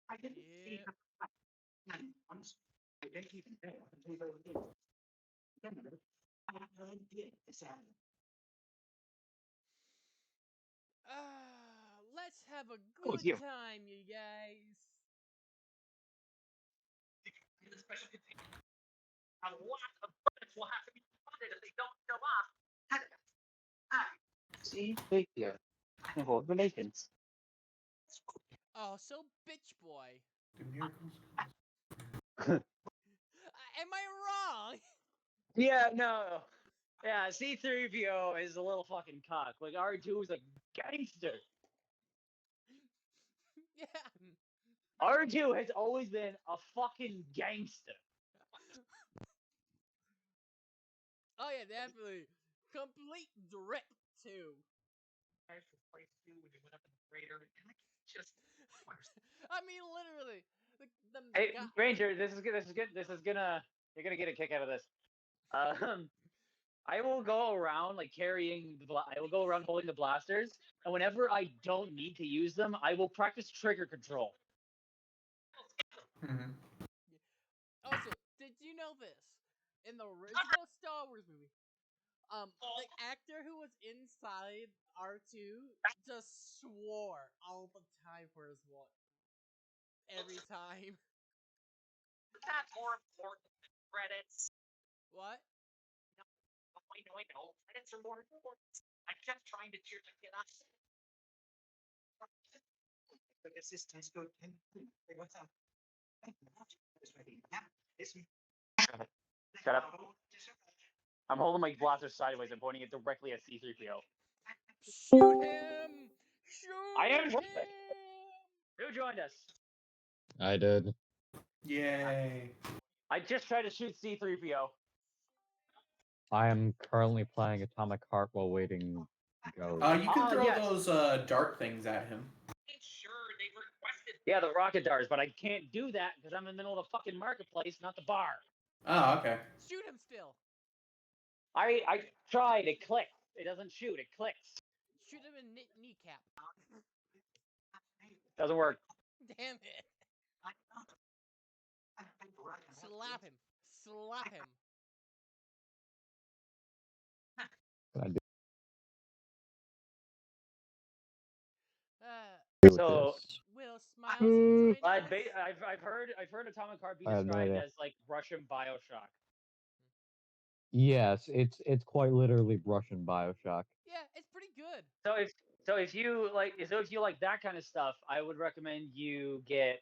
Yeah. Let's have a Oh, good yeah. time, you guys. A lot of birds will have to be funded if they don't show up. See, yeah, hold relations. Oh, so bitch boy. The miracles. Am I wrong? Yeah, no. Yeah, C3PO is a little fucking cock. Like R2 is a gangster. Yeah. R2 has always been a fucking gangster. Oh yeah, definitely. Complete drip too. Just I mean, literally, the hey, guy. Ranger, this is good. This is good. This is gonna you're gonna get a kick out of this. Um, I will go around like carrying. I will go around holding the blasters, and whenever I don't need to use them, I will practice trigger control. Mm-hmm. Also, did you know this? In the original Star Wars movie, the actor who was inside R2 just swore all the time for his what every time. That's more important than credits. What? I know. Credits are more important. I'm just trying to cheer the kid up. Assistance go. What's up? Shut up. I'm holding my blaster sideways and pointing it directly at C3PO. Shoot him! I Shoot am. him! Who joined us? I did. Yay. I just tried to shoot C3PO. I am currently playing Atomic Heart while waiting to go. You can throw yes. those dart things at him. Sure, they requested. Yeah, the rocket darts, but I can't do that because I'm in the middle of the fucking marketplace, not the bar. Oh, okay. Shoot him still! I tried. It clicks. It doesn't shoot. It clicks. Shoot him in kneecap. Doesn't work. Damn it! Slap him! Slap him! I do with So, this. Will Smiles join us? I've heard Atomic Heart be I have no described idea. as like Russian Bioshock. Yes, it's quite literally Russian Bioshock. Yeah, it's pretty good. So if you like that kind of stuff, I would recommend you get.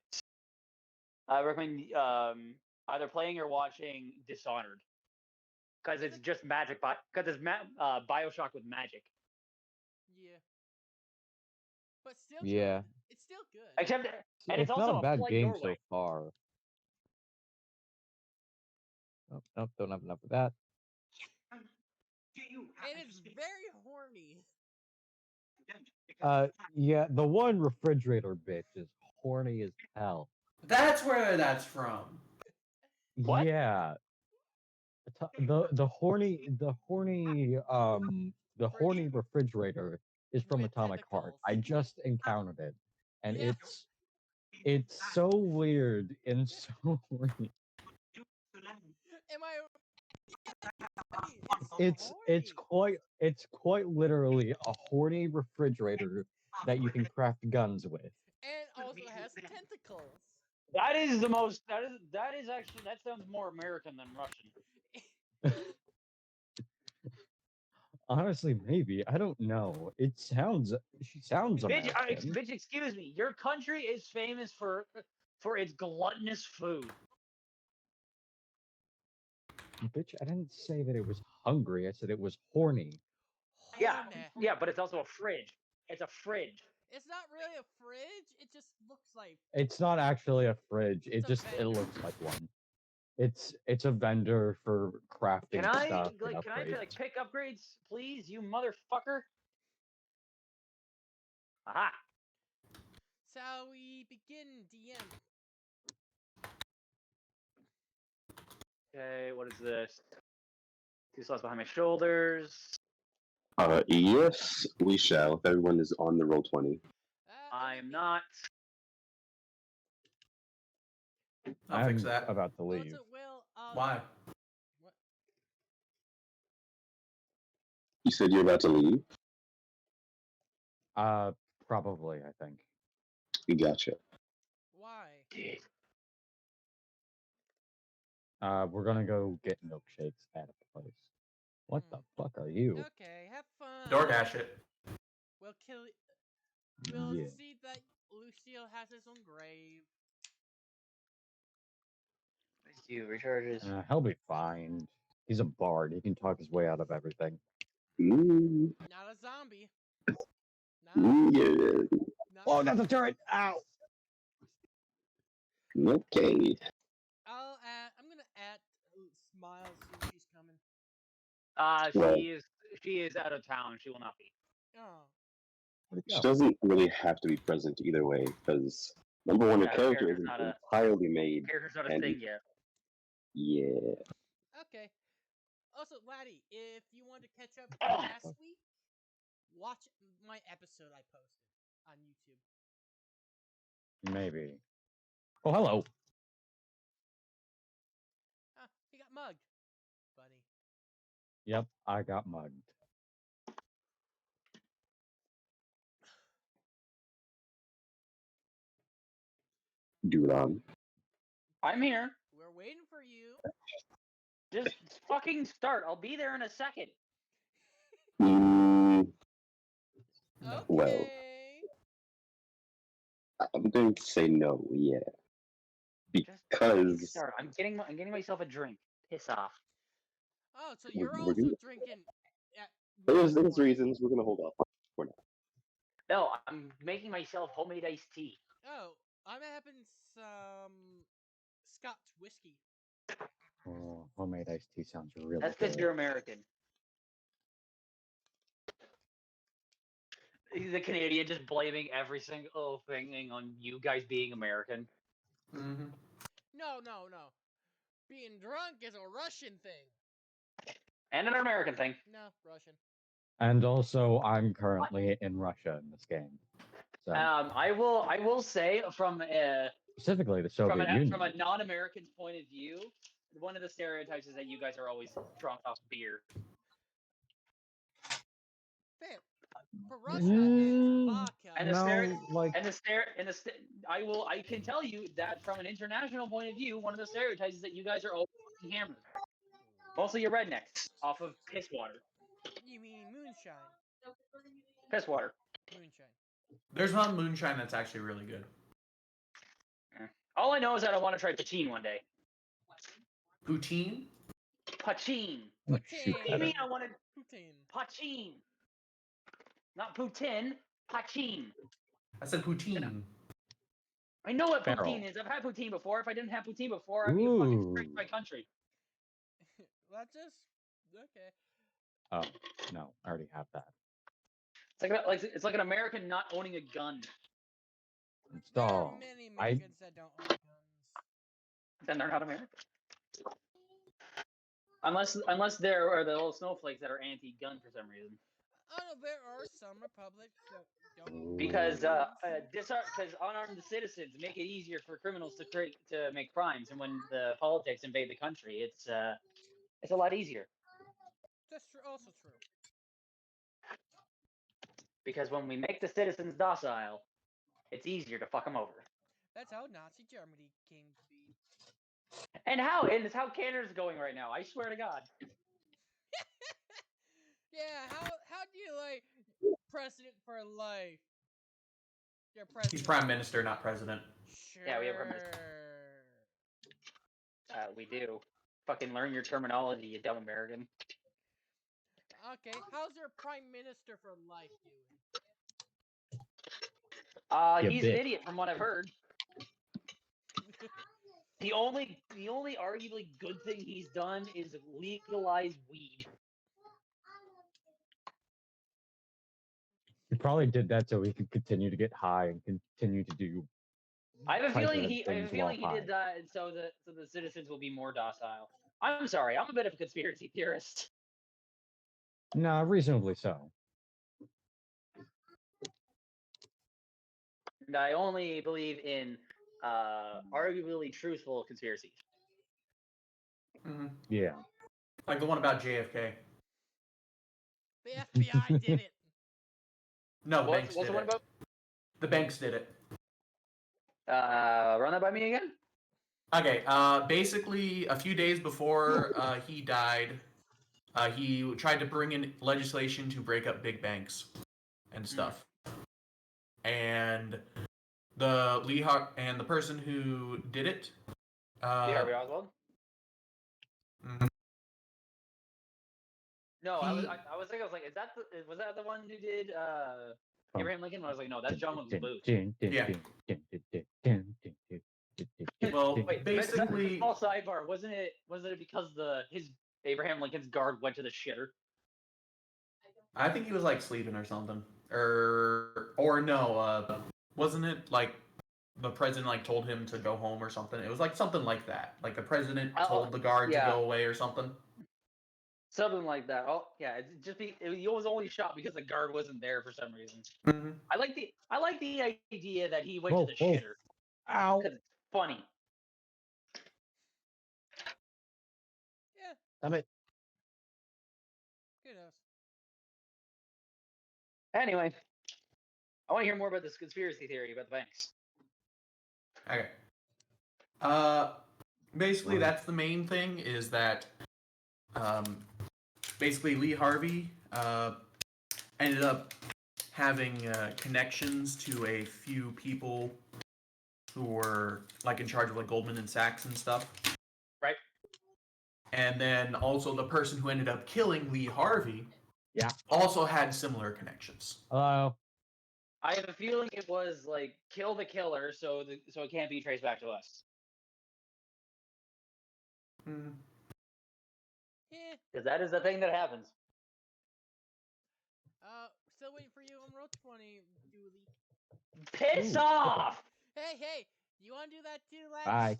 I recommend either playing or watching Dishonored because it's just magic. Because it's Bioshock with magic. Yeah. But still Yeah. good. It's still good. Except, and it's It's not also a a bad flight game your so way. far. Oh, nope, don't have enough of that. It is very horny. Yeah, the one refrigerator bitch is horny as hell. That's where that's from. What? Yeah. The horny refrigerator is from With Atomic Heart. tentacles. I just encountered it, and Yeah. it's so weird and so horny. Am I? It's horny. it's quite literally a horny refrigerator that you can craft guns with. And also has tentacles. That is the most. That is actually that sounds more American than Russian. Honestly, maybe I don't know. She sounds American. Bitch, excuse me. Your country is famous for its gluttonous food. Bitch, I didn't say that it was hungry. I said it was horny. Yeah, Horny. yeah, but it's also a fridge. It's a fridge. It's not really a fridge. It just looks like. It's not actually a fridge. It's It looks like one. It's a vendor for crafting Can I stuff and can I upgrades. pick upgrades, please, you motherfucker? Aha! Shall we begin, DM? Okay, what is this? 2 slots behind my shoulders. Yes, we shall. If everyone is on the roll 20. I'm not. I'll fix I'm that. about to leave. Also, well, Why? What? You said you're about to leave? Probably, I think. Gotcha. Why? We're gonna go get milkshakes at a place. What the fuck are you? Okay, have fun. DoorDash it. We'll kill. We'll Yeah. see that Lucille has his own grave. You recharges. He'll be fine. He's a bard. He can talk his way out of everything. Mm, Not a zombie. Not. yeah. Not Oh, that's a turret! Ow! Okay. I'm gonna add Smiles when she's coming. Well- She is out of town. She will not be. Oh. Where'd it She go? doesn't really have to be present either way, because number one, her Yeah, character character's isn't not a- entirely made. Character's not a And- thing yet. Yeah. Okay. Also, Laddie, if you want to catch up Ah. last week, watch my episode I posted on YouTube. Maybe. Oh, hello. Ah, he got mugged, buddy. Yep, I got mugged. Dulan. I'm here. We're waiting for you. Just fucking start. I'll be there in a second. Mm, Okay. Well. I'm going to say no, yeah. Just fucking Because start. I'm getting myself a drink. Piss off. Oh, so We're- you're we're also gonna- drinking. At there's West Point. reasons we're going to hold off for now. No, I'm making myself homemade iced tea. Oh, I'm having some Scotch whiskey. Oh, homemade iced tea sounds really That's because good. you're American. The Canadian just blaming every single thing on you guys being American. Mm-hmm. No. Being drunk is a Russian thing. And an American thing. No, Russian. And also, I'm currently in Russia in this game. So, I will say from specifically the Soviet Union. from a non-American's point of view, one of the stereotypes is that you guys are always drunk off beer. Fair. For Russia, Mm, it's vodka. And the no, stereo- like, I can tell you that from an international point of view, one of the stereotypes is that you guys are always fucking hammered. Mostly your rednecks off of piss water. You mean moonshine? Piss water. Moonshine. There's one moonshine that's actually really good. All I know is that I want to try poutine one day. Poutine? Poutine. oh, shoot, Poutine. What do you mean I wanted Poutine. poutine? Not poutine. Poutine. I said poutine. I know what Feral. poutine is. I've had poutine before. If I didn't have poutine before, I'd be a fucking straight Ooh. my country. Let's just okay. Oh, no, I already have that. It's like an American not owning a gun. There are Install. many Americans that don't own guns. Then they're not American. Unless there are the little snowflakes that are anti-gun for some reason. Oh no, there are some republics that don't. Because own because guns. unarmed citizens make it easier for criminals to make crimes, and when the politics invade the country, it's a lot easier. That's also true. Because when we make the citizens docile, it's easier to fuck them over. That's how Nazi Germany came to be. And it's how Canada's going right now. I swear to God. Yeah, how do you like president for life? You're president. He's prime minister, not president. Sure. Yeah, we have prime minister. We do. Fucking learn your terminology, you dumb American. Okay, how's your prime minister for life doing? You He's an bitch. idiot from what I've heard. The only arguably good thing he's done is legalize weed. He probably did that so he could continue to get high and continue to do. I have a feeling President he things while did that so the citizens will be more docile. I'm sorry, I'm a bit of a conspiracy theorist. No, reasonably so. And I only believe in arguably truthful conspiracies. Mhm. Yeah. Like the one about JFK. The FBI did it. No, the banks What's did the one it. about? The banks did it. Run that by me again. Okay. Basically, a few days before he died, he tried to bring in legislation to break up big banks and stuff. And the person who did it. Lee Harvey Oswald. Mhm. No, I was He- thinking, I was like, was that the one who did Abraham Lincoln? I was like, no, that's John Wilkes Booth. Yeah. Yeah. Well, Wait, basically, small sidebar. Wasn't it because his Abraham Lincoln's guard went to the shitter? I think he was like sleeping or something, or no, wasn't it like the president like told him to go home or something? It was like something like that. Like the president told the guard yeah. to go away or something. Something like that. Oh, yeah. He was only shot because the guard wasn't there for some reason. Mm-hmm. I like the idea that he went Whoa, to the whoa. shitter. Ow. Because it's funny. Yeah, Damn it. who knows? Anyway, I want to hear more about this conspiracy theory about the banks. Okay. Basically, that's the main thing. Is that, basically Lee Harvey ended up having connections to a few people who were like in charge of like Goldman and Sachs and stuff. Right. And then also the person who ended up killing Lee Harvey, Yeah. also had similar connections. Hello. I have a feeling it was like kill the killer, so it can't be traced back to us. Mm. Yeah. Because that is the thing that happens. Still waiting for you on roll 20, Dooley. Piss Ooh. off! Hey, you want to do that too, Lex? Bye.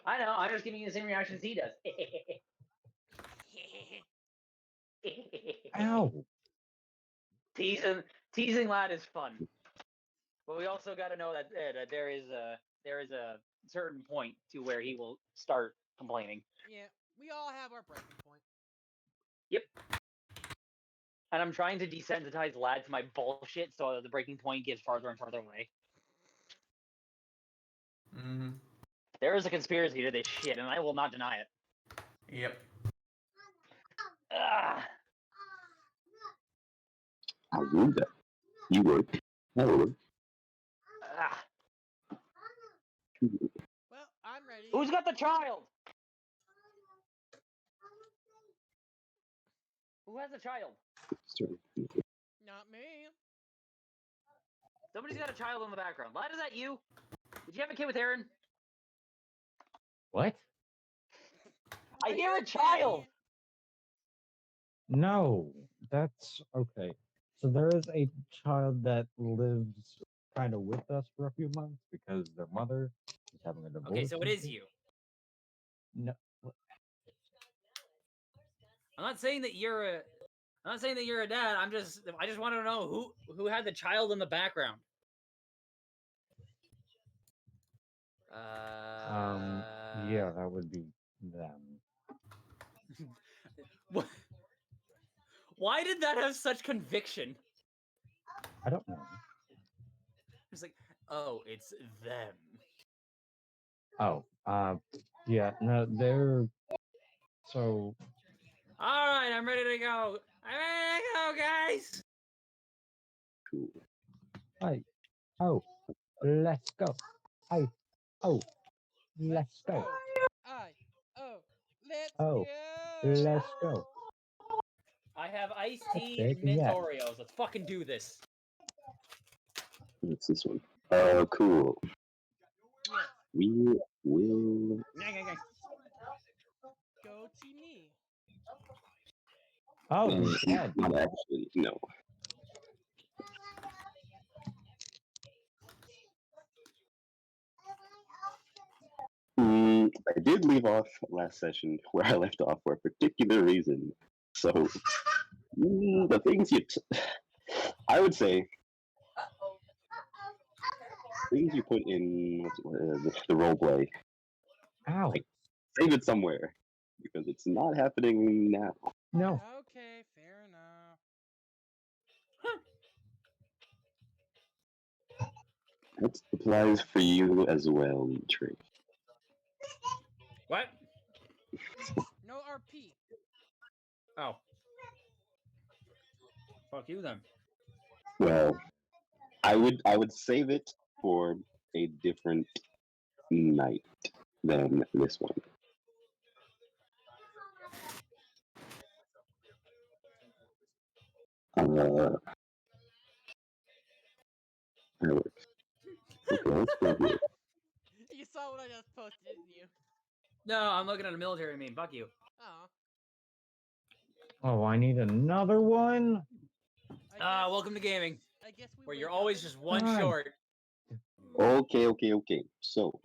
I know. I'm just giving you the same reactions he does. Ow. Teasing lad is fun, but we also got to know that there is a certain point to where he will start complaining. Yeah, we all have our breaking point. Yep. And I'm trying to desensitize lad to my bullshit so that the breaking point gets farther and farther away. Mm-hmm. There is a conspiracy to this shit, and I will not deny it. Yep. Ah. I would. You would. I would. Ah. Well, I'm ready. Who's got the child? Who has a child? Not me. Somebody's got a child in the background. Lad, is that you? Did you have a kid with Aaron? What? I Are hear you a child. daddy? No, that's okay. So there is a child that lives kind of with us for a few months because their mother is having a divorce. Okay, so it and is shit. you. No. I'm not saying that you're a dad. I just want to know who had the child in the background. Yeah, that would be them. Why did that have such conviction? I don't know. It's like, oh, it's them. Oh, yeah, no, they're so. All right, I'm ready to go. Guys. Hey, oh, let's go. Hey, oh, let's go. Let's Oh, go. let's go. I have iced tea, Taking mint that. Oreos. Let's fucking do this. What's this one? Oh, cool. Yes. We will. Go to me. Oh, he's dead. Not actually, no. I did leave off last session where I left off for a particular reason. So, the things I would say things you put in the role play, Ow. Like- save it somewhere because it's not happening now. No. Okay, fair enough. That applies for you as well, Tree. What? No RP. Oh. Fuck you then. Well, I would save it for a different night than this one. That works. Okay, let's go here. You saw what I just posted, didn't you? No, I'm looking at a military meme. Fuck you. Oh. Oh, I need another one. Welcome to gaming, I guess we where wake you're up always and- just one God. short. Okay. So,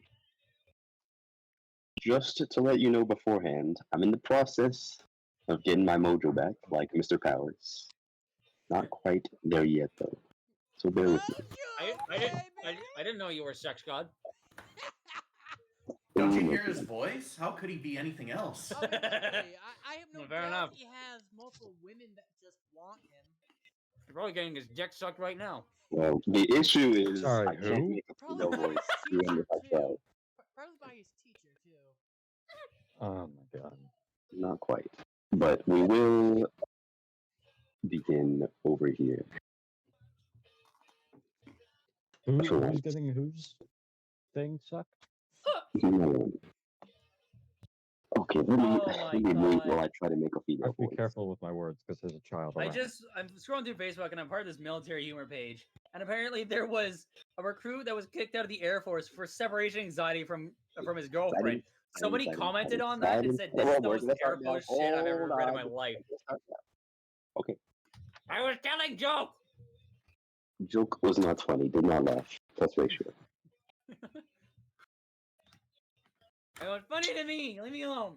just to let you know beforehand, I'm in the process of getting my mojo back, like Mr. Powers. Not quite there yet, though. So bear with me. I didn't know you were a sex god. Don't you hear his voice? How could he be anything else? Oh, literally, I have no Fair doubt enough. he has multiple women that just want him. You're probably getting his dick sucked right now. Well, the issue is Sorry, I can't who? make a Probably female by voice his even teacher if I too. try. Probably by his teacher too. Oh my god. Not quite. But we will begin over here. Who's For once. getting whose thing sucked? Okay, let me, Oh my let me move God. while I try to make a I female have to be voice. careful with my words because there's a child around. I'm scrolling through Facebook and I'm part of this military humor page, and apparently there was a recruit that was kicked out of the Air Force for separation anxiety from his girlfriend. Somebody commented on that and said, "This is the most airport shit I've ever read in my life." Okay. I was telling joke. Joke was not funny. Did not laugh. Plus ratio. It was funny to me. Leave me alone.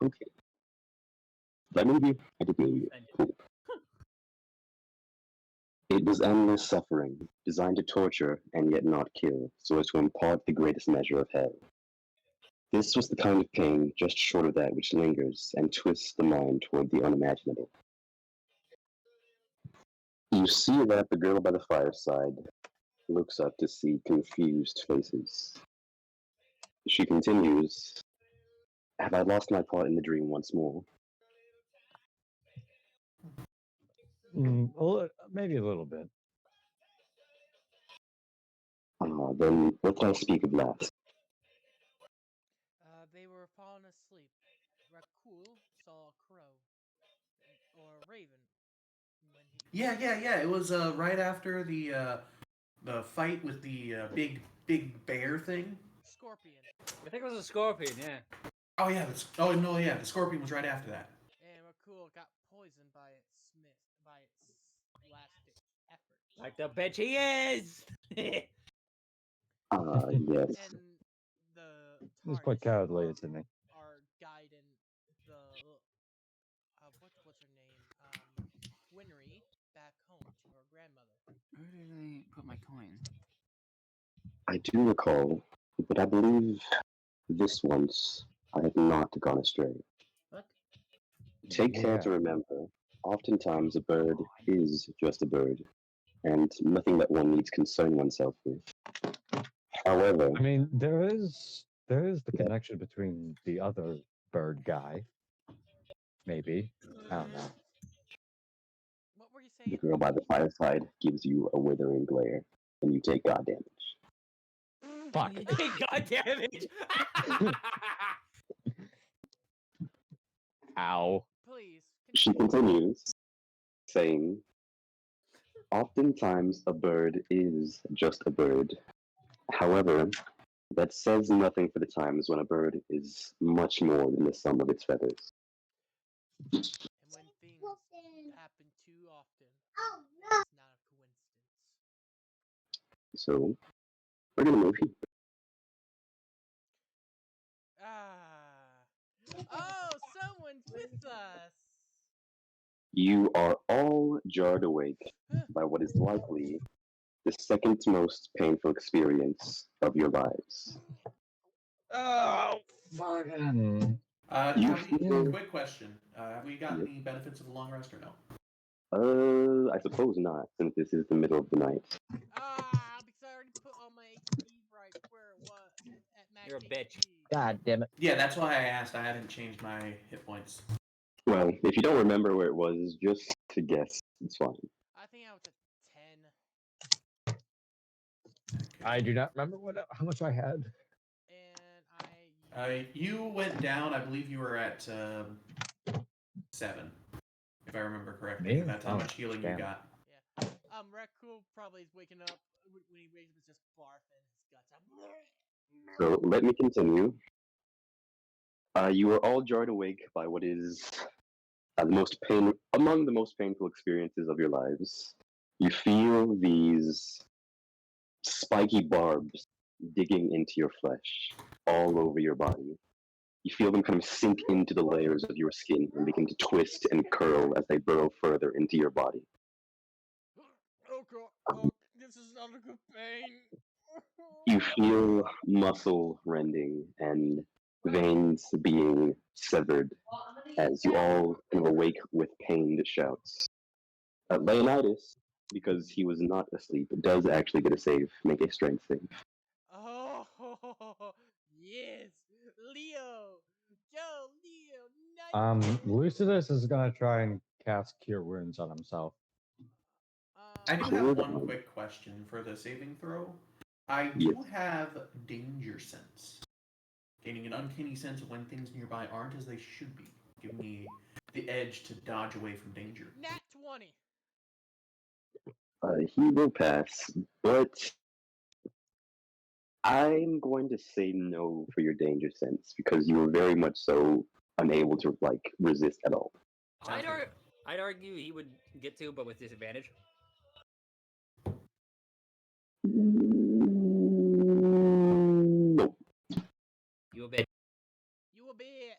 Okay. Did I move you? I did move you. Cool. It was endless suffering, designed to torture and yet not kill, so as to impart the greatest measure of hell. This was the kind of pain just short of that which lingers and twists the mind toward the unimaginable. You see that the girl by the fireside looks up to see confused faces. She continues, "Have I lost my part in the dream once more?" Maybe a little bit. Then what did I speak of last? They were falling asleep. Rakul saw a crow or a raven. When he Yeah. It was right after the fight with the big bear thing. Scorpion. I think it was a scorpion. Yeah. Oh yeah, the scorpion was right after that. And Rakul got poisoned by its last ditch effort. Like the bitch he is. Yes. And the He's quite TARDIS cowardly, isn't he? are guiding the what's her name? Winry back home to her grandmother. Where did I put my coin? I do recall, but I believe this once I have not gone astray. What? Take care Yeah. to remember, oftentimes a bird is just a bird, and nothing that one needs concern oneself with. However, I mean, there is the connection between the other bird guy. Maybe. I don't know. What were you the saying? girl by the fireside gives you a withering glare, and you take god damage. Fuck. God damn it! Ow. Please. She Continue. continues, saying, "Oftentimes a bird is just a bird. However, that says nothing for the times when a bird is much more than the sum of its feathers." And when things happen too often, it's not a coincidence. So, we're gonna move here. Oh, someone's with us. You are all jarred awake by what is is likely the second most painful experience of your lives. Oh, fucking. You Have we, feel- quick question. Have we gotten Yep. the benefits of a long rest or no? I suppose not, since this is the middle of the night. Because I already put all my HP right where it was at max You're a bitch. HP. God damn it. Yeah, that's why I asked. I haven't changed my hit points. Well, if you don't remember where it was, just to guess, it's fine. I think I was at 10, I do not remember how much I had. and You went down. I believe you were at 7, if I remember correctly. Me? That's how Oh, much healing damn. you got. yeah. Raccoon probably is waking up when he wakes up, is just barfing his guts out. So let me continue. You are all jarred awake by what is among the most painful experiences of your lives. You feel these spiky barbs digging into your flesh all over your body. You feel them kind of sink into the layers of your skin and begin to twist and curl as they burrow further into your body. Oh god, oh, this is not a good pain. You feel muscle rending and veins being severed as you all kind of awake with pained shouts. Leonidas, because he was not asleep, does actually get a save, make a strength save. Oh, yes, Leo, go, Leo, nice. Lucidus is gonna try and cast Cure Wounds on himself. I do Cool. have one quick question for the saving throw. I do have Danger Sense. Gaining an uncanny sense of when things nearby aren't as they should be. Give me the edge to dodge away from danger. Nat 20. He will pass, but I'm going to say no for your danger sense because you were very much so unable to resist at all. Sounds good. I'd argue he would get to, but with disadvantage. No. You a bitch. You a bitch.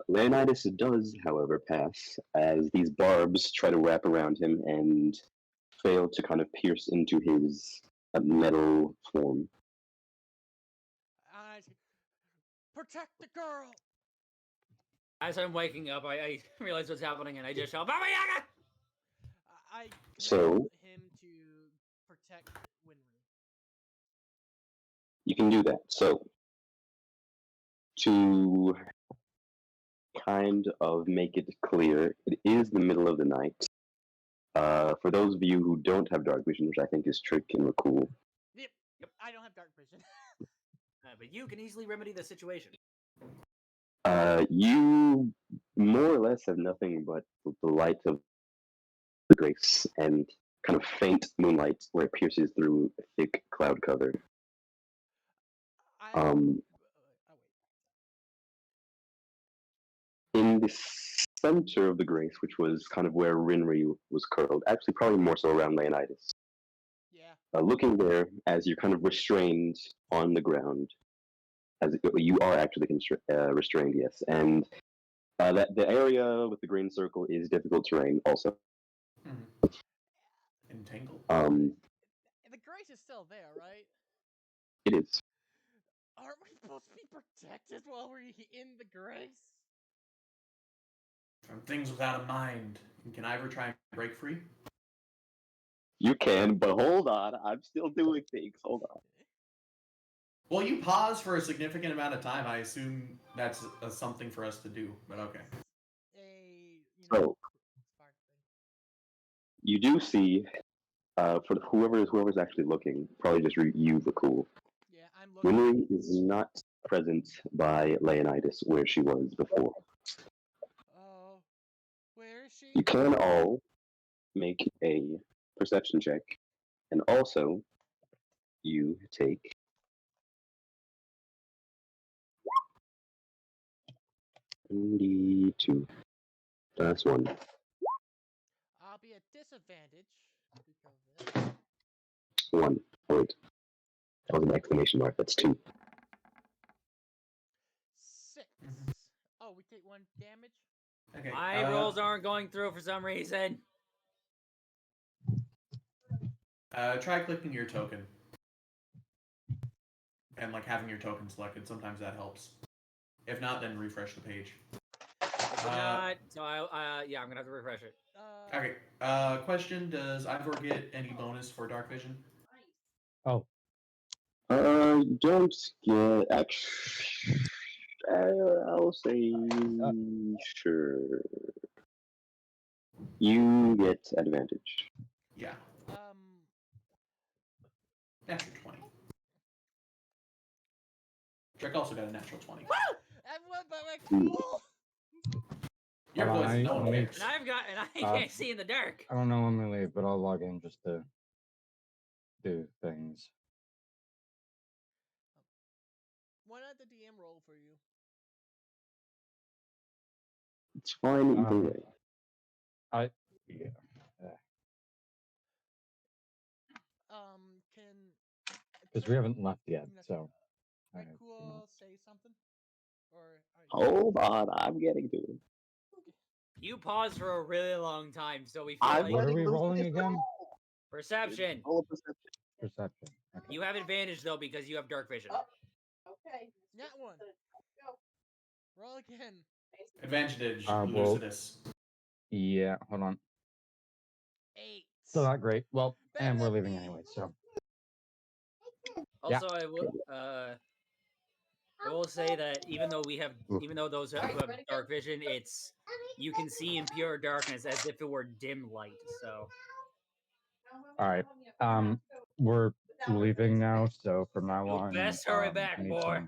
Leonidas does, however, pass as these barbs try to wrap around him and fail to kind of pierce into his metal form. Protect the girl. As I'm waking up, I realize what's happening, and I just shout, Baba Yaga! I So- command him to protect Winry. You can do that. So, to kind of make it clear, it is the middle of the night. For those of you who don't have dark vision, which I think is Trick and Rakul, Yep. I don't have dark vision. But you can easily remedy the situation. you more or less have nothing but the light of the grace and kind of faint moonlight where it pierces through a thick cloud cover. Oh, wait. In the center of the grace, which was kind of where Rinri was curled, actually probably more so around Leonidas. Yeah. Looking there, as you're kind of restrained on the ground, as you are actually restrained, yes, and that the area with the green circle is difficult terrain, also. Entangled. The grace is still there, right? It is. Aren't we supposed to be protected while we're in the grace? From things without a mind. Can I ever try and break free? You can, but hold on, I'm still doing things. Hold on. Well, you pause for a significant amount of time. I assume that's something for us to do, but okay. So, you do see, for whoever's actually looking, probably just you, Rakul. Yeah, I'm looking. Winry is not present by Leonidas where she was before. Oh, where is she? You can all make a perception check, and also you take 22. That's 1. I'll be at disadvantage because of this. 1. Wait. That was an exclamation mark. That's 2. 6. Oh, we take 1 damage? Okay. My rolls aren't going through for some reason. Try clicking your token. And like having your token selected. Sometimes that helps. If not, then refresh the page. If not, so yeah, I'm gonna have to refresh it. Okay. Question: does Ivor get any bonus for dark vision? Oh, Don't get I'll say sure. You get advantage. Yeah. Natural 20. Drake also got a natural 20. Woo! Everyone but my cool. Your Hold on, poison, no I one need- cares. And I can't see in the dark. I don't know when we leave, but I'll log in just to do things. Why not the DM roll for you? It's fine either Um, way. Yeah. Can Because we haven't left yet, so. I Rick have, Cool say something? Or Hold on, I'm getting to it. You paused for a really long time, so we feel I'm like What are letting we loose rolling this again? roll. perception. Roll a perception. Perception. Okay. You have advantage though because you have dark vision. Not one. Roll again. Advantage, Well, Lucidus. yeah, hold on. 8. Still not great. Well, and we're leaving Baby! anyway, so. Also, I will say that even though Oof. even though those who have dark vision, you can see in pure darkness as if it were dim light. So Alright. We're leaving now, so from now you on. best hurry I back, need boy.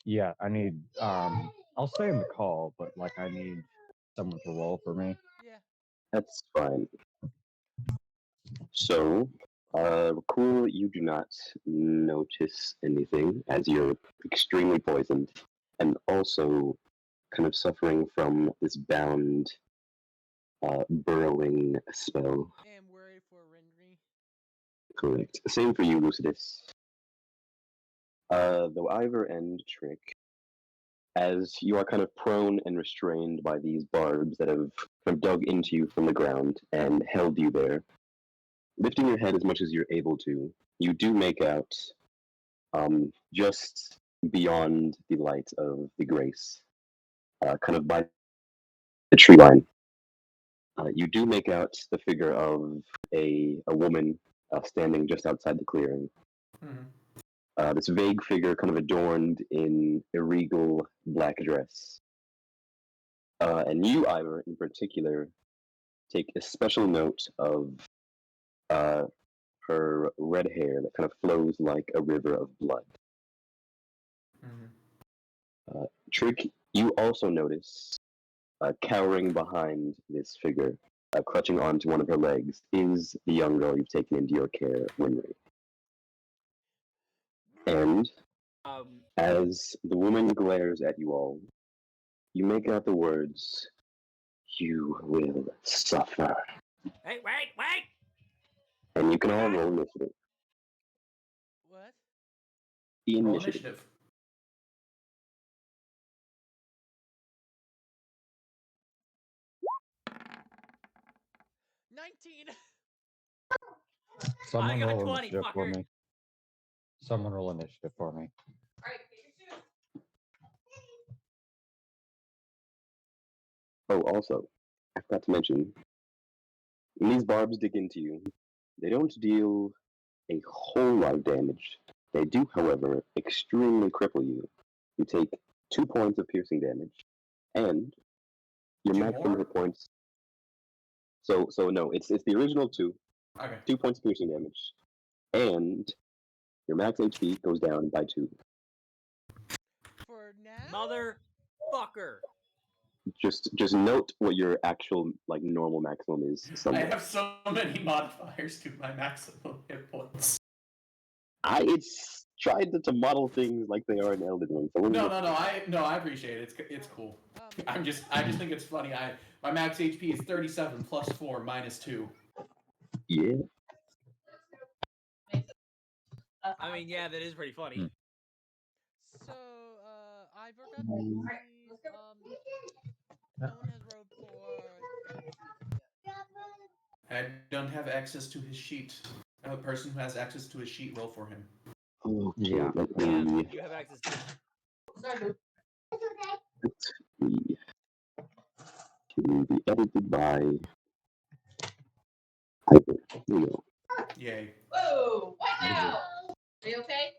Yeah, I need I'll stay in the call, but like I need someone to roll for me. Yeah. That's fine. So, cool, you do not notice anything as you're extremely poisoned and also kind of suffering from this bound, burrowing spell. And worried for Renry. Correct. Same for you, Lucidus. Though Ivor and Trick, as you are kind of prone and restrained by these barbs that have kind of dug into you from the ground and held you there, lifting your head as much as you're able to, you do make out, just beyond the light of the grace, kind of by the tree line, you do make out the figure of a woman standing just outside the clearing. This vague figure, kind of adorned in a regal black dress. And you, Ivor, in particular, take a special note of her red hair that kind of flows like a river of blood. Trick, you also notice, cowering behind this figure, clutching onto one of her legs, is the young girl you've taken into your care, Winry. And as the woman glares at you all, you make out the words, "You will suffer." Hey, wait! And you can all roll initiative. What? Roll Initiative. initiative. 19. Someone I got roll 20, initiative for fucker. me. Someone roll initiative for me. Oh, also, I forgot to mention, when these barbs dig into you, they don't deal a whole lot of damage. They do, however, extremely cripple you. You take 2 points of piercing damage, and your 2 maximum more? hit points. So no, it's the original 2. Okay. 2 points of piercing damage, and your max HP goes down by 2. For now? Motherfucker. Just note what your actual normal maximum is. I Somewhere. have so many modifiers to my maximum hit points. It's tried to model things like they are in Elden Ring. So No, I appreciate it. It's cool. I just think it's funny. My max HP is 37 plus 4 minus 2. Yeah. I mean, yeah, that is pretty funny. So, Ivor got these. No one has rolled for. I don't have access to his sheet. a person who has access to a sheet roll for him. Okay, Yeah. let Yeah, me. you have access to Let's see. Can be edited by. Hyper. Here we go. Yay. Whoa! What What is it? now? Are you okay?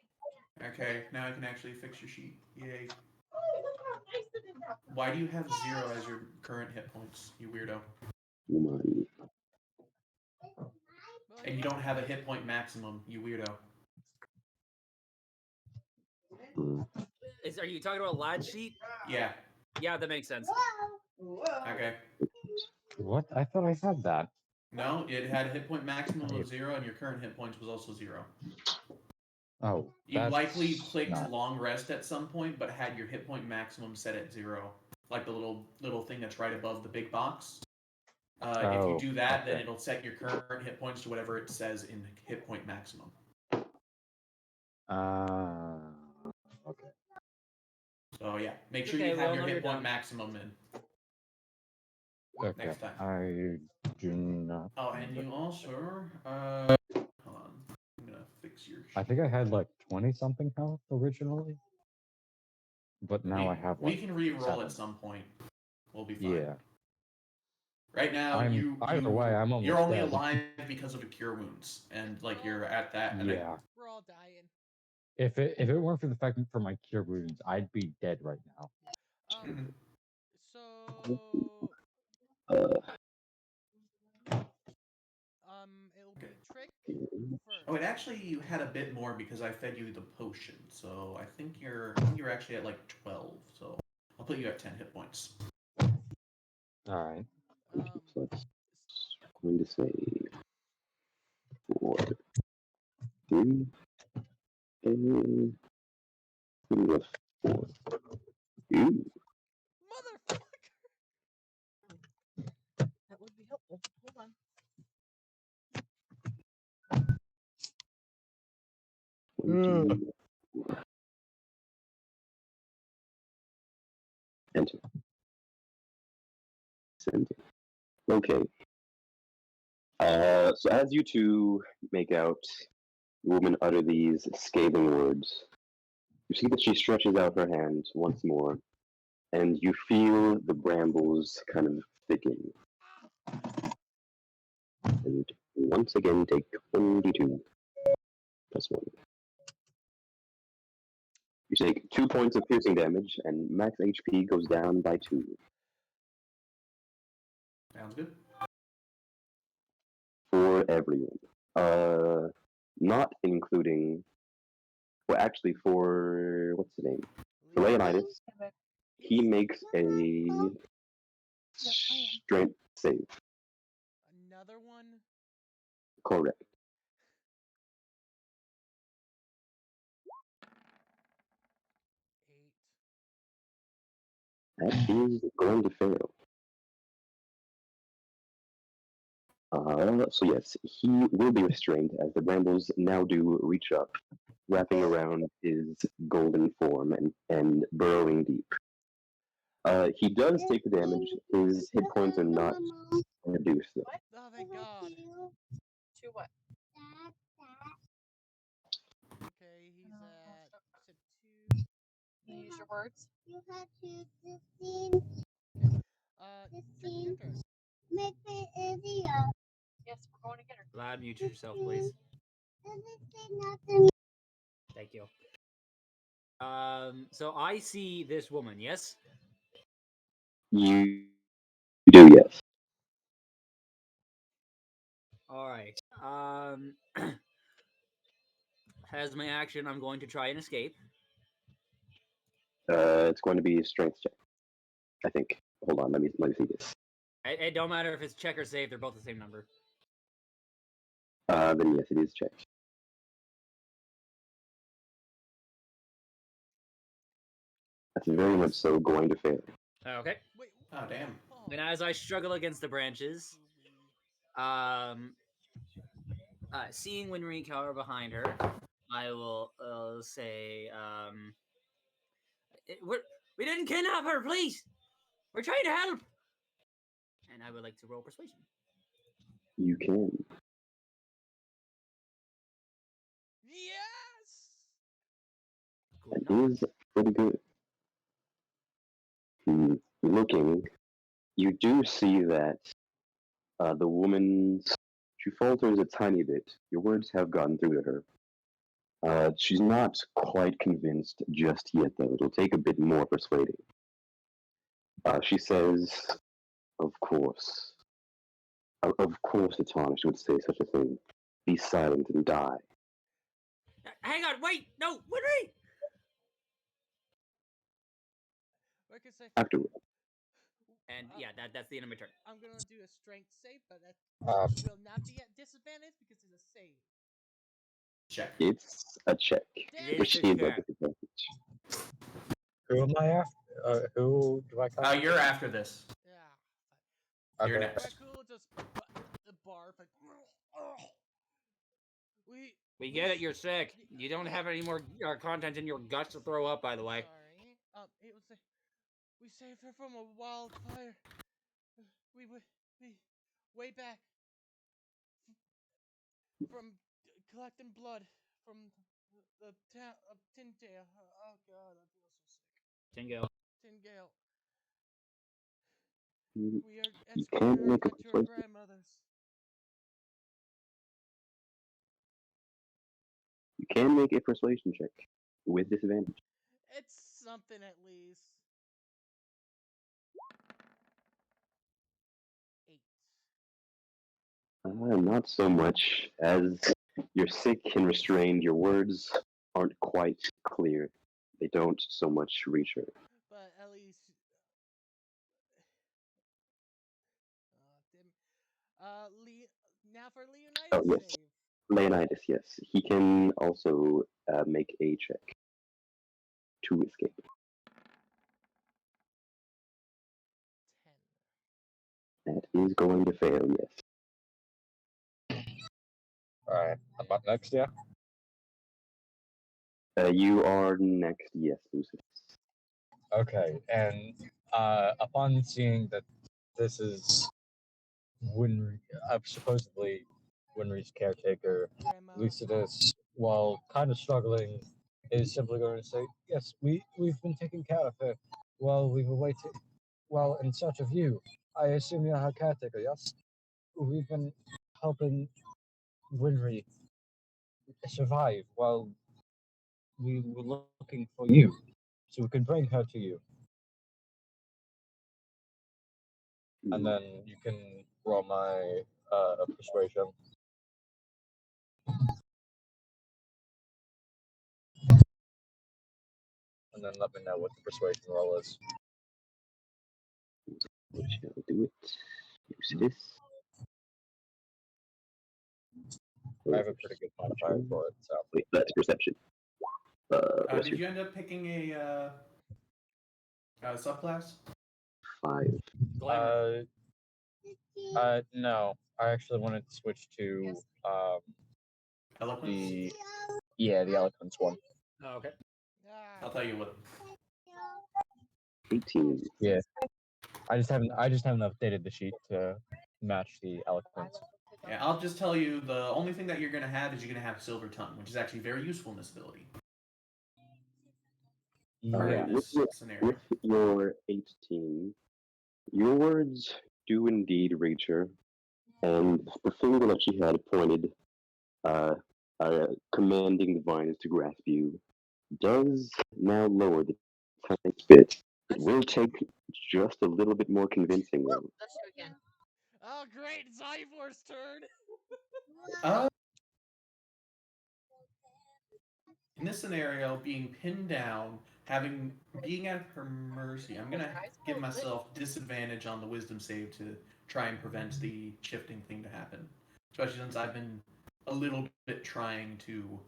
Okay, now I can actually fix your sheet. Yay. Oh, look how nice it is out. Why do you have 0 as your current hit points, you weirdo? Come on. And you don't have a hit point maximum, you weirdo. Are you talking about lad sheet? Yeah, Yeah, that makes sense. Whoa. okay. What? I thought I had that. No, it had a hit point maximum Right. of 0, and your current hit points was also 0. Oh, You that's likely clicked not- long rest at some point, but had your hit point maximum set at 0. Like the little thing that's right above the big box. If you Oh, do that, then okay. it'll set your current hit points to whatever it says in hit point maximum. Okay. So yeah, make sure Okay, you we have all your know hit you're point done. maximum in. Okay. Next time. I do not. Oh, and you also hold on. I'm gonna fix your. I think I had like 20 something health originally, but now I have We like. can re-roll 7. at some point. We'll be fine. Yeah. Right now, Either way, I'm almost you're only dead. alive because of the cure wounds, and like you're at that. And Yeah. We're all dying. If it weren't for the fact that for my cure wounds, I'd be dead right now. So Uh, it'll be Trick first. Oh, it actually you had a bit more because I fed you the potion, so I think you're actually at like 12. So I'll put you at 10 hit points. All right. so let's going to say 4, 3, and we have 4. Ooh, Motherfucker! That would be helpful. Hold on. 1, 2, enter. Send. Okay. So as you two make out the woman utter these scathing words, you see that she stretches out her hand once more, and you feel the brambles kind of thicken. And once again, take 22 plus 1. You take 2 points of piercing damage, and max HP goes down by 2. Sounds good. For everyone. Not including. Well, actually, for. What's the name? For Leonidas, he makes a strength save. Another one? Correct. That is going to fail. So yes, he will be restrained as the brambles now do reach up, wrapping around his golden form and burrowing deep. He does take the damage. His hit points are not reduced though. Oh, thank God. To what? Okay, he's at. Said 2. Use your words. Trick, your turn. Yes, we're going to get her. Lad, mute yourself, please. Thank you. So I see this woman, yes? You do, yes. Alright. As my action, I'm going to try and escape. It's going to be a strength check, I think. Hold on, let me see this. It don't matter if it's check or save, they're both the same number. Then yes, it is checked. That's very much so going to fail. Okay. Wait. Oh damn. Oh, And as I struggle against the branches, seeing Winry cower behind her, I will say, we didn't kidnap her, please! We're trying to help! And I would like to roll persuasion. You can. is pretty good. Looking, you do see that the woman's she falters a tiny bit. Your words have gotten through to her. She's not quite convinced just yet, though. It'll take a bit more persuading. She says, "Of course. Of course a tarnished would say such a thing. Be silent and die." Hang on, wait, no, wait. Like I say, Afterward, And yeah, that's the end of my turn. I'm gonna do a strength save, but that Uh, will not be at disadvantage because it's a save. Check. it's a check, Damn which It's a seems like check. a disadvantage. who am I after? Who do I cast? You're after this. Yeah. You're Okay. next. Dracul just barf like. We get it, you're sick. You don't have any more content in your guts to throw up, by the way. Sorry. It was we saved her from a wildfire. We way back from collecting blood from the town of Tyndale. Oh God, I feel so sick. Tingo. Tyndale. You We are you escorting can't her make a back to her persuasion. grandmother's. You can make a persuasion check with disadvantage. It's something at least. 8. Not so much, as you're sick and restrained. Your words aren't quite clear. They don't so much reach her. But at least. Now for Leonidas Oh, yes. save. Leonidas, yes. He can also make a check to escape. 10. That is going to fail, yes. Alright, I'm up next, yeah? You are next, yes, Lucius. Okay, and upon seeing that this is Winry, supposedly Winry's caretaker, Grandma. Lucidus, while kind of struggling, is simply going to say, "Yes, we've been taking care of her while we were waiting. Well, in search of you. I assume you're her caretaker, yes? We've been helping Winry survive while we were looking for you, so we can bring her to you, and then you can roll my persuasion." And then let me know what the persuasion roll is. We shall do it. Lucius. I have a pretty good modifier for it, so. Wait, that's perception. What's Did your you end up picking a subclass? 5? Glamour. No. I actually wanted to switch to Eloquence? the eloquence one. Oh, okay. I'll tell you what. 18. Yeah. I just haven't updated the sheet to match the eloquence. Yeah, I'll just tell you the only thing that you're gonna have is you're gonna have Silver Tongue, which is actually very useful in this ability. Or Yeah. in this scenario. With your 18, your words do indeed reach her, and the finger that she had pointed, commanding the vines to grasp you, does now lower the tiny bit. It will take just a little bit more convincing, though. Bless you again. Oh, great! It's Ivor's turn! In this scenario, being pinned down, being at her mercy, I'm gonna give myself disadvantage on the wisdom save to try and prevent the shifting thing to happen. Especially since I've been a little bit trying to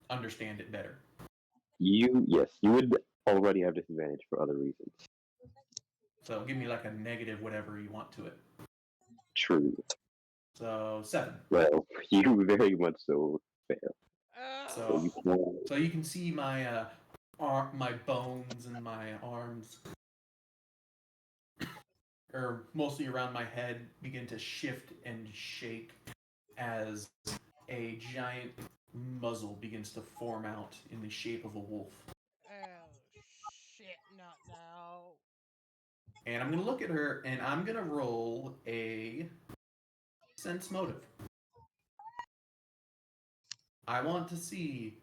understand it better. You would already have disadvantage for other reasons. So give me like a negative whatever you want to it. True. So 7. Well, you very much so fail. So, you can so you can see my my bones and my arms, or mostly around my head, begin to shift and shake as a giant muzzle begins to form out in the shape of a wolf. Oh shit! Not now. And I'm gonna look at her and I'm gonna roll a sense motive. I want to see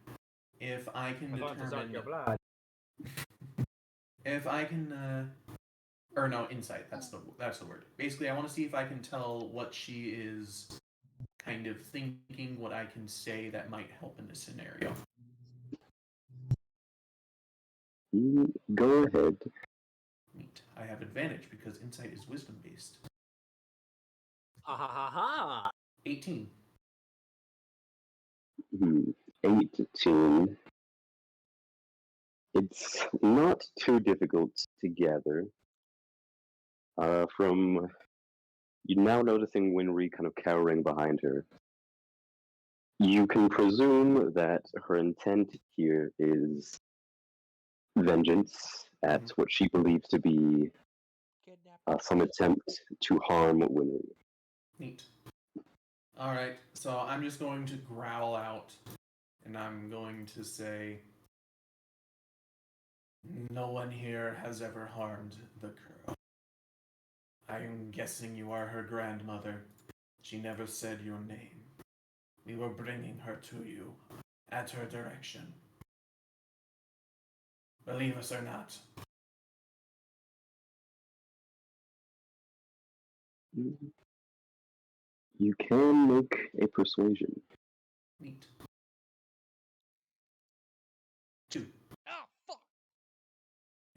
if I can I want to suck your determine blood. if I can or no, insight, that's the word. Basically I want to see if I can tell what she is kind of thinking, what I can say that might help in this scenario. Go ahead. Neat. I have advantage because insight is wisdom based. Ha ha ha ha! 18. 18. It's not too difficult to gather. From you now noticing Winry kind of cowering behind her, you can presume that her intent here is vengeance at what she believes to be Kidnap. some attempt to harm Winry. Neat. Alright, so I'm just going to growl out and I'm going to say, no one here has ever harmed the girl. I am guessing you are her grandmother. She never said your name. We were bringing her to you, at her direction. Believe us or not. You can make a persuasion. Neat. 2. Oh fuck!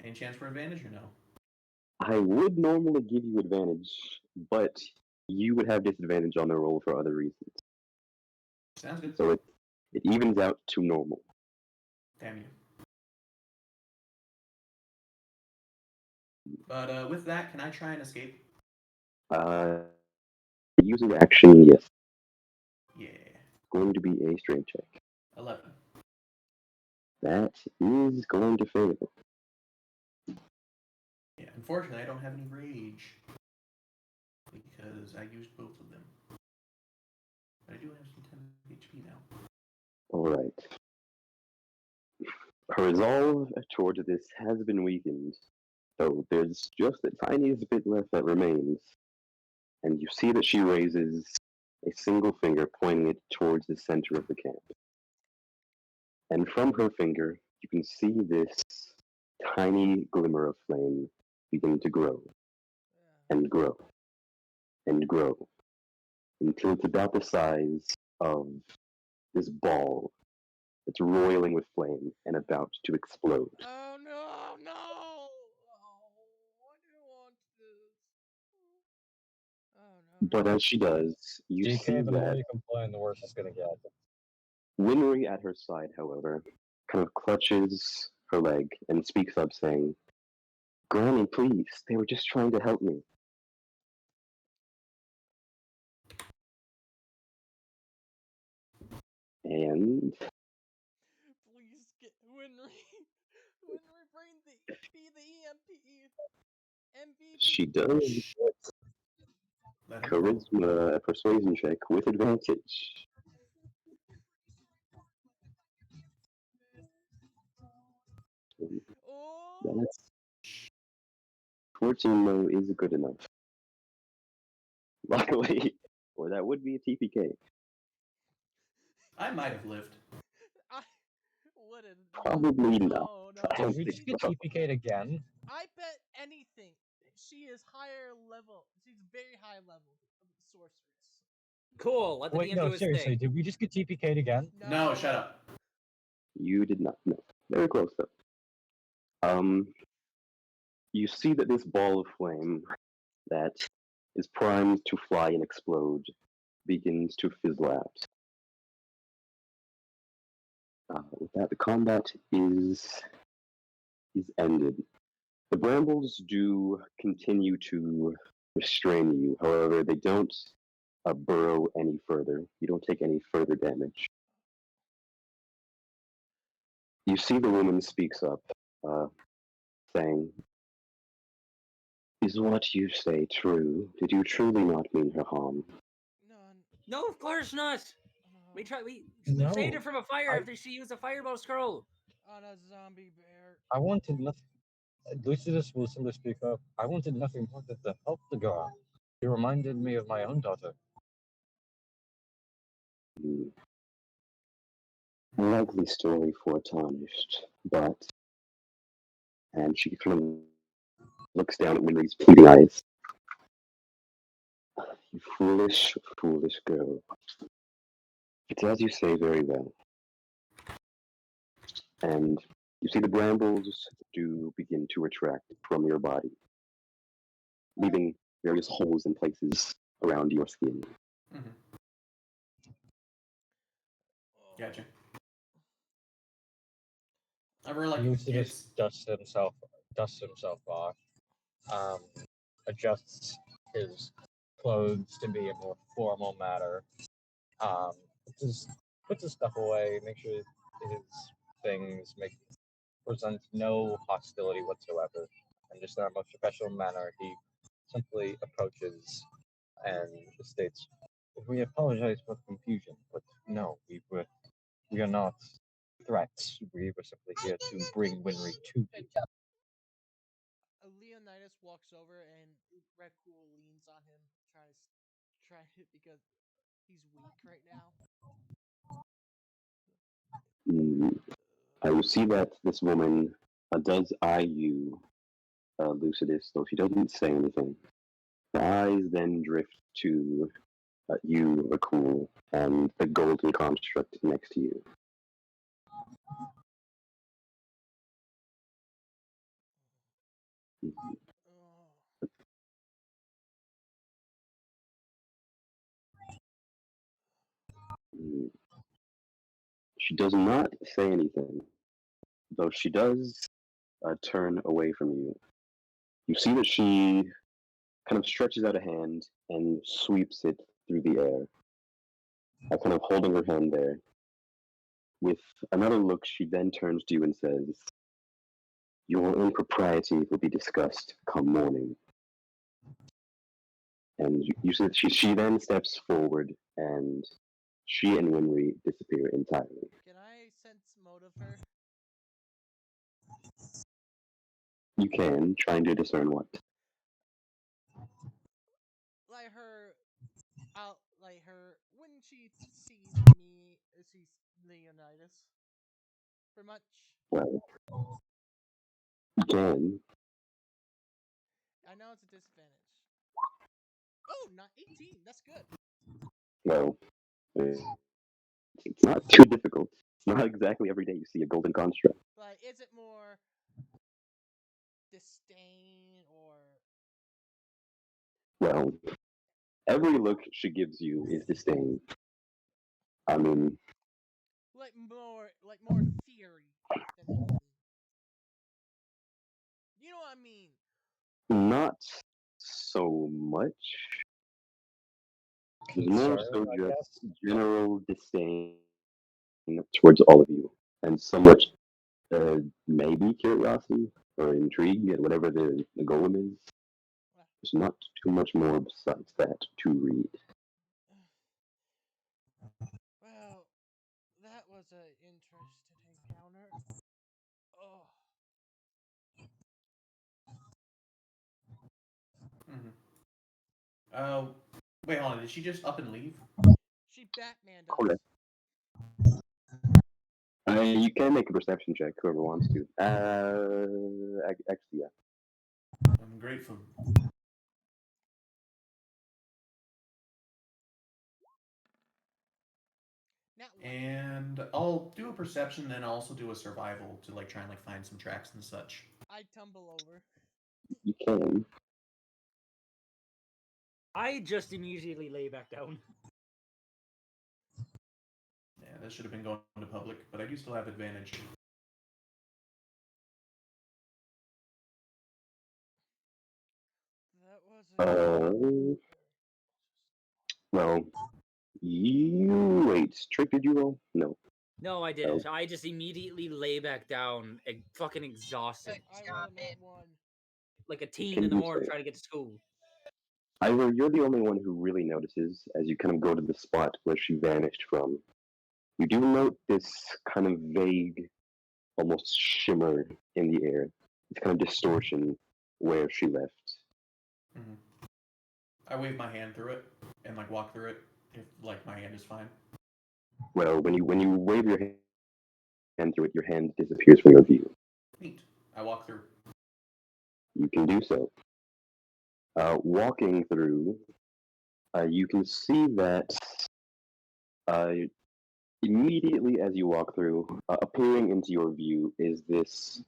Any chance for advantage or no? I would normally give you advantage, but you would have disadvantage on the roll for other reasons. Sounds good. So it evens out to normal. Damn you. But with that, can I try and escape? Using action, yes. Yeah. Going to be a strength check. 11. That is going to fail. Yeah, unfortunately, I don't have any rage. Because I used both of them. But I do have some 10 HP now. Alright. Her resolve towards this has been weakened, though there's just the tiniest bit left that remains. And you see that she raises a single finger, pointing it towards the center of the camp. And from her finger, you can see this tiny glimmer of flame begin to grow, and grow, and grow, until it's about the size of this ball that's roiling with flame and about to explode. Oh no, no! Oh, I didn't want this. Oh no. But as she does, you see DK, the more that you complain, the worse it's gonna get. Winry at her side, however, kind of clutches her leg and speaks up saying, "Granny, please, they were just trying to help me." And Please get Winry. Winry, bring be the EMP. MVP. she does Let her know. charisma persuasion check with advantage. Oh. That's 14 though is good enough. Luckily, or that would be a TPK. I might have lived. I wouldn't. Probably not. Oh no. I Did don't we think just get so. TPK'd again? I bet anything. She is higher level. She's very high level sorceress. Cool. Let the Wait, DM no, do his seriously, thing. did we just get TPK'd again? No, shut up. You did not. No. Very close though. You see that this ball of flame that is primed to fly and explode begins to fizzle out. With that, the combat is ended. The brambles do continue to restrain you. However, they don't burrow any further. You don't take any further damage. You see the woman speaks up, saying, "Is what you say true? Did you truly not mean her harm?" No. No, of course not. We No, saved her from a fire I- after she used a fireball scroll. On a zombie bear. I wanted nothing. Lucidus will simply speak up. I wanted nothing more than to help the girl. She reminded me of my own daughter. A likely story for a tarnished, but. And she kind of looks down at Winry's pleading eyes. You foolish, foolish girl. It's as you say very well. And you see the brambles do begin to retract from your body, leaving various holes and places around your skin. Mm-hmm. Gotcha. I really like Lucidus dusts himself off, adjusts his clothes to be a more formal matter, puts his stuff away, make sure his things present no hostility whatsoever, and just in a most professional manner, he simply approaches and states, "We apologize for the confusion, but no, we are not threats. We were simply here to bring Winry to you." Leonidas walks over and Red Cool leans on him, try it because he's weak right now. I will see that this woman does eye you, Lucidus, though she doesn't say anything. The eyes then drift to you, Rakul, and the golden construct next to you. She does not say anything, though she does turn away from you. You see that she kind of stretches out a hand and sweeps it through the air, kind of holding her hand there. With another look, she then turns to you and says, "Your impropriety will be discussed come morning." And you see that she then steps forward, and she and Winry disappear entirely. Can I sense motive her? You can, trying to discern what. Like her when she sees me, sees Leonidas. For much. Well, you can. I know it's a disadvantage. Oh, not 18. That's good. Well, it's not too difficult. It's not exactly every day you see a golden construct. Like, is it more disdain or? Well, every look she gives you is disdain. I mean, like more theory than anything. You know what I mean? not so much. There's more so just general disdain towards all of you, and somewhat maybe curiosity or intrigue at whatever the golem is. There's not too much more besides that to read. Well, that was an interesting encounter. Oh. Wait, hold on. Did she just up and leave? She Batman does. Okay. You can make a perception check, whoever wants to. Actually, yeah. I'm grateful. And I'll do a perception, then I'll also do a survival to like try and like find some tracks and such. I tumble over. You can. I just immediately lay back down. Yeah, this should have been going to public, but I do still have advantage. That was Well, you wait. Trick, did you roll? No. No, I didn't. I just immediately lay back down, fucking exhausted. I rolled a one. Like a teen Can in the you morning say- trying to get to school. Either you're the only one who really notices as you kind of go to the spot where she vanished from, You do note this kind of vague, almost shimmer in the air. This kind of distortion where she left. Mhm. I wave my hand through it and like walk through it if like my hand is fine. Well, when you wave your hand through it, your hand disappears from your view. Neat. I walk through. You can do so. Walking through, you can see that uh, immediately as you walk through, appearing into your view is this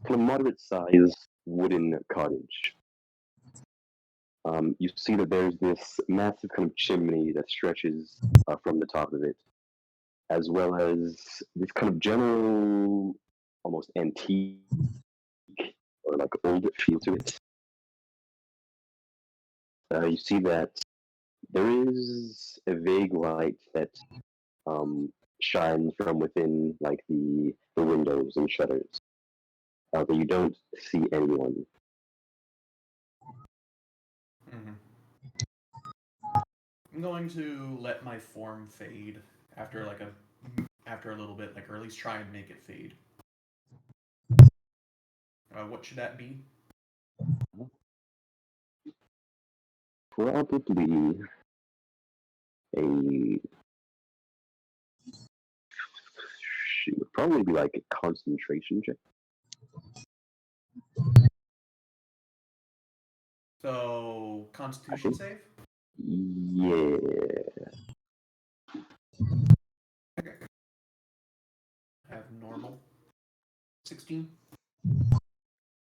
kind of moderate-sized wooden cottage. You see that there's this massive kind of chimney that stretches from the top of it, as well as this kind of general, almost antique or like old feel to it. You see that there is a vague light that shines from within, like the windows and shutters, but you don't see anyone. Mm-hmm. I'm going to let my form fade after after a little bit, like, or at least try and make it fade. What should that be? Probably a she would probably be like a concentration check. So, Constitution save? Yeah. Have normal. 16.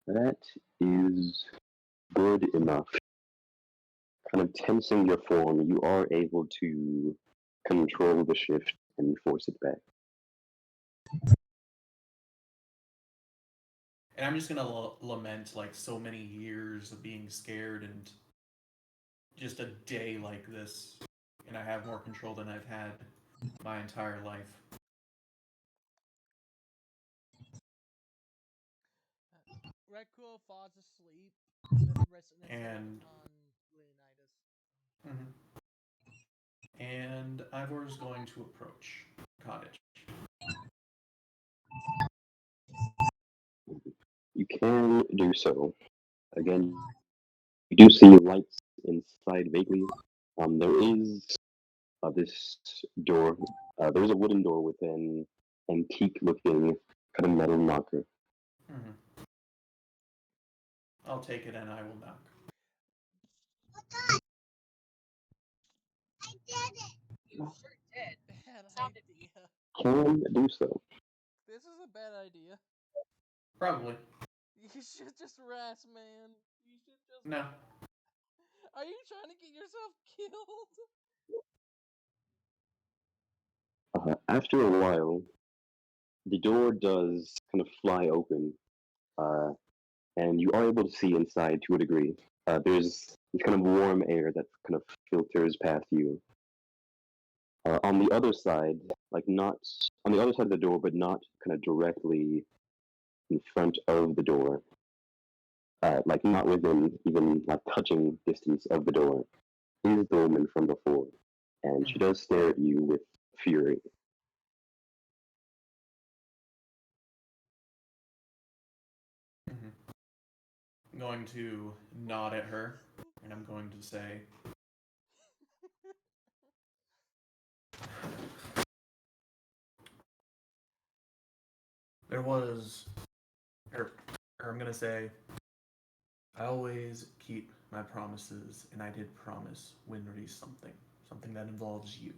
That is good enough. Kind of tensing your form, you are able to control the shift and force it back. And I'm just gonna lament like so many years of being scared and just a day like this, and I have more control than I've had my entire life. Rekuo falls asleep. Resting his head And- on Leonidas. And Ivor is going to approach cottage. You can do so. Again, you do see lights inside vaguely. There is this door. There's a wooden door with an antique-looking kind of metal knocker. Mm-hmm. I'll take it and I will knock. You sure did. Bad Sounded- idea. Can do so. This is a bad idea. Probably. You should just rest, man. You should just. No. Are you trying to get yourself killed? After a while, the door does kind of fly open, and you are able to see inside to a degree. There's this kind of warm air that kind of filters past you. On the other side, like not on the other side of the door, but not kind of directly in front of the door, like not within even like touching distance of the door, is the woman from before, and she does stare at you with fury. Mm-hmm. I'm going to nod at her, and I'm going to say, there was, or I'm going to say, I always keep my promises, and I did promise Winry something that involves you.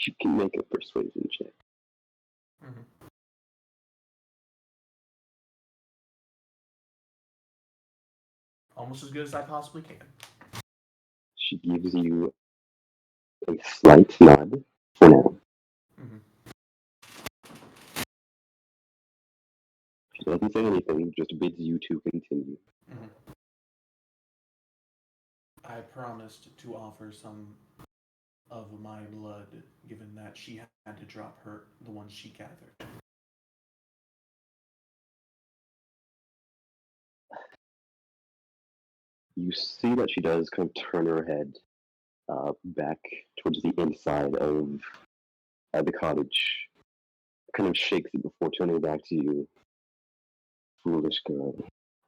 You can make a persuasion check. Mm-hmm. Almost as good as I possibly can. She gives you a slight nod for now. Mm-hmm. She doesn't say anything, just bids you to continue. Mm-hmm. I promised to offer some of my blood, given that she had to drop the ones she gathered. You see that she does kind of turn her head back towards the inside of the cottage, kind of shakes it before turning back to you. Foolish girl,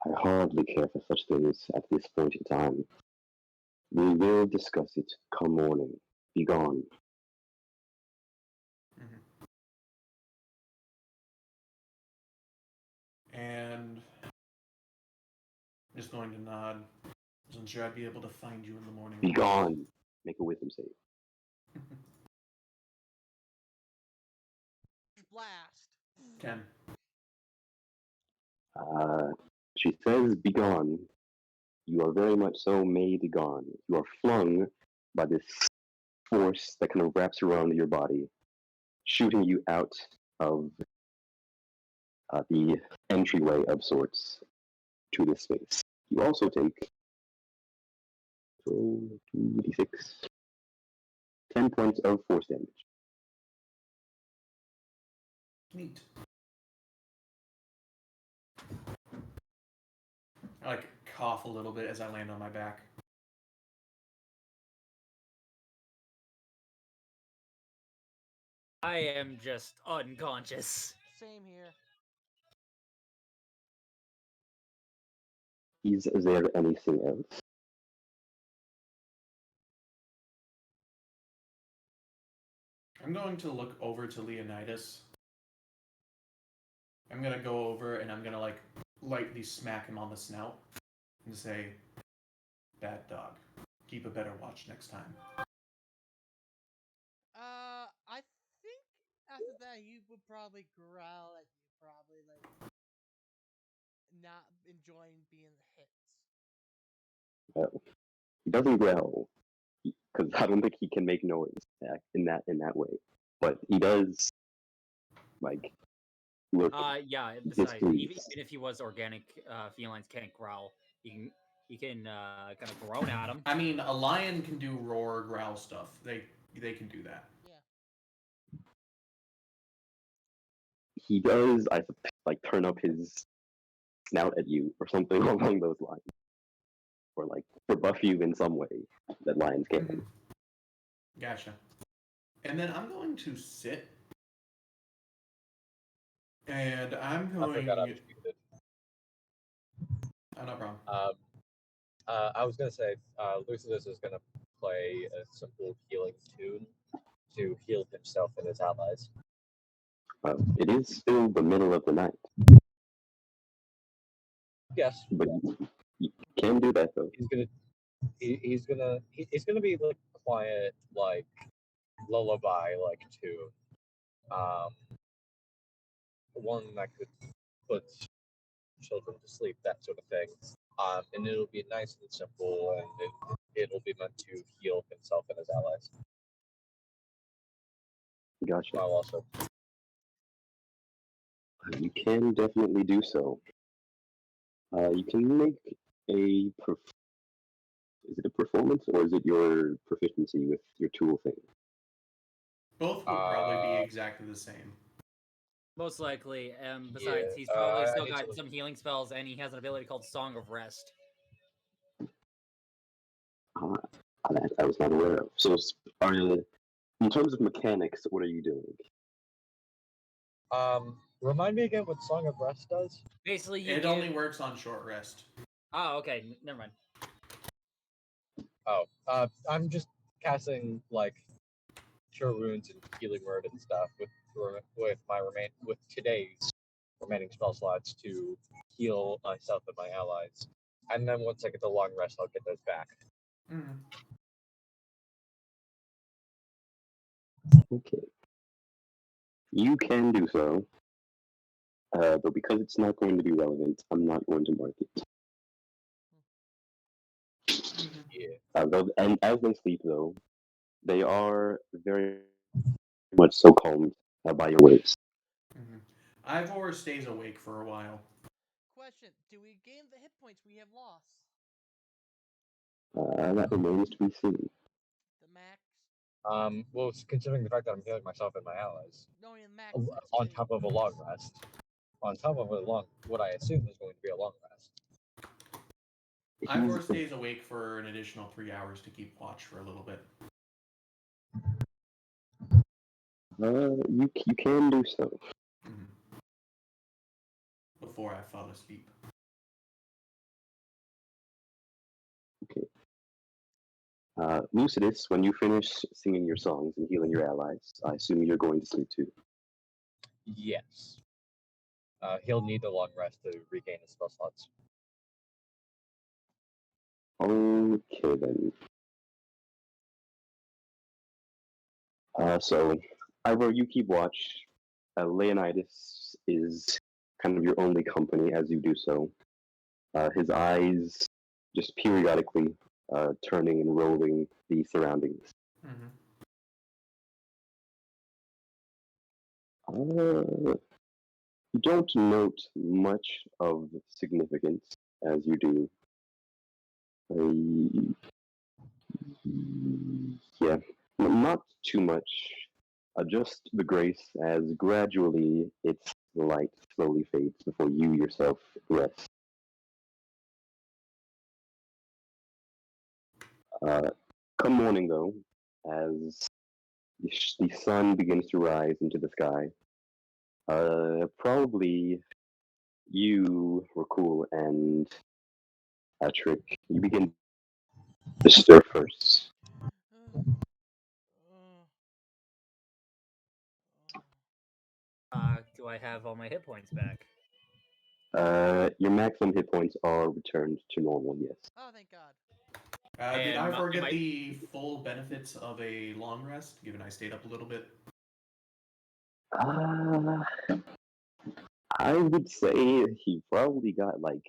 I hardly care for such things at this point in time. We will discuss it come morning. Be gone. Mm-hmm. And I'm just going to nod. Wasn't sure I'd be able to find you in the morning. Be gone. Make a wisdom save. Blast. 10. She says, be gone. You are very much so made gone. You are flung by this force that kind of wraps around your body, shooting you out of the entryway of sorts to this space. You also take 2d6, 10 points of force damage. Neat. I like cough a little bit as I land on my back. I am just unconscious. Same here. Is there anything else? I'm going to look over to Leonidas. I'm going to go over and I'm going to like lightly smack him on the snout and say, bad dog. Keep a better watch next time. I think after that he would probably growl at you, probably like not enjoying being hit. He doesn't growl because I don't think he can make noise in that way. But he does like look. Yeah. Yes, Besides, please. even if he was organic, felines can't growl. He can kind of groan at him. I mean, a lion can do roar, growl stuff. They can do that. Yeah. He does, I like turn up his snout at you or something along those lines, or like rebuff you in some way that lions can. Mm-hmm. Gotcha. And then I'm going to sit, and I'm I going. forgot I was muted. Oh, no problem. I was gonna say, Lucidus is gonna play a simple healing tune to heal himself and his allies. It is still the middle of the night. Yes, but you can do that though. he's gonna be like quiet, like lullaby, like tune. One that could put children to sleep, that sort of thing. And it'll be nice and simple, and it'll be meant to heal himself and his allies. Gotcha. While also, You can definitely do so. You can make a is it a performance or is it your proficiency with your tool thing? Both will probably be exactly the same. Most likely. Besides, Yeah, he's probably I still need got to- some healing spells, and he has an ability called Song of Rest. That I was not aware of. So, in terms of mechanics, what are you doing? remind me again what Song of Rest does. Basically, you It give... only works on short rest. Oh, okay. Never mind. Oh, I'm just casting like cure wounds and healing word and stuff with today's remaining spell slots to heal myself and my allies. And then once I get the long rest, I'll get those back. Mm-hmm. Okay. You can do so, but because it's not going to be relevant, I'm not going to mark it. Mm-hmm. And as they sleep, though, they are very much so calmed by your words. Mm-hmm. Ivor stays awake for a while. Question: do we gain the hit points we have lost? That remains to be seen. The max? Well, considering the fact that I'm healing myself and my allies, No, in max. on top of a long rest, on top of what I assume is going to be a long rest. Ivor stays awake for an additional 3 hours to keep watch for a little bit. You can do so. Mhm. Before I fall asleep. Lucidus, when you finish singing your songs and healing your allies, I assume you're going to sleep too. Yes. He'll need a long rest to regain his spell slots. Okay then. So, Ivor, you keep watch. Leonidas is kind of your only company as you do so. His eyes just periodically turning and rolling the surroundings. Mm-hmm. You don't note much of significance as you do. Yeah, not too much. Just the grace as gradually its light slowly fades before you yourself rest. Come morning, though, as the sun begins to rise into the sky, probably you, Rakul, and Patrick, you begin to stir first. Do I have all my hit points back? Your maximum hit points are returned to normal, yes. Oh, thank God. Did And Ivor am get I- the full benefits of a long rest, given I stayed up a little bit? Uh, I would say he probably got like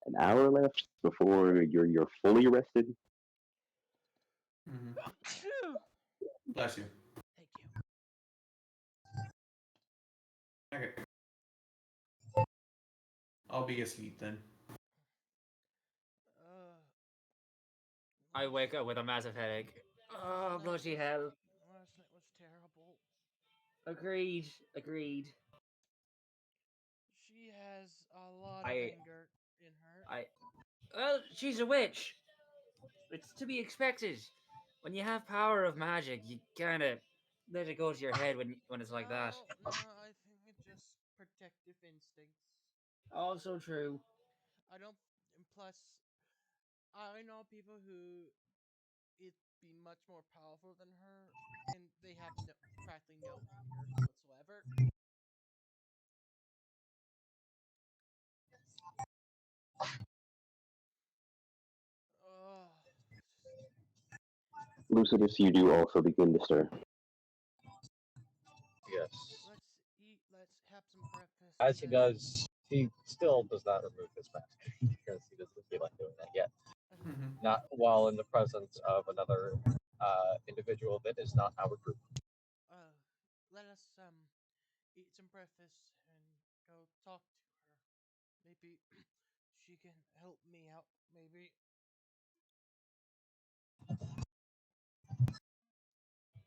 an hour left before you're fully rested. Mm-hmm. Bless you. Thank you. Okay. I'll be asleep then. I wake up with a massive headache. Oh, bloody hell. Last night was terrible. Agreed. Agreed. She has a lot of I- anger in her. Well, she's a witch. It's to be expected. When you have power of magic, you kind of let it go to your head when it's like that. No, I think it's just protective instincts. Also true. I don't. And plus, I know people who it be much more powerful than her, and they have practically no anger whatsoever. Oh, Lucidus, you do also begin to stir. Yes. let's eat. Let's have some breakfast. As he then- does, he still does not remove his mask because he doesn't feel like doing that yet. Mm-hmm. Not while in the presence of another individual that is not our group. Let us eat some breakfast and go talk to her. Maybe she can help me out. Maybe.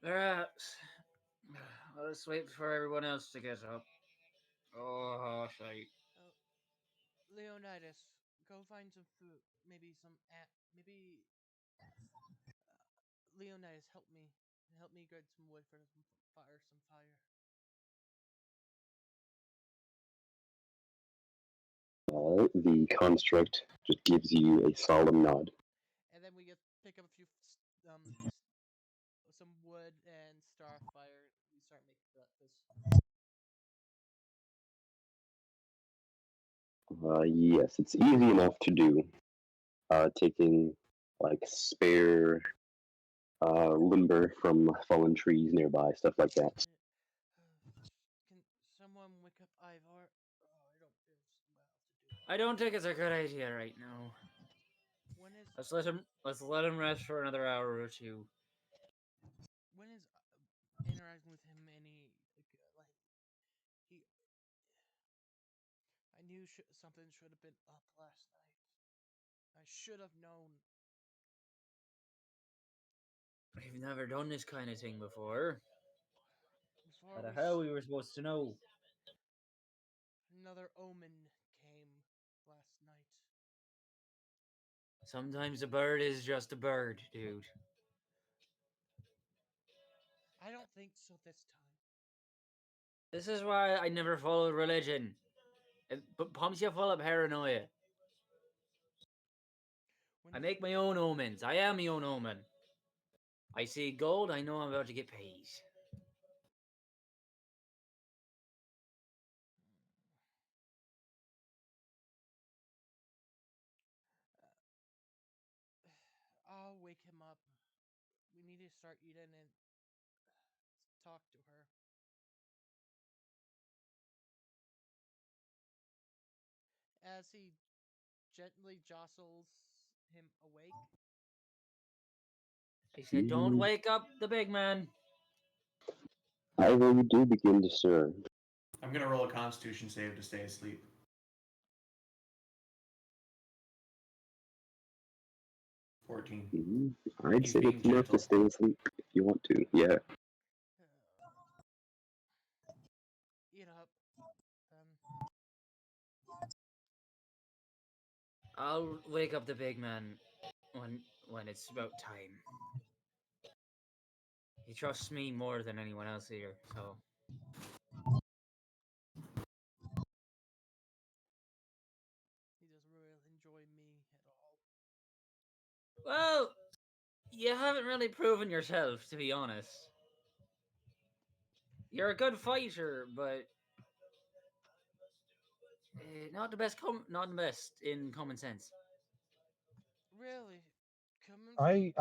Alright. Let's wait for everyone else to get up. Oh, shite. Leonidas, go find some food. Maybe some maybe Leonidas, help me. Help me get some wood for some fire. The construct just gives you a solemn nod. And then we get pick up a few some wood and start a fire. We start making breakfast. Yes, it's easy enough to do. Taking like spare lumber from fallen trees nearby, stuff like that. Can someone wake up Ivor? Oh, I don't feel well to do. I don't think it's a good idea right now. When is Let's let him rest for another hour or two. interacting with him any like he? I knew something should have been up last night. I should have known. We've never done this kind of thing before. Before How the we hell we were supposed to know? another omen came last night. Sometimes a bird is just a bird, dude. I don't think so this time. This is why I never followed religion. It pumps you full of paranoia. When I the- make my own omens. I am my own omen. I see gold, I know I'm about to get paid. I'll wake him up. We need to start eating and talk to her. As he gently jostles him awake. I said, don't Mhm. wake up the big man. However, you do begin to stir. I'm gonna roll a Constitution save to stay asleep. $14. I'd He's say being that's enough gentle. to stay asleep if you want to. Yeah. Eat up. I'll wake up the big man when it's about time. He trusts me more than anyone else here, so He doesn't really enjoy me at all. well, you haven't really proven yourself, to be honest. You're a good fighter, but not the best. Not the best in common sense. Really? Coming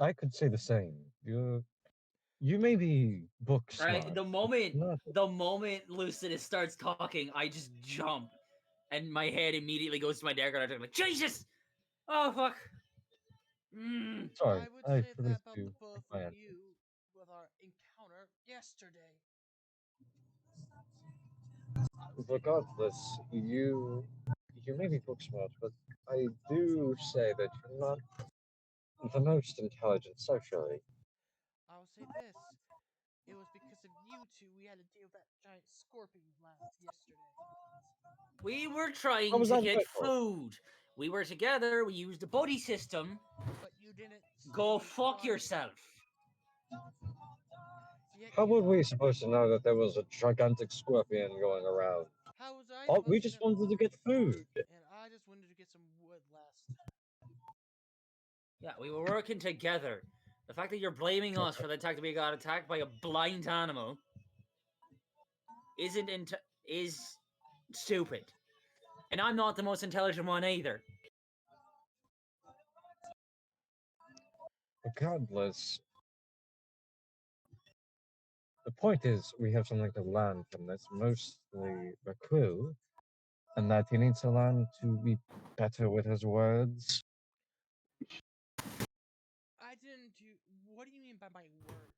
I could say the same. You may be book smart. Right, the moment Lucidus starts talking, I just jump, and my head immediately goes to my dagger. And I'm like, Jesus! Oh fuck! Sorry, I would I say forgot that about to the both my of hand. you with our encounter yesterday. Regardless, you may be book smart, but I do say that you're not the most intelligent socially. I'll say this. It was because of you two we had to deal with that giant scorpion yesterday. We were What trying was to that get fight for? food. We were together. We used a buddy system. But you didn't Go stay fuck quiet. yourself. Yet How you, were we supposed to know that there was a gigantic scorpion going around? how was I Oh, we supposed to just know? wanted to get food. And I just wanted to get some wood last. Yeah, we were working together. The fact that you're blaming us for the attack that we got attacked by a blind animal is stupid. And I'm not the most intelligent one either. Regardless, the point is we have something to learn from this, mostly the crew, and that he needs to learn to be better with his words. I didn't do. What do you mean by my words?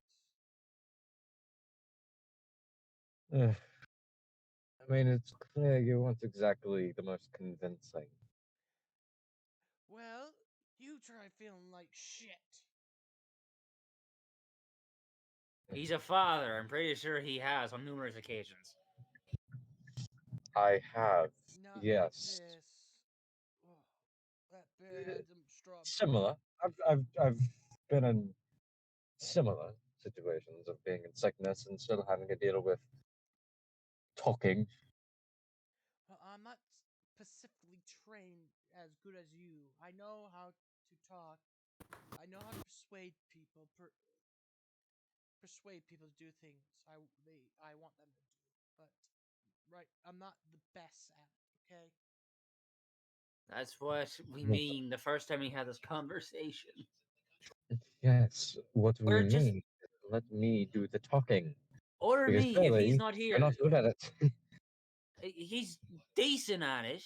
Ugh. I mean, it's clear you weren't exactly the most convincing. Well, you try feeling like shit. He's a father. I'm pretty sure he has on numerous occasions. I have, Not yes. this. Oh, that bear had some straw. Similar. I've been in similar situations of being in sickness and still having to deal with talking. Well, I'm not specifically trained as good as you. I know how to talk. I know how to persuade people. Persuade people to do things I want them to do. But right, I'm not the best at it. Okay. That's what we Well, mean the first time we had this conversation. yes, what we Or just mean is let me do the talking. or Because me if he's clearly, not you're here. not good at it. He's decent at it,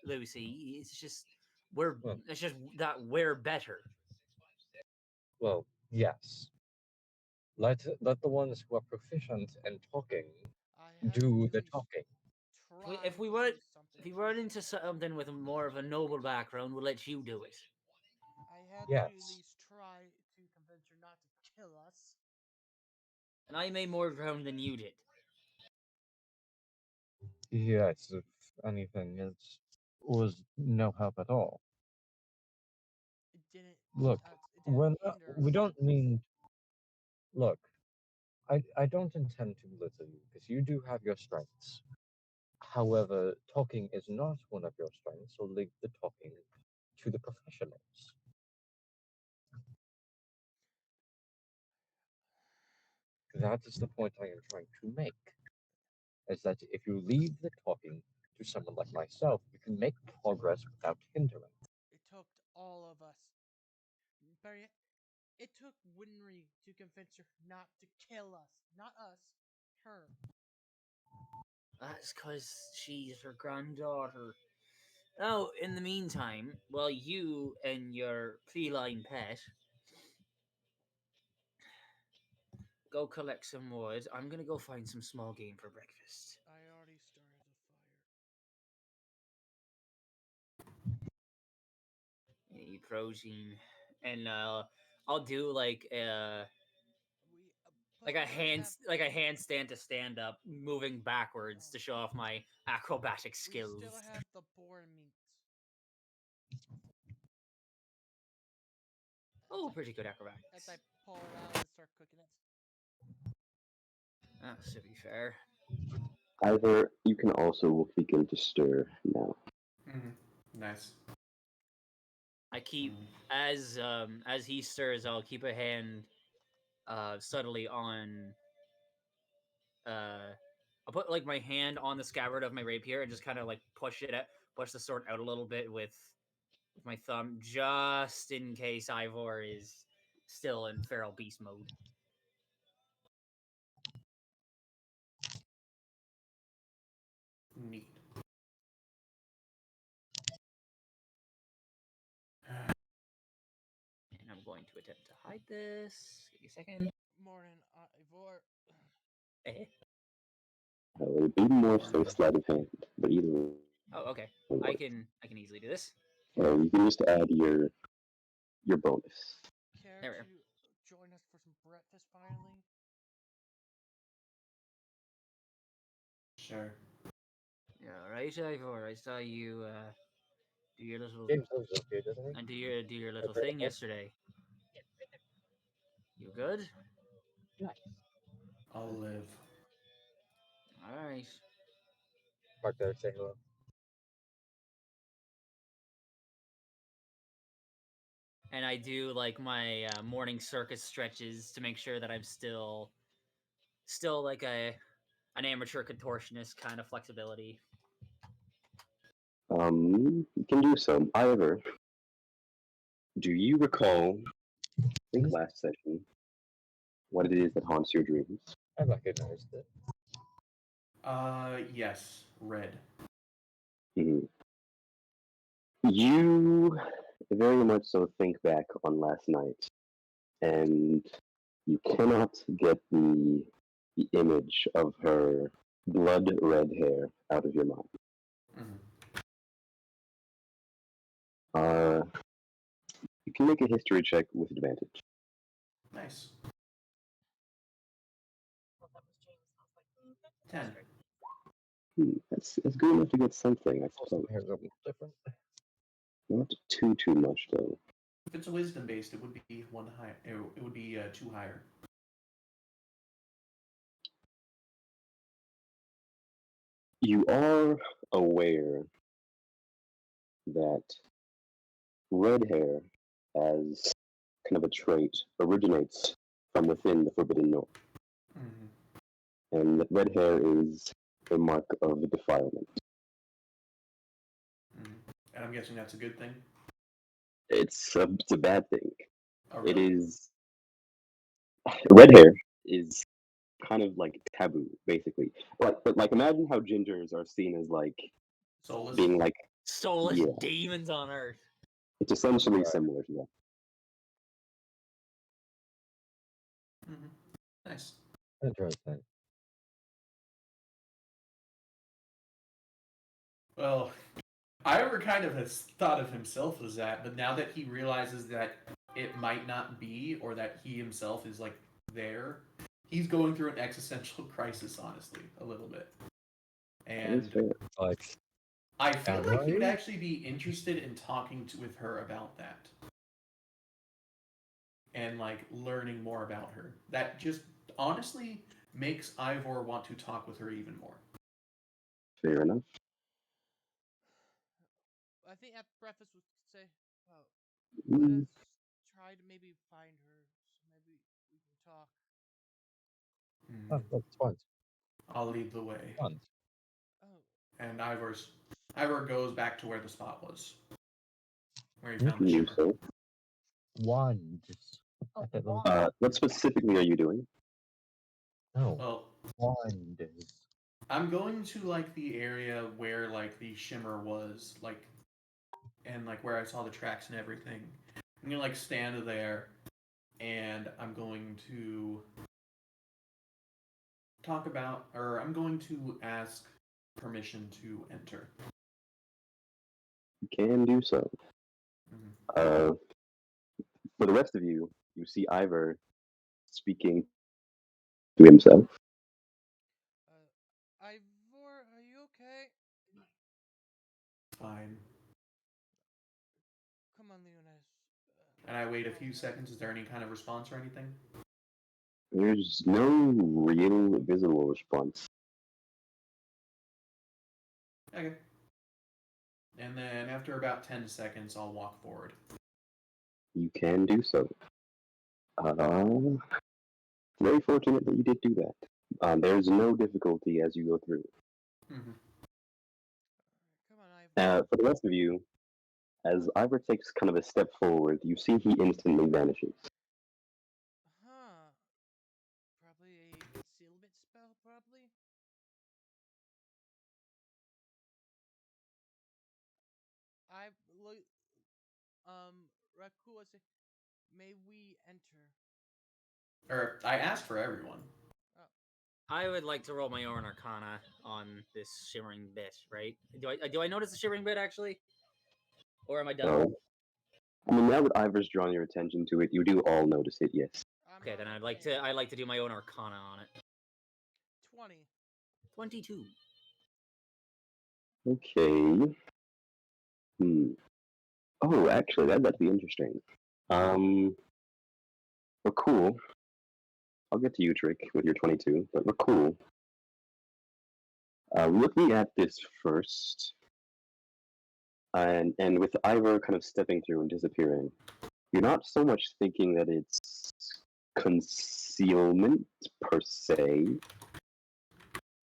Lucy. It's just Well, it's just that we're better. well, yes. Let the ones who are proficient in talking I have do to the at least talking. try If we to were do something. if we run into something with more of a noble background, we'll let you do it. I had to Yes. at least try to kill us. And I made more ground than you did. Yes, if anything, it was no help at all. It didn't. Look, It didn't we're not, hinder we us. don't mean. Look, I don't intend to belittle you because you do have your strengths. However, talking is not one of your strengths, so leave the talking to the professionals. That is the point I am trying to make. Is that if you leave the talking to someone like myself, you can make progress without hindering. It took all of us. Better yet, it took Winry to convince her not to kill us. Not us, her. That's because she's her granddaughter. Now, in the meantime, while you and your feline pet go collect some wood, I'm gonna go find some small game for breakfast. I already started a fire. Eat protein, and I'll do like We plus we still have like a handstand to stand up, moving backwards to show off my acrobatic we skills. still have the boar meat. Oh, pretty good acrobatics. As I pull it out and start cooking it. That's to be fair. Ivor, you can also begin to stir now. Nice. I keep Mm. as he stirs, I'll keep a hand subtly on I'll put like my hand on the scabbard of my rapier and just kind of like push the sword out a little bit with my thumb, just in case Ivor is still in feral beast mode. Neat. And I'm going to attempt to hide this. Give me a second. Morning, Ivor. Eh? It would be more so sleight of hand, but either way. Oh, okay. I can easily do this. You can just add your bonus. Care There we to join us for some breakfast finally? Sure. Yeah, right, Ivor. I saw you do your little James lives up here, doesn't he? and do your little Okay. thing yesterday. You good? I'll live. All right. Park there, say hello. And I do like my morning circus stretches to make sure that I'm still like an amateur contortionist kind of flexibility. You can do so. However, do you recall, I think last session, what it is that haunts your dreams? I recognized it. Yes. Red. Mhm. You very much so think back on last night, and you cannot get the image of her blood red hair out of your mind. Mm-hmm. You can make a history check with advantage. Nice. 10. That's good enough to get something, I Also, suppose. my hair's a little different. Not too much though. If it's wisdom based, it would be one higher. It would be two higher. You are aware that red hair, as kind of a trait, originates from within the Forbidden North, Mm-hmm. and that red hair is a mark of defilement. Mm-hmm. And I'm guessing that's a good thing. It's a bad thing. Oh, It really? is. Red hair is kind of like taboo, basically. But like, imagine how gingers are seen as like Soulless. being like, Soulless yeah. demons on Earth. It's essentially Right. similar to that. Mm-hmm. Nice. Interesting. Well, Ivor kind of has thought of himself as that, but now that he realizes that it might not be, or that he himself is like there. He's going through an existential crisis, honestly, a little bit. That is And fair. Like, I feel Yeah, like he would right. actually be interested in talking with her about that. And like learning more about her. That just honestly makes Ivor want to talk with her even more. Fair enough. I think at breakfast we could say, "Oh, let Mm, us try to maybe find her, so maybe we can talk." oh, look, it's fun. I'll lead the way. Fun. Oh, And Ivor goes back to where the spot was. Where he you found can the do shimmer. so. Wand. Okay, What specifically are you doing? no, Well, wand is. I'm going to like the area where like the shimmer was, like, and like where I saw the tracks and everything. I'm gonna like stand there, and I'm going to talk about, or I'm going to ask permission to enter. You can do so. Mhm. For the rest of you, you see Ivor speaking to himself. Ivor, are you okay? Fine. Come on, Leonis. And I wait a few seconds. Is there any kind of response or anything? There's no real visible response. Okay. And then after about 10 seconds, I'll walk forward. You can do so. Very fortunate that you did do that. There's no difficulty as you go through. Mm-hmm. Come on, Ivor. For the rest of you, as Ivor takes kind of a step forward, you see he instantly vanishes. Huh. Probably a concealment spell, probably? I look. Raku was. May we enter? Or I asked for everyone. I would like to roll my own Arcana on this shimmering bit. Right? Do I notice the shimmering bit actually, or am I done? So, I mean, now that Ivor's drawn your attention to it, you do all notice it, yes. I'm Okay, not then looking at I'd like to do my own Arcana on it. 20. 22. Okay. Oh, actually, that'd be interesting. We're cool. I'll get to you, Trick, with your 22, but we're cool. Looking at this first, and with Ivor kind of stepping through and disappearing, you're not so much thinking that it's concealment per se.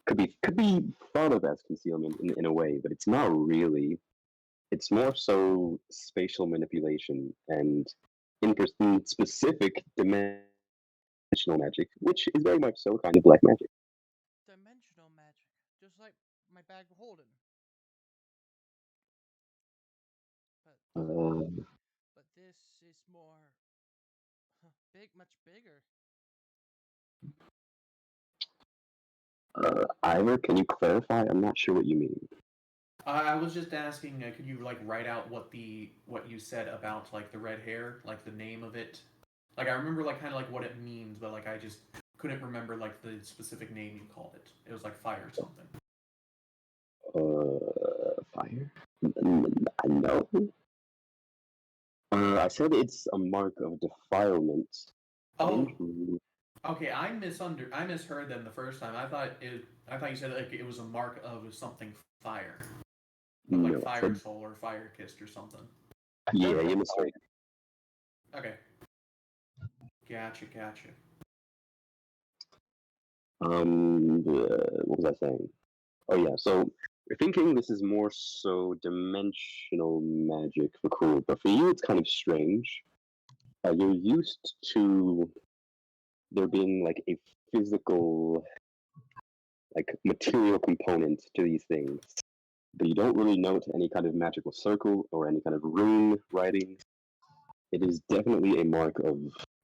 Could be thought of as concealment in a way, but it's not really. It's more so spatial manipulation and in specific dimensional magic, which is very much so kind of black magic. Dimensional magic. Just like my bag of holding. Uh, But this is more. Much bigger. Ivor, can you clarify? I'm not sure what you mean. I was just asking, could you like write out what you said about like the red hair, like the name of it? Like I remember like kind of like what it means, but like I just couldn't remember like the specific name you called it. It was like fire something. Fire? No. I said it's a mark of defilement. I Oh, didn't. okay. I misheard them the first time. I thought you said like it was a mark of something fire, of like No, I fire said, soul or fire kissed or something. yeah, you misheard. Okay. Gotcha. What was I saying? Oh yeah, so you're thinking this is more so dimensional magic for cool, but for you it's kind of strange. You're used to there being like a physical, like material component to these things, but you don't really note any kind of magical circle or any kind of rune writing. It is definitely a mark of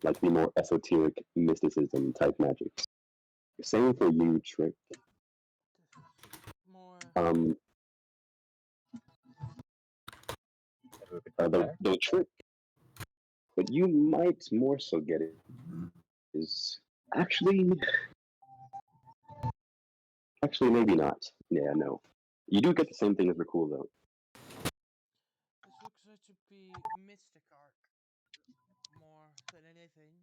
like the more esoteric mysticism type magic. Same for you, Trick. More. Um, the trick what you might more so get is actually, maybe not. Yeah, no. You do get the same thing as Rakul though. This looks like to be Mystic Arc more than anything.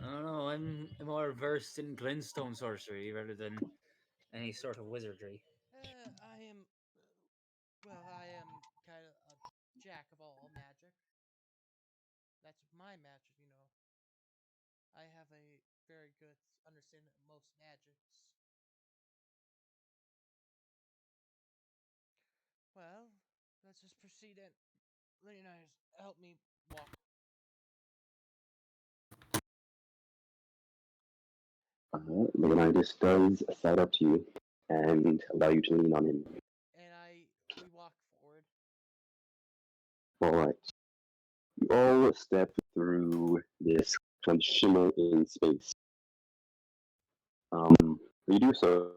I don't know. I'm more versed in glintstone sorcery rather than any sort of wizardry. I am. Well, I am kind of a jack of all magic. That's my magic, you know. I have a very good understanding of most magics. Well, let's just proceed and Leonidas, help me walk. Leonidas does side up to you and allow you to lean on him. And we walk forward. Alright. You all step through this kind of shimmer in space. When you do so,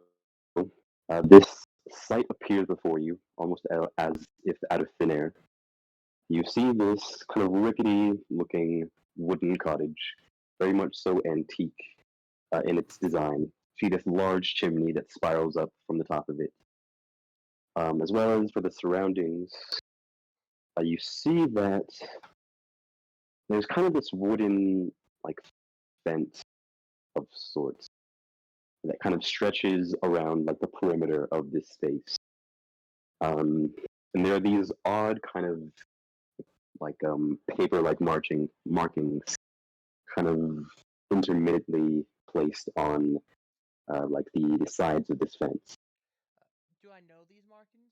this sight appears before you, almost as if out of thin air. You see this kind of rickety-looking wooden cottage, very much so antique in its design. See this large chimney that spirals up from the top of it. As well as for the surroundings, you see that there's kind of this wooden, like, fence of sorts that kind of stretches around, like, the perimeter of this space. And there are these odd kind of, like, paper-like markings kind of intermittently placed on, like, the sides of this fence. Do I know these markings?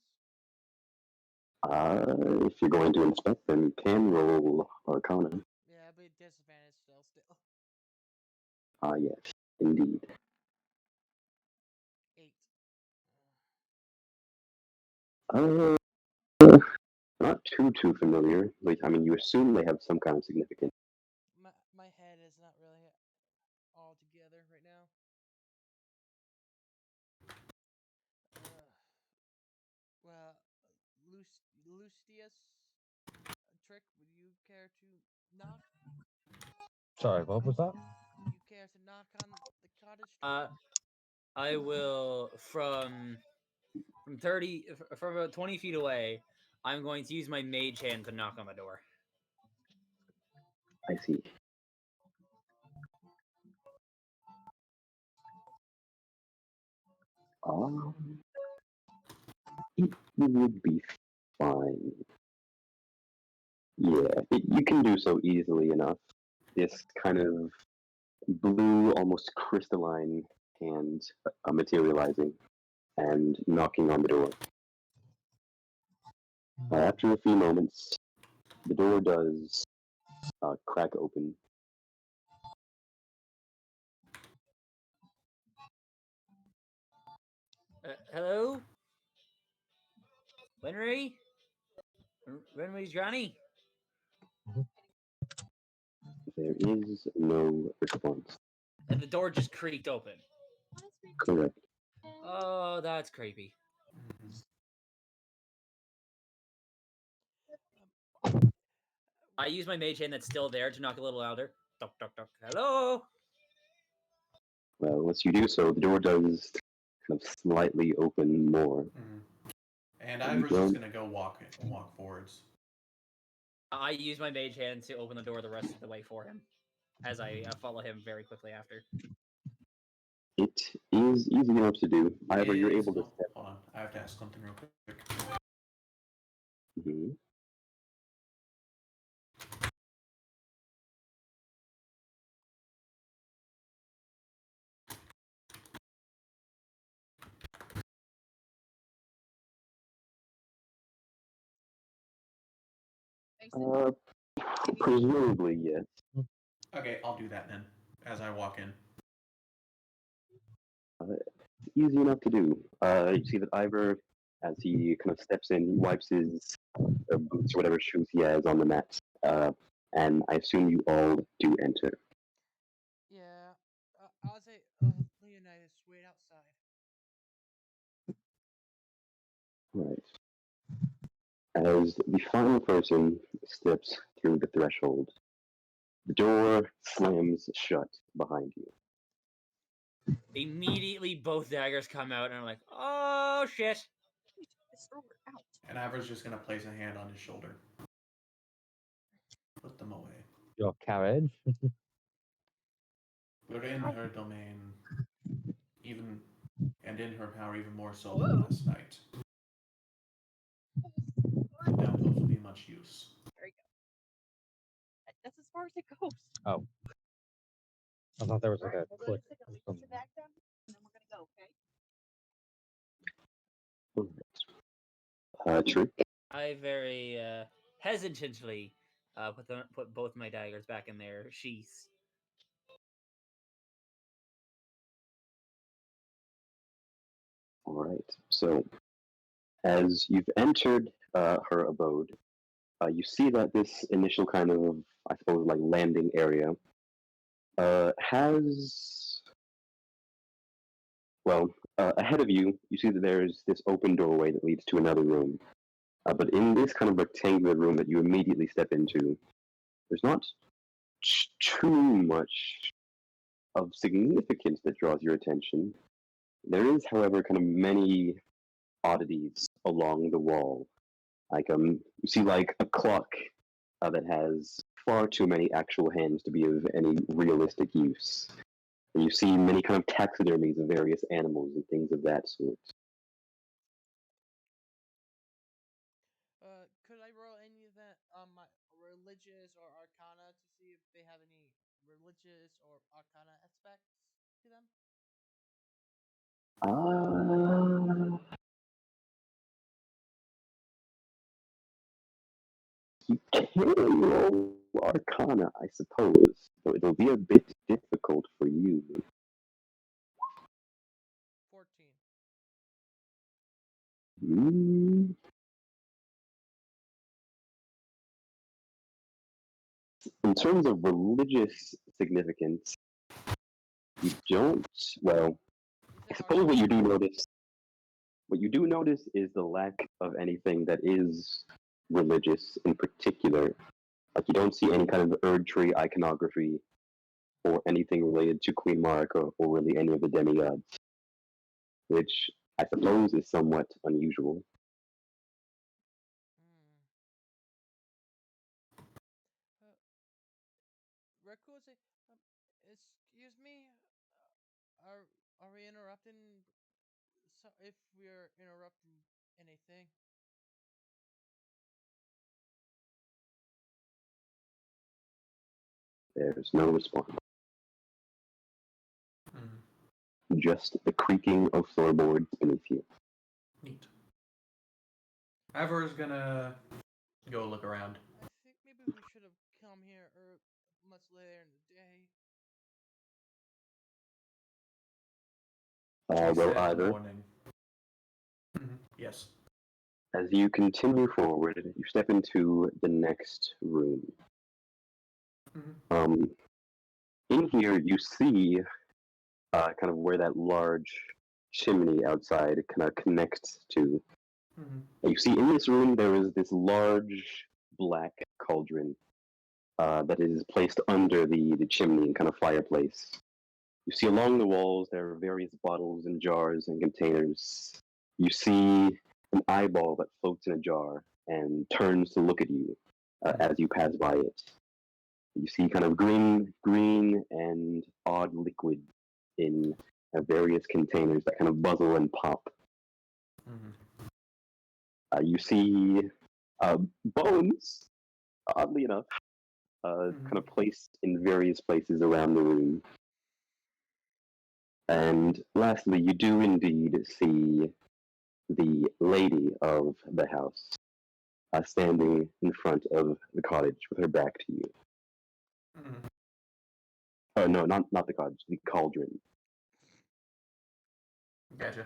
If you're going to inspect them, you can roll Arcana. Yeah, but disadvantage still. Yes, indeed. 8. Not too familiar. Like, I mean, you assume they have some kind of significance. My head is not really all together right now. Well, Lustius, Trick, would you care to knock? Sorry, what was that? Would you care to knock on the cottage door? I will from 30 from about 20 feet away. I'm going to use my mage hand to knock on the door. I see. It would be fine. Yeah, you can do so easily enough. This kind of blue, almost crystalline hand materializing and knocking on the door. After a few moments, the door does crack open. Hello? Winry? Winry's Johnny? There is no response. And the door just creaked open. Correct. Oh, that's creepy. I use my mage hand that's still there to knock a little louder. Duck, duck, duck. Hello? Well, once you do so, the door does kind of slightly open more. And You Ivor's don't- just gonna go walk forwards. I use my mage hand to open the door the rest of the way for him, as I follow him very quickly after. It is easy enough to do. Ivor, you're Is- able to oh, step. hold on, I have to ask something real quick. Mhm. Presumably, yes. Okay, I'll do that then as I walk in. It's easy enough to do. You see that Ivor, as he kind of steps in, wipes his boots or whatever shoes he has on the mat, and I assume you all do enter. Yeah, I'll say, Leonidas, wait outside. Right. As the final person steps through the threshold. The door slams shut behind you. Immediately, both daggers come out, and I'm like, "Oh shit!" This sword out. And Ivor's just gonna place a hand on his shoulder. Put them away. Your carriage. We're in her domain, and in her power even more so than last night. Now those will be much use. There you go. That's as far as it goes. Oh. I thought there was like a Alright, hold on click. a second. or Let me put something. your back down, and then we're gonna go. Okay. Trick. I very hesitantly put both my daggers back in their sheaths. All right. So, as you've entered her abode, you see that this initial kind of, I suppose, like landing area has, well, ahead of you, you see that there's this open doorway that leads to another room. But in this kind of rectangular room that you immediately step into, there's not too much of significance that draws your attention. There is, however, kind of many oddities along the wall. Like you see like a clock that has far too many actual hands to be of any realistic use. And you see many kind of taxidermies of various animals and things of that sort. Could I roll any of that on my religious or arcana to see if they have any religious or arcana aspects to them? You can roll Arcana, I suppose, though it'll be a bit difficult for you. 14. In terms of religious significance, you don't. Well, I suppose what you do notice is the lack of anything that is religious in particular. Like you don't see any kind of Erd Tree iconography or anything related to Queen Marika or really any of the demigods, which I suppose is somewhat unusual. Raccoon, excuse me. Are we interrupting? So if we're interrupting anything. There's no response. Mhm. Just the creaking of floorboards beneath you. Neat. Ivor's gonna go look around. I think maybe we should have come here much later in the day. He Well, said either. morning. Yes. As you continue forward, you step into the next room. In here, you see kind of where that large chimney outside kind of connects to. You see, in this room, there is this large black cauldron that is placed under the chimney and kind of fireplace. You see along the walls, there are various bottles and jars and containers. You see an eyeball that floats in a jar and turns to look at you as you pass by it. You see kind of green and odd liquid in various containers that kind of bubble and pop. You see bones, oddly enough, kind of placed in various places around the room. And lastly, you do indeed see the lady of the house standing in front of the cottage with her back to you. Oh, no, not the cottage, the cauldron. Gotcha.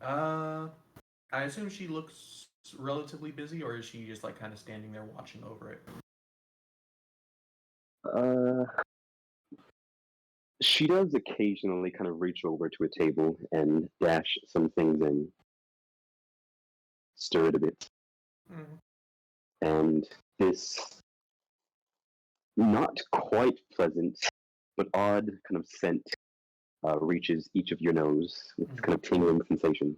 I assume she looks relatively busy, or is she just like kind of standing there watching over it? She does occasionally kind of reach over to a table and dash some things in, stir it a bit. And this not quite pleasant, but odd kind of scent reaches each of your nose with Mhm. kind of tingling sensation.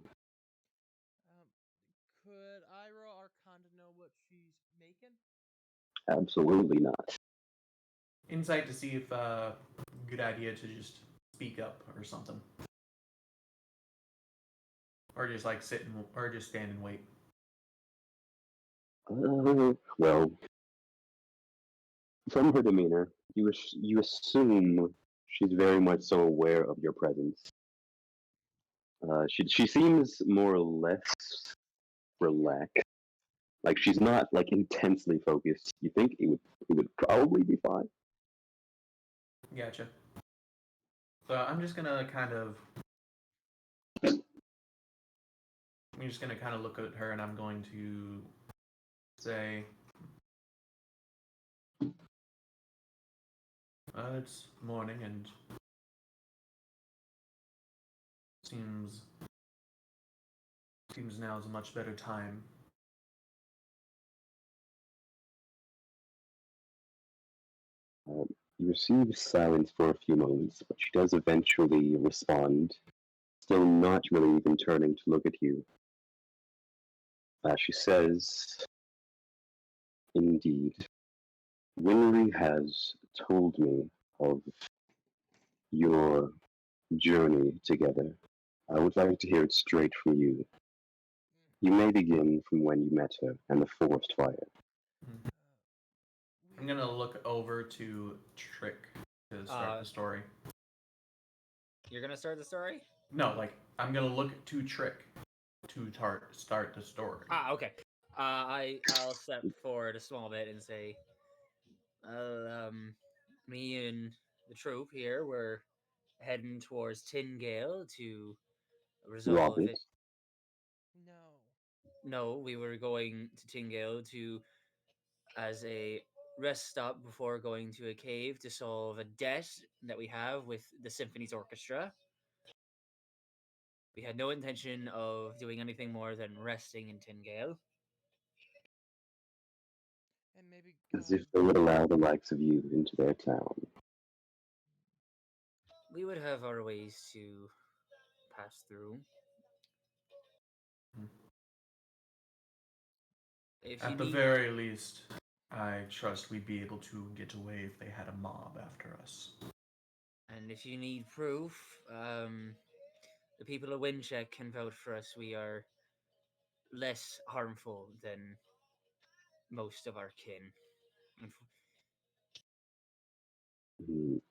Could I roll Arcana to know what she's making? Absolutely not. Insight to see if good idea to just speak up or something, or just like sit and or just stand and wait. Well, from her demeanor, you assume she's very much so aware of your presence. She seems more or less relaxed. Like she's not like intensely focused. You think it would probably be fine. Gotcha. So I'm just gonna kind of look at her and I'm going to say, it's morning and seems now is a much better time. You receive silence for a few moments, but she does eventually respond, still not really even turning to look at you. She says, "Indeed, Winry has told me of your journey together. I would like to hear it straight from you. You may begin from when you met her and the forest fire." I'm gonna look over to Trick to start the story. You're gonna start the story? No, like I'm gonna look to Trick to start the story. Okay. I'll step forward a small bit and say, me and the troop here, we're heading towards Tingale to resolve Robert, it. No. No, we were going to Tingale to as a rest stop before going to a cave to solve a debt that we have with the Symphony's Orchestra. We had no intention of doing anything more than resting in Tingale. And maybe as if they would allow the likes of you into their town. We would have our ways to pass through. If you At the need, very least, I trust we'd be able to get away if they had a mob after us. and if you need proof, the people of Wincheck can vouch for us. We are less harmful than most of our kin.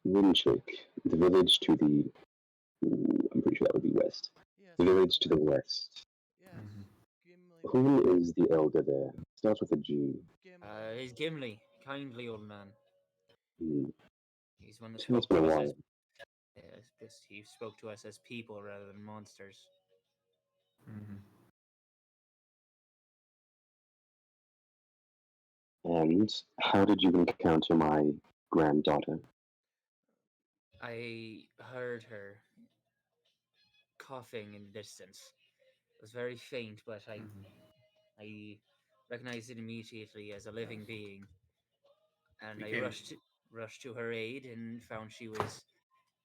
Winchick, the village to the. I'm pretty sure that would be west. yes, The to village to the west. Yes. Mhm. Gimli. Who is the elder there? Starts with a G. Gimli. He's Gimli, kindly old man. Hmm. He's one that It's spoke been to a us while. he spoke to us as people rather than monsters. Mm-hmm. And how did you encounter my granddaughter? I heard her coughing in the distance. It was very faint, but I recognized it immediately as a living being, and I rushed to her aid and found she was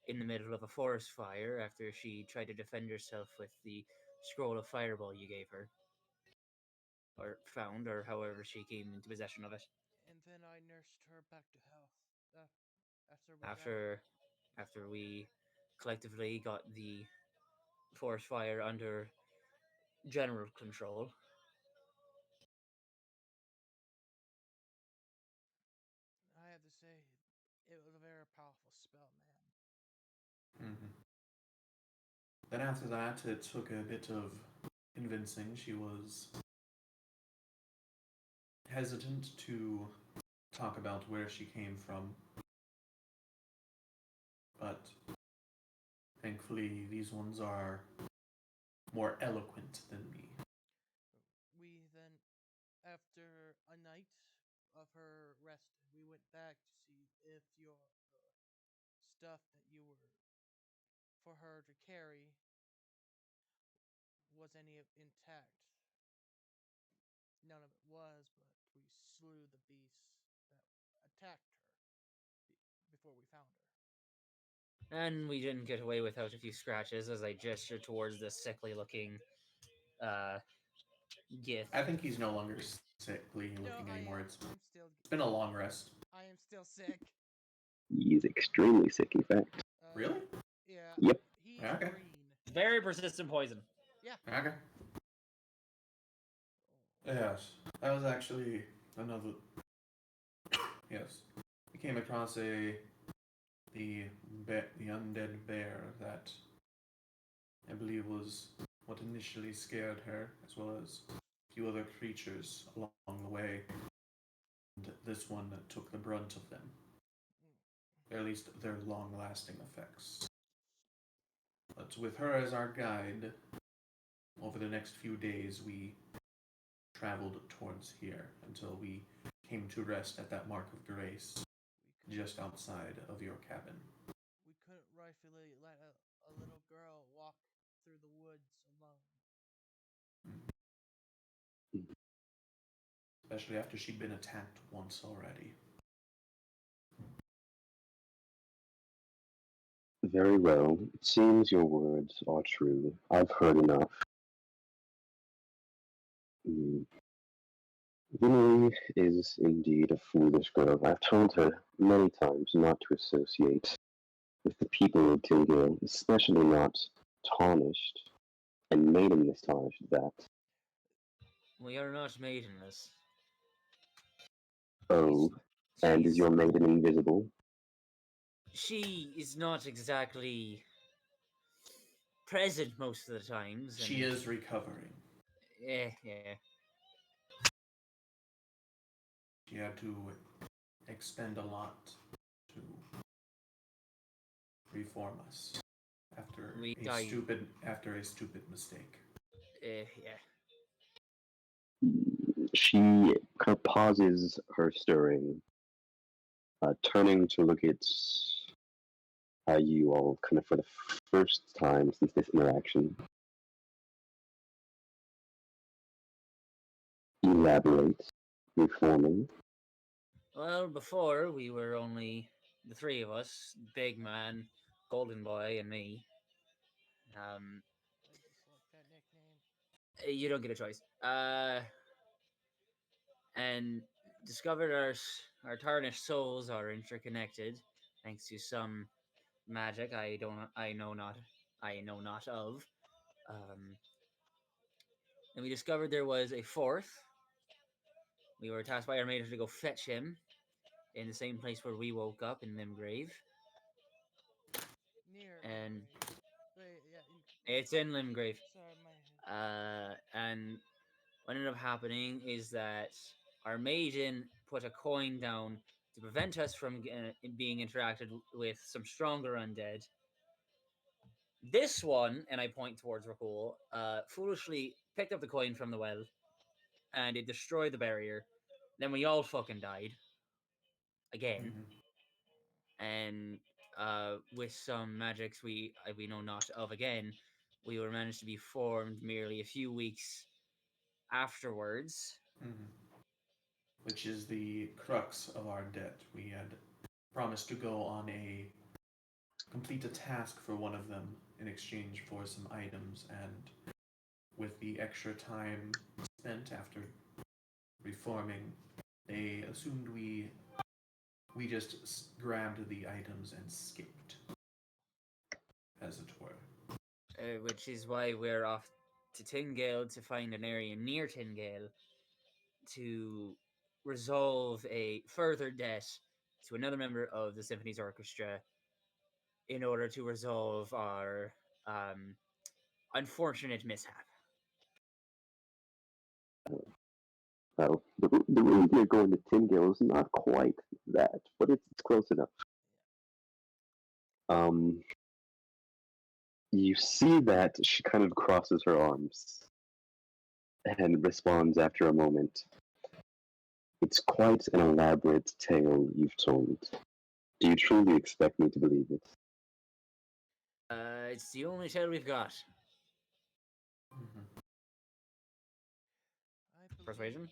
in the middle of a forest fire after she tried to defend herself with the scroll of fireball you gave her, or found, or however she came into possession of it. And then I nursed her back to health. After we After we collectively got the forest fire under general control. I have to say, it was a very powerful spell, man. Mm-hmm. Then after that, it took a bit of convincing. She was hesitant to talk about where she came from, but thankfully these ones are more eloquent than me. We then, after a night of her rest, we went back to see if your stuff that you were for her to carry was any intact. None of it was, but we slew the beasts that attacked her. found her. And we didn't get away without a few scratches as I gesture towards the sickly looking Gith. I think he's no longer sickly No, looking I anymore. am. It's I'm still. been a long rest. I am still sick. He's extremely sick, in fact. Really? Yeah. Yep. He's Okay. green. Very persistent poison. Okay. Yes, that was actually another. Yes, we came across the undead bear that I believe was what initially scared her, as well as a few other creatures along the way. And this one took the brunt of them, or at least their long-lasting effects. But with her as our guide, over the next few days we traveled towards here until we came to rest at that mark of grace just outside of your cabin. We couldn't rightfully let a little girl walk through the woods alone. Especially after she'd been attacked once already. Very well. It seems your words are true. I've heard enough. Vinny is indeed a foolish girl. I've told her many times not to associate with the people of Tingale, especially not tarnished, and maidenless tarnished at that. We are not maidenless. Oh, and is She's- your maiden invisible? She is not exactly present most of the times. She is recovering. Yeah. She had to expend a lot to reform us after We a died. stupid mistake. Yeah. She kind of pauses her stirring, turning to look at you all kind of for the first time since this interaction. Elaborate. Reforming. Well, before we were only the three of us: Big Man, Golden Boy, and me. I just like that nickname. You don't get a choice. And discovered our tarnished souls are interconnected, thanks to some magic I know not of. And we discovered there was a fourth. We were tasked by our maiden to go fetch him in the same place where we woke up in Limgrave. Near. And Wait, yeah. it's in Limgrave. Sorry, my head. And what ended up happening is that our maiden put a coin down to prevent us from being interacted with some stronger undead. This one, and I point towards Rakul, foolishly picked up the coin from the well, and it destroyed the barrier. Then we all fucking died. Again. And with some magics we know not of again, we were managed to be formed merely a few weeks afterwards. Which is the crux of our debt. We had promised to go on complete a task for one of them in exchange for some items, and with the extra time spent after reforming, they assumed we just grabbed the items and skipped, as it were. Which is why we're off to Tingale to find an area near Tingale to resolve a further debt to another member of the Symphony's Orchestra in order to resolve our unfortunate mishap. Well, the route you're going to Tyndale is not quite that, but it's close enough. You see that she kind of crosses her arms and responds after a moment. It's quite an elaborate tale you've told. Do you truly expect me to believe it? It's the only tale we've got. Persuasion?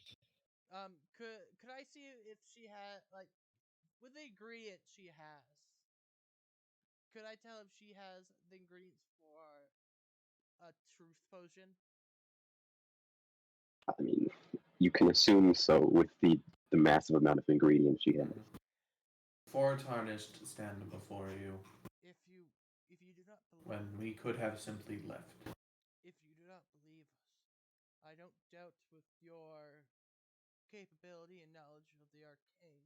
Could I see if she had, like, would they agree that she has Could I tell if she has the ingredients for a truth potion? I mean, you can assume so with the massive amount of ingredients she has. Four tarnished stand before you If you do not believe when we could have simply left. if you do not believe us, I don't doubt with your capability and knowledge of the arcane,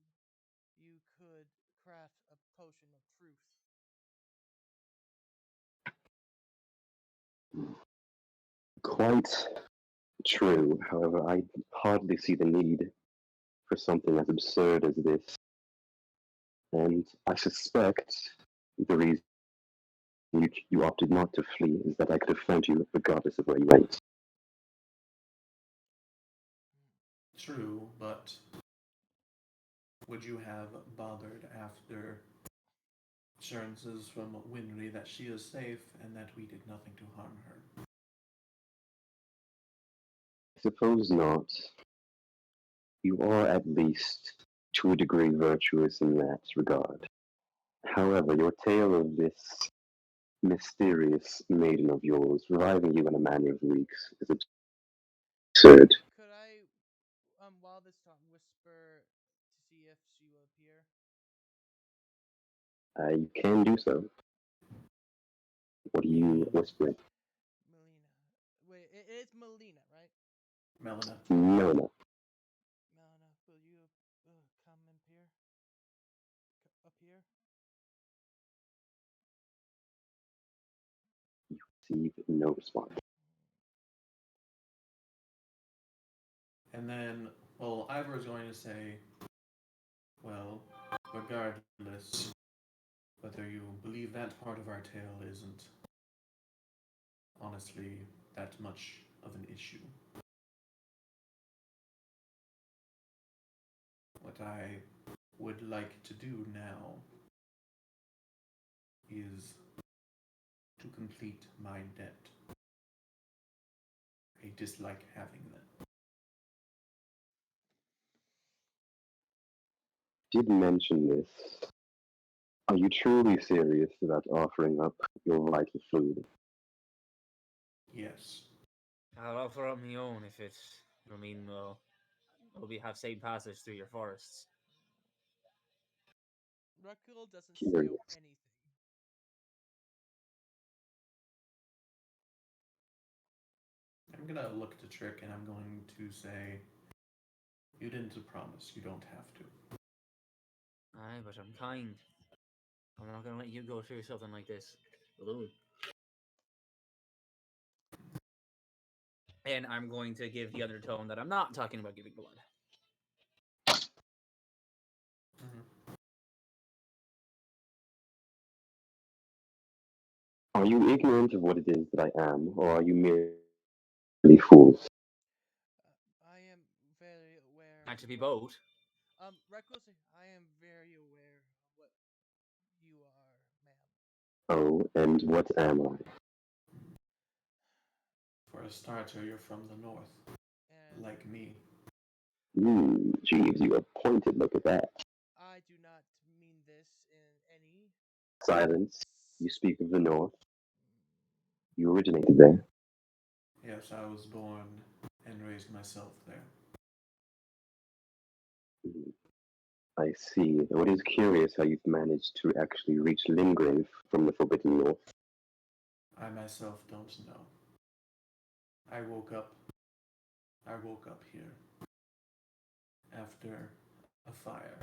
you could craft a potion of truth. Quite true. However, I hardly see the need for something as absurd as this. And I suspect the reason you opted not to flee is that I could have found you regardless of where you went. True, but would you have bothered after assurances from Winry that she is safe and that we did nothing to harm her? I suppose not. You are at least, to a degree, virtuous in that regard. However, your tale of this mysterious maiden of yours reviving you in a matter of weeks is absurd. Could I, while this time, whisper to see if she will appear? You can do so. What are you whispering? Melina. Wait, it is Melina, right? Melina. No. Melina, will you come and appear? Appear? Receive no response. And then, well, Ivor is going to say, well, regardless whether you believe that part of our tale isn't honestly that much of an issue. What I would like to do now is to complete my debt. I dislike having them. Did mention this. Are you truly serious about offering up your vital food? Yes. I'll offer up my own if it. I mean, we have safe passage through your forests. Rakul doesn't Curious. steal anything. I'm gonna look to Trick and I'm going to say, you didn't promise, you don't have to. Aye, but I'm kind. I'm not gonna let you go through something like this alone. And I'm going to give the undertone that I'm not talking about giving blood. Mm-hmm. Are you ignorant of what it is that I am, or are you merely fools? I am very aware. Not to be both. Rakul, I am very aware of what you are, ma'am. Oh, and what am I? For a starter, you're from the north, And like me. Jeeves, you a pointed look at that. I do not mean this in any. Silence. You speak of the north. You originated there. Yes, I was born and raised myself there. Hmm, I see. Though it is curious how you've managed to actually reach Lingrave from the Forbidden North. I myself don't know. I woke up here after a fire.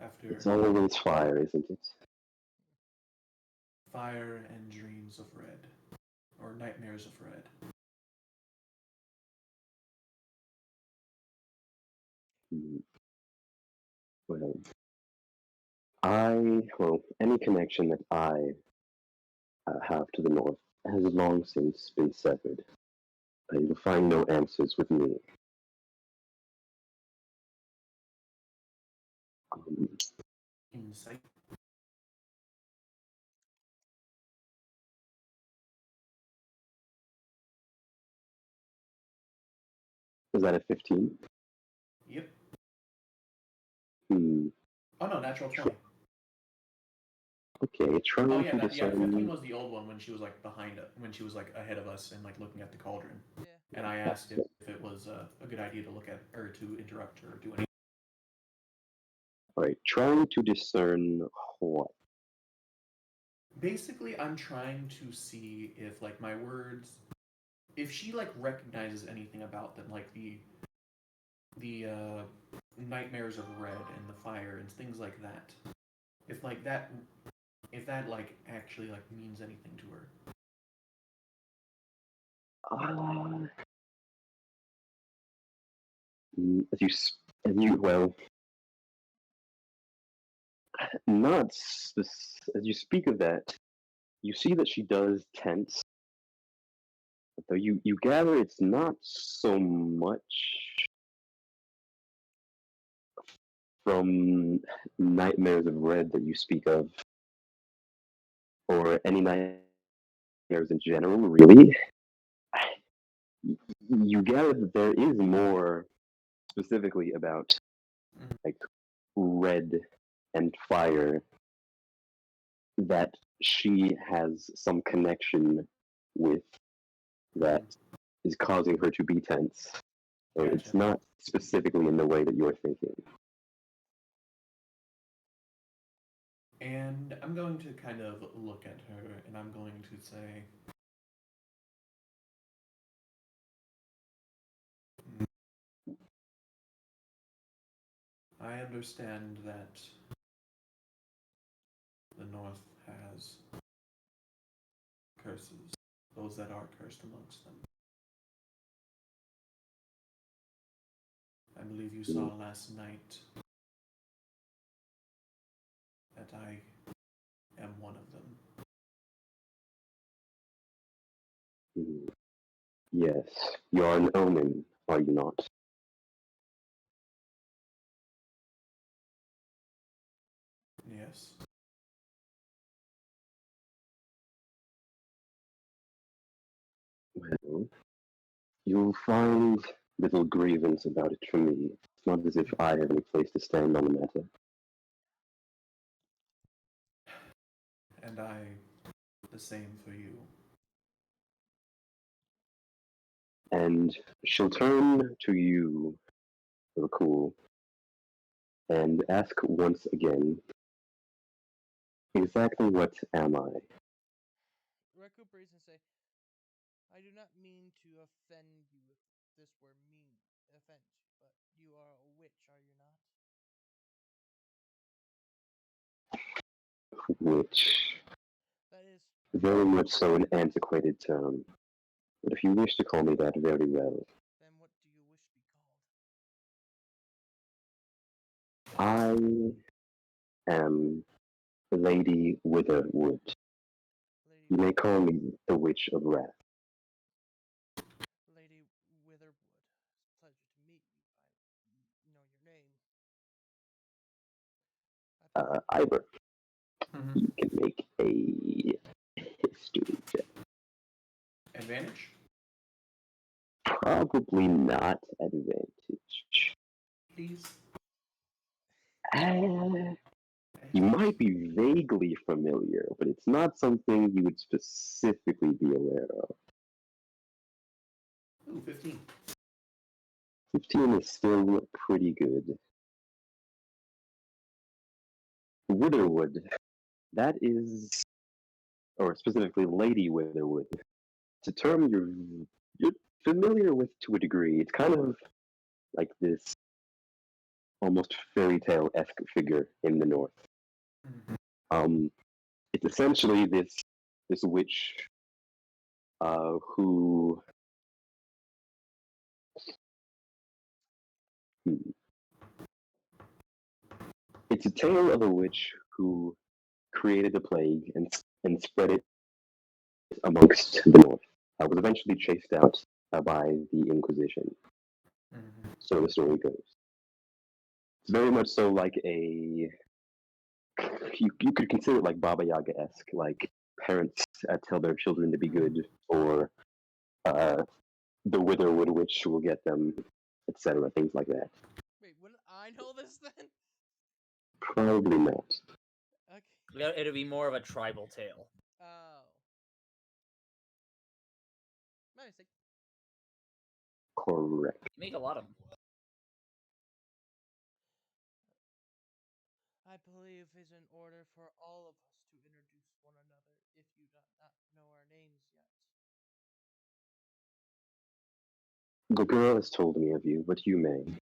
After It's always fire, isn't it? fire and dreams of red, or nightmares of red. Hmm. Well, any connection that I have to the north has long since been severed. You'll find no answers with me. Insight. Is that a 15? Yep. Oh no, natural 20. Okay, trying Oh to yeah, discern. 15 was the old one when she was like behind it, when she was like ahead of us and like looking at the cauldron. Yeah. And I asked if it was a good idea to look at or to interrupt her or do anything. Alright, trying to discern what? Basically, I'm trying to see if like my words, if she like recognizes anything about them, like the nightmares of red and the fire and things like that. If like that, if that like actually like means anything to her. Well, not as you speak of that, you see that she does tense, though you gather it's not so much from nightmares of red that you speak of, or any nightmares in general, really. You gather that there is more specifically about like red and fire that she has some connection with that is causing her to be tense. So it's Gotcha. not specifically in the way that you're thinking. And I'm going to kind of look at her and I'm going to say, I understand that the North has curses, those that are cursed amongst them. I believe you saw last night that I am one of them. Yes, you are an omen, are you not? Yes. Well, you'll find little grievance about it from me. It's not as if I have any place to stand on the matter. And I, the same for you. And she'll turn to you, Rakul, and ask once again, exactly what am I? Recuperates and say, I do not mean to offend you if this were mean offense, but you are a witch, are you not? Which, That is, very much so an antiquated term. But if you wish to call me that, very well. then what do you wish to be called? I am Lady Witherwood. Lady, You may call me the Witch of Wrath. Lady Witherwood. It's a pleasure to meet you. I know your name. Ivor, Mm-hmm. you can make a history check. Advantage? Probably not advantage. Please. You might be vaguely familiar, but it's not something you would specifically be aware of. Ooh, 15. 15 is still pretty good. Witherwood, that is, or specifically Lady Witherwood. It's a term you're familiar with to a degree. It's kind of like this almost fairy tale-esque figure in the North. Mm-hmm. It's essentially this witch who it's a tale of a witch who created the plague and spread it amongst the North. Was eventually chased out by the Inquisition. Mm-hmm. So the story goes. It's very much so like a you could consider it like Baba Yaga-esque, like parents tell their children to be good, or the Witherwood witch will get them, etc. Things like that. Wait, wouldn't I know this then? Probably not. Okay. It'll be more of a tribal tale. Oh. My mistake. Correct. Make a lot of them. I believe is in order for all of us to introduce one another if you do not know our names yet. The girl has told me of you, but you may.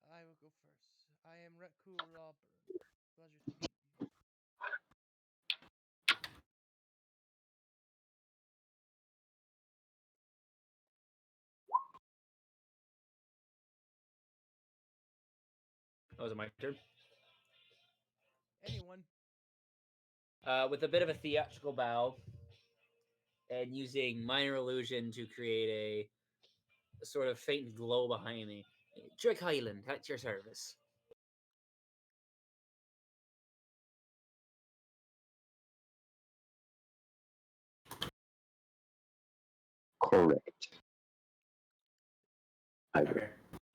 I will go first. I am Retku Rawburn. Pleasure to meet you. Oh, is it my turn? Anyone? With a bit of a theatrical bow and using minor illusion to create a sort of faint glow behind me. Drake Highland, at your service. Correct. Okay.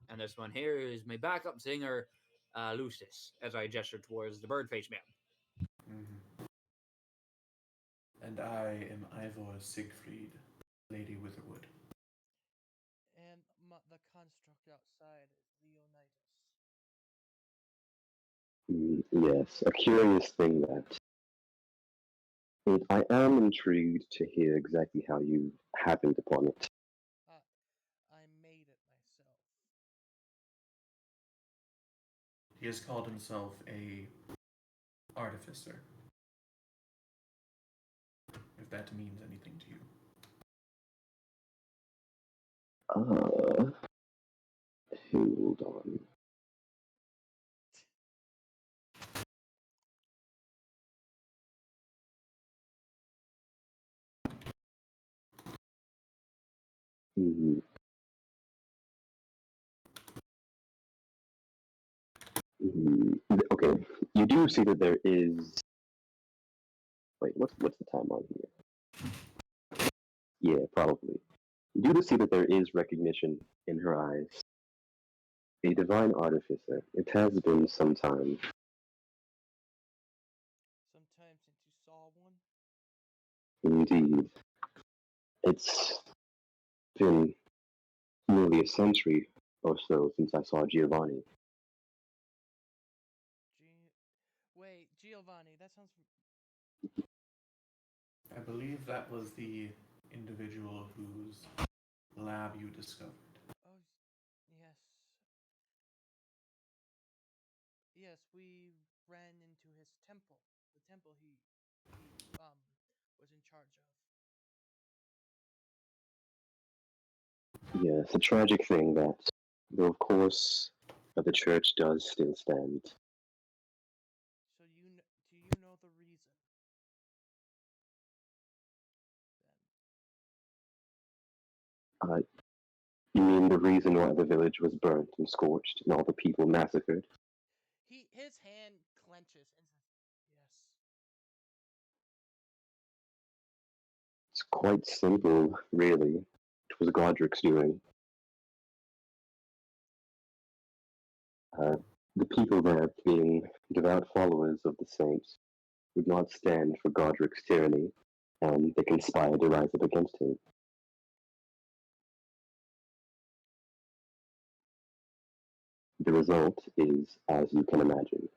And this one here is my backup singer, Lucius, as I gesture towards the birdface man. Mm-hmm. And I am Ivor Siegfried, Lady Witherwood. And the construct outside is Leonidas. Yes, a curious thing that. I am intrigued to hear exactly how you happened upon it. I made it myself. He has called himself a artificer. If that means anything to you. Hold on. Mhm. Okay, you do see that there is. Wait, what's the time on here? Yeah, probably. You do see that there is recognition in her eyes. A divine artificer. It has been some time. Sometime since you saw one. Indeed. It's been nearly a century or so since I saw Giovanni. Wait, Giovanni. That sounds. I believe that was the individual whose lab you discovered. Oh, yes. Yes, we ran into his temple. The temple he was in charge of. Yes, a tragic thing that, though of course, the church does still stand. So do you know the reason? You mean the reason why the village was burnt and scorched and all the people massacred? His hand clenches and says, "Yes." It's quite simple, really. It was Godric's doing. The people there, being devout followers of the saints, would not stand for Godric's tyranny, and they conspired to rise up against him. The result is, as you can imagine.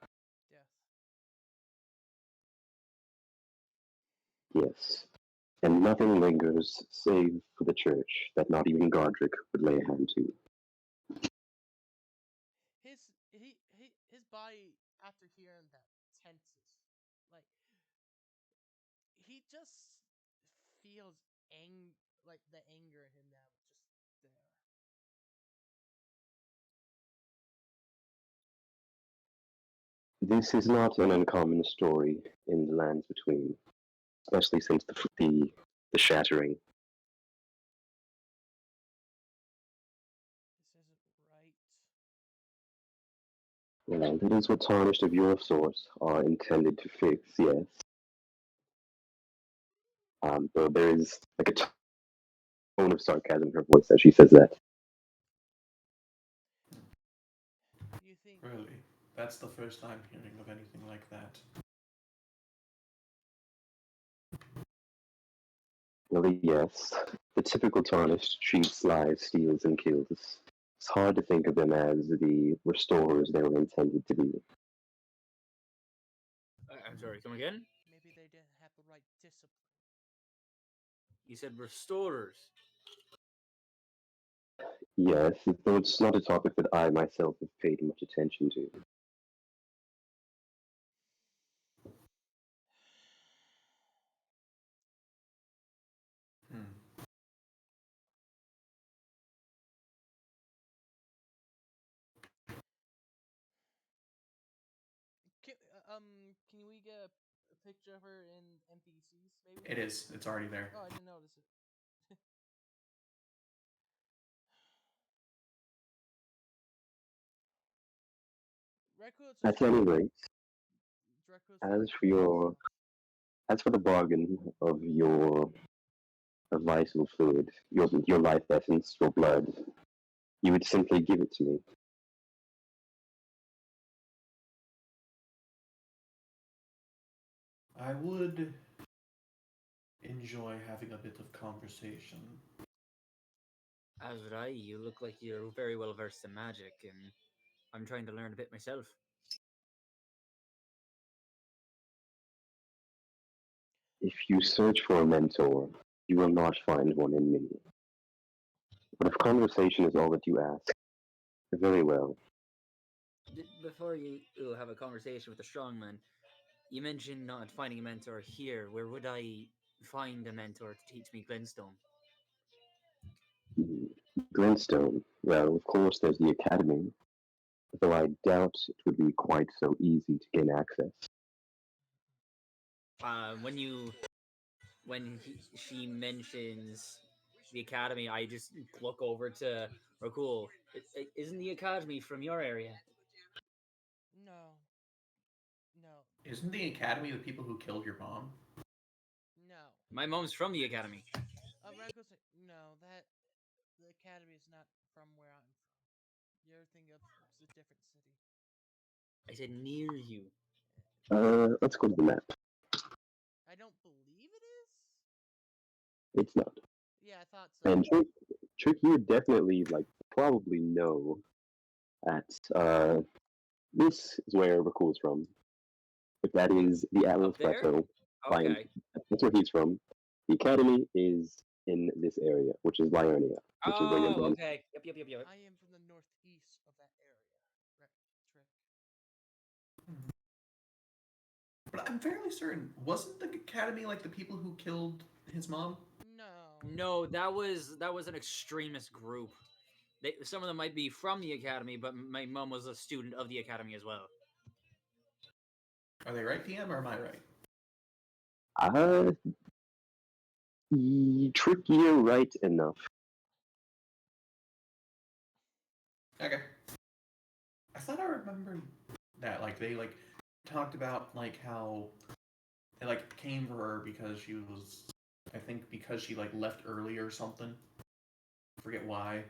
Death. Yes. And nothing lingers save for the church that not even Godric would lay a hand to. His body after hearing that tenses. Like he just feels like the anger in him now is just there. This is not an uncommon story in the lands between, especially since the shattering. This isn't right. Well, that is what tarnished of your sort are intended to fix, yes. Though there is like a tone of sarcasm in her voice as she says that. You think Really? That's the first I'm hearing of anything like that. Well, yes, the typical tarnished treats, lies, steals, and kills. It's hard to think of them as the restorers they were intended to be. I'm sorry, come again? Maybe they didn't have the right discipline. You said restorers. Yes, though it's not a topic that I myself have paid much attention to. Hmm. Can we get a picture of her in NPCs, maybe? It is. It's already there. Oh, I didn't notice it. Dracula's At any rate, as for your as for the bargain of your vital fluid, your life essence, your blood, you would simply give it to me. I would enjoy having a bit of conversation. As would I. You look like you're very well versed in magic, and I'm trying to learn a bit myself. If you search for a mentor, you will not find one in me. But if conversation is all that you ask, very well. Before you have a conversation with the strongman, you mentioned not finding a mentor here. Where would I find a mentor to teach me Glintstone? Glintstone, well, of course, there's the Academy, though I doubt it would be quite so easy to gain access. She mentions the Academy, I just look over to Rakul. Isn't the Academy from your area? No. Isn't the Academy the people who killed your mom? No. My mom's from the Academy. Racco's no, the Academy is not from where I'm from. You're thinking of a different city. I said near you. Let's go to the map. I don't believe it is? It's not. Yeah, I thought so. And Trick, you would definitely, probably know that, this is where Rakul's from. But that is the Atlas Plateau. Okay. That's where he's from. The Academy is in this area, which is Liurnia. Which is where your mom. Okay. Yep. I am from the northeast of that area. Trick. But I'm fairly certain, wasn't the Academy like the people who killed his mom? No, that was an extremist group. Some of them might be from the Academy, but my mom was a student of the Academy as well. Are they right, PM, or am I right? Trick, you're right enough. Okay. I thought I remembered that, they talked about how they came for her because she was, I think because she left early or something. I forget why.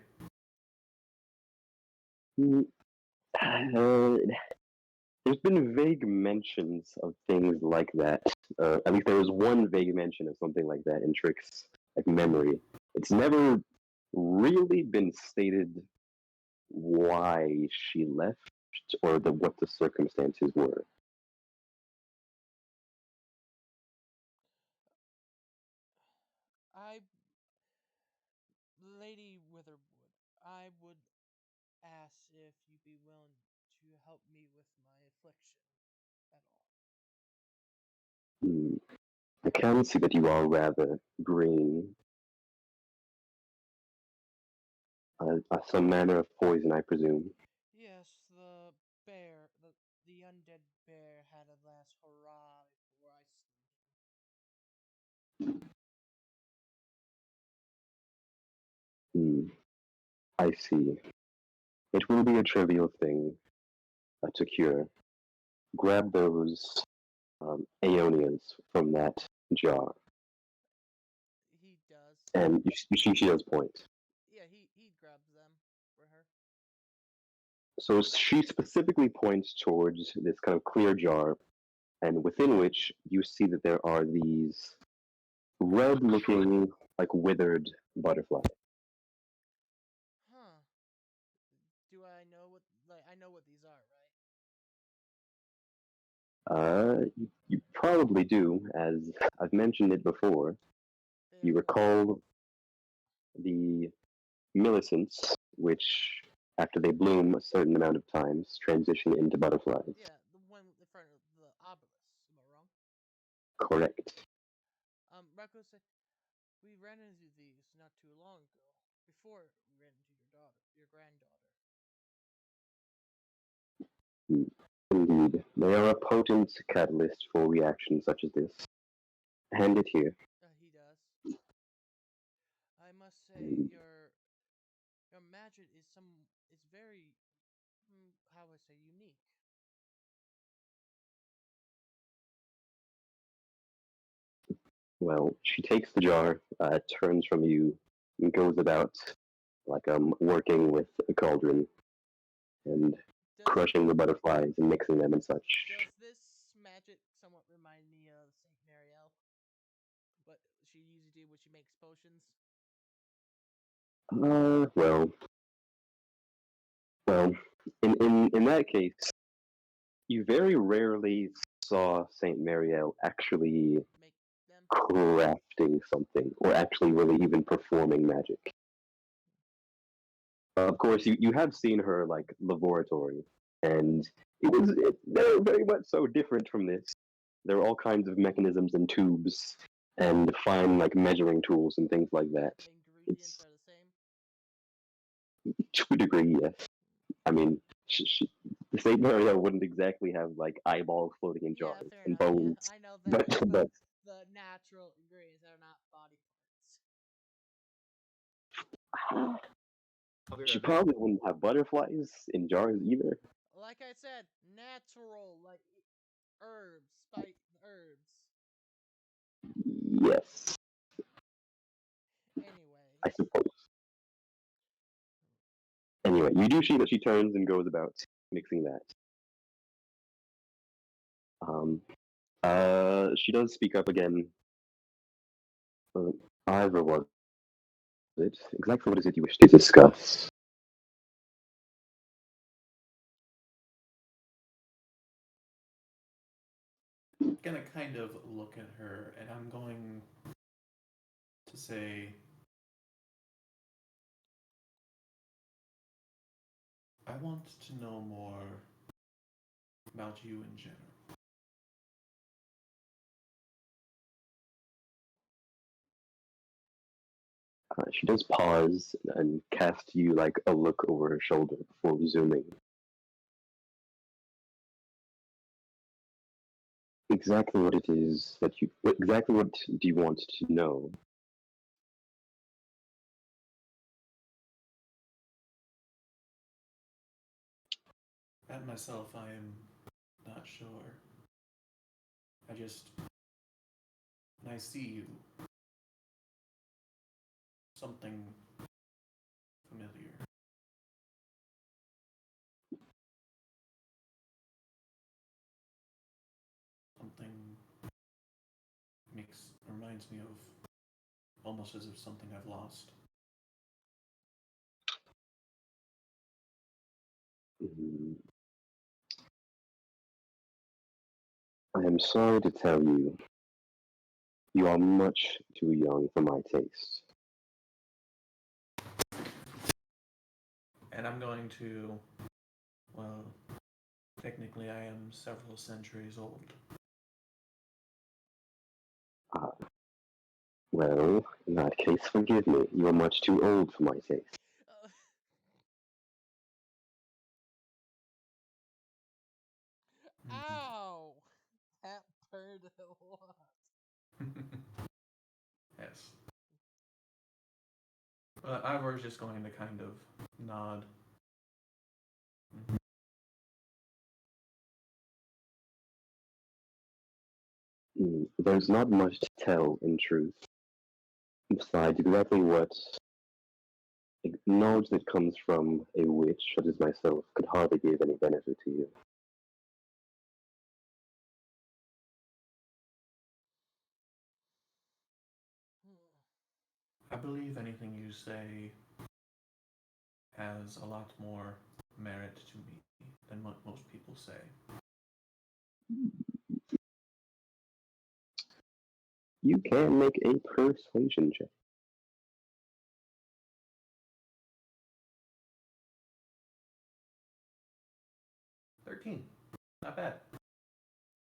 There's been vague mentions of things like that. At least there was one vague mention of something like that in Trick's memory. It's never really been stated why she left or what the circumstances were. Lady Witherwood, I would ask if you'd be willing to help me with my affliction at all. I can see that you are rather green. Some manner of poison, I presume. Yes, the bear, the undead bear had a last hurrah before I slew him. I see. It will be a trivial thing to cure. Grab those Aeonias from that jar. He does. And she does point. Yeah, he grabs them for her. So she specifically points towards this kind of clear jar, and within which you see that there are these red-looking, like withered butterflies. Huh. Do I know what I know what these are, right? You probably do, as I've mentioned it before. They You are recall the millicents, which, after they bloom a certain amount of times, transition into butterflies. yeah, the one in front of the obelisk. Am I wrong? Correct. Rocco said we ran into these not too long ago. Before we ran into your granddaughter. Indeed, they are a potent catalyst for reactions such as this. Hand it here. He does. I must say your magic is very how I say unique. Well, she takes the jar, turns from you, and goes about like working with a cauldron and Does crushing the butterflies and mixing them and such. does this magic somewhat remind me of Saint Marielle? What she usually do when she makes potions? Well, in that case, you very rarely saw Saint Marielle actually Make them. crafting something or actually really even performing magic. Of course, you have seen her like laboratory, and they're very much so different from this. There are all kinds of mechanisms and tubes and fine like measuring tools and things like that. Ingredients It's are the same. to a degree, yes. I mean, the Saint Mario wouldn't exactly have like eyeballs floating in Yeah, jars fair and enough. bones, Yeah, I know that. but The natural ingredients are not body parts. I'll be she right back. probably wouldn't have butterflies in jars either. Like I said, natural, like herbs, spice herbs. Yes, Anyway, I suppose. Anyway, you do see that she turns and goes about mixing that. Um, she does speak up again. Ivor, was it? Exactly what is it you wish to discuss? I'm gonna kind of look at her and I'm going to say, I want to know more about you in general. She does pause and cast you like a look over her shoulder before resuming. Exactly what it is that you. Exactly what do you want to know? At myself, I am not sure. When I see you, something familiar. Something reminds me of almost as if something I've lost. Mm, I am sorry to tell you, you are much too young for my taste. And I'm going to, well, technically I am several centuries old. Ah, well, in that case, forgive me. You are much too old for my taste. ow! That burned a lot. Yes. But Ivor's just going to kind of nod. There's not much to tell, in truth, besides exactly what knowledge that comes from a witch such as myself could hardly be of any benefit to you. I believe anything you say has a lot more merit to me than what most people say. You can make a persuasion check. 13. Not bad.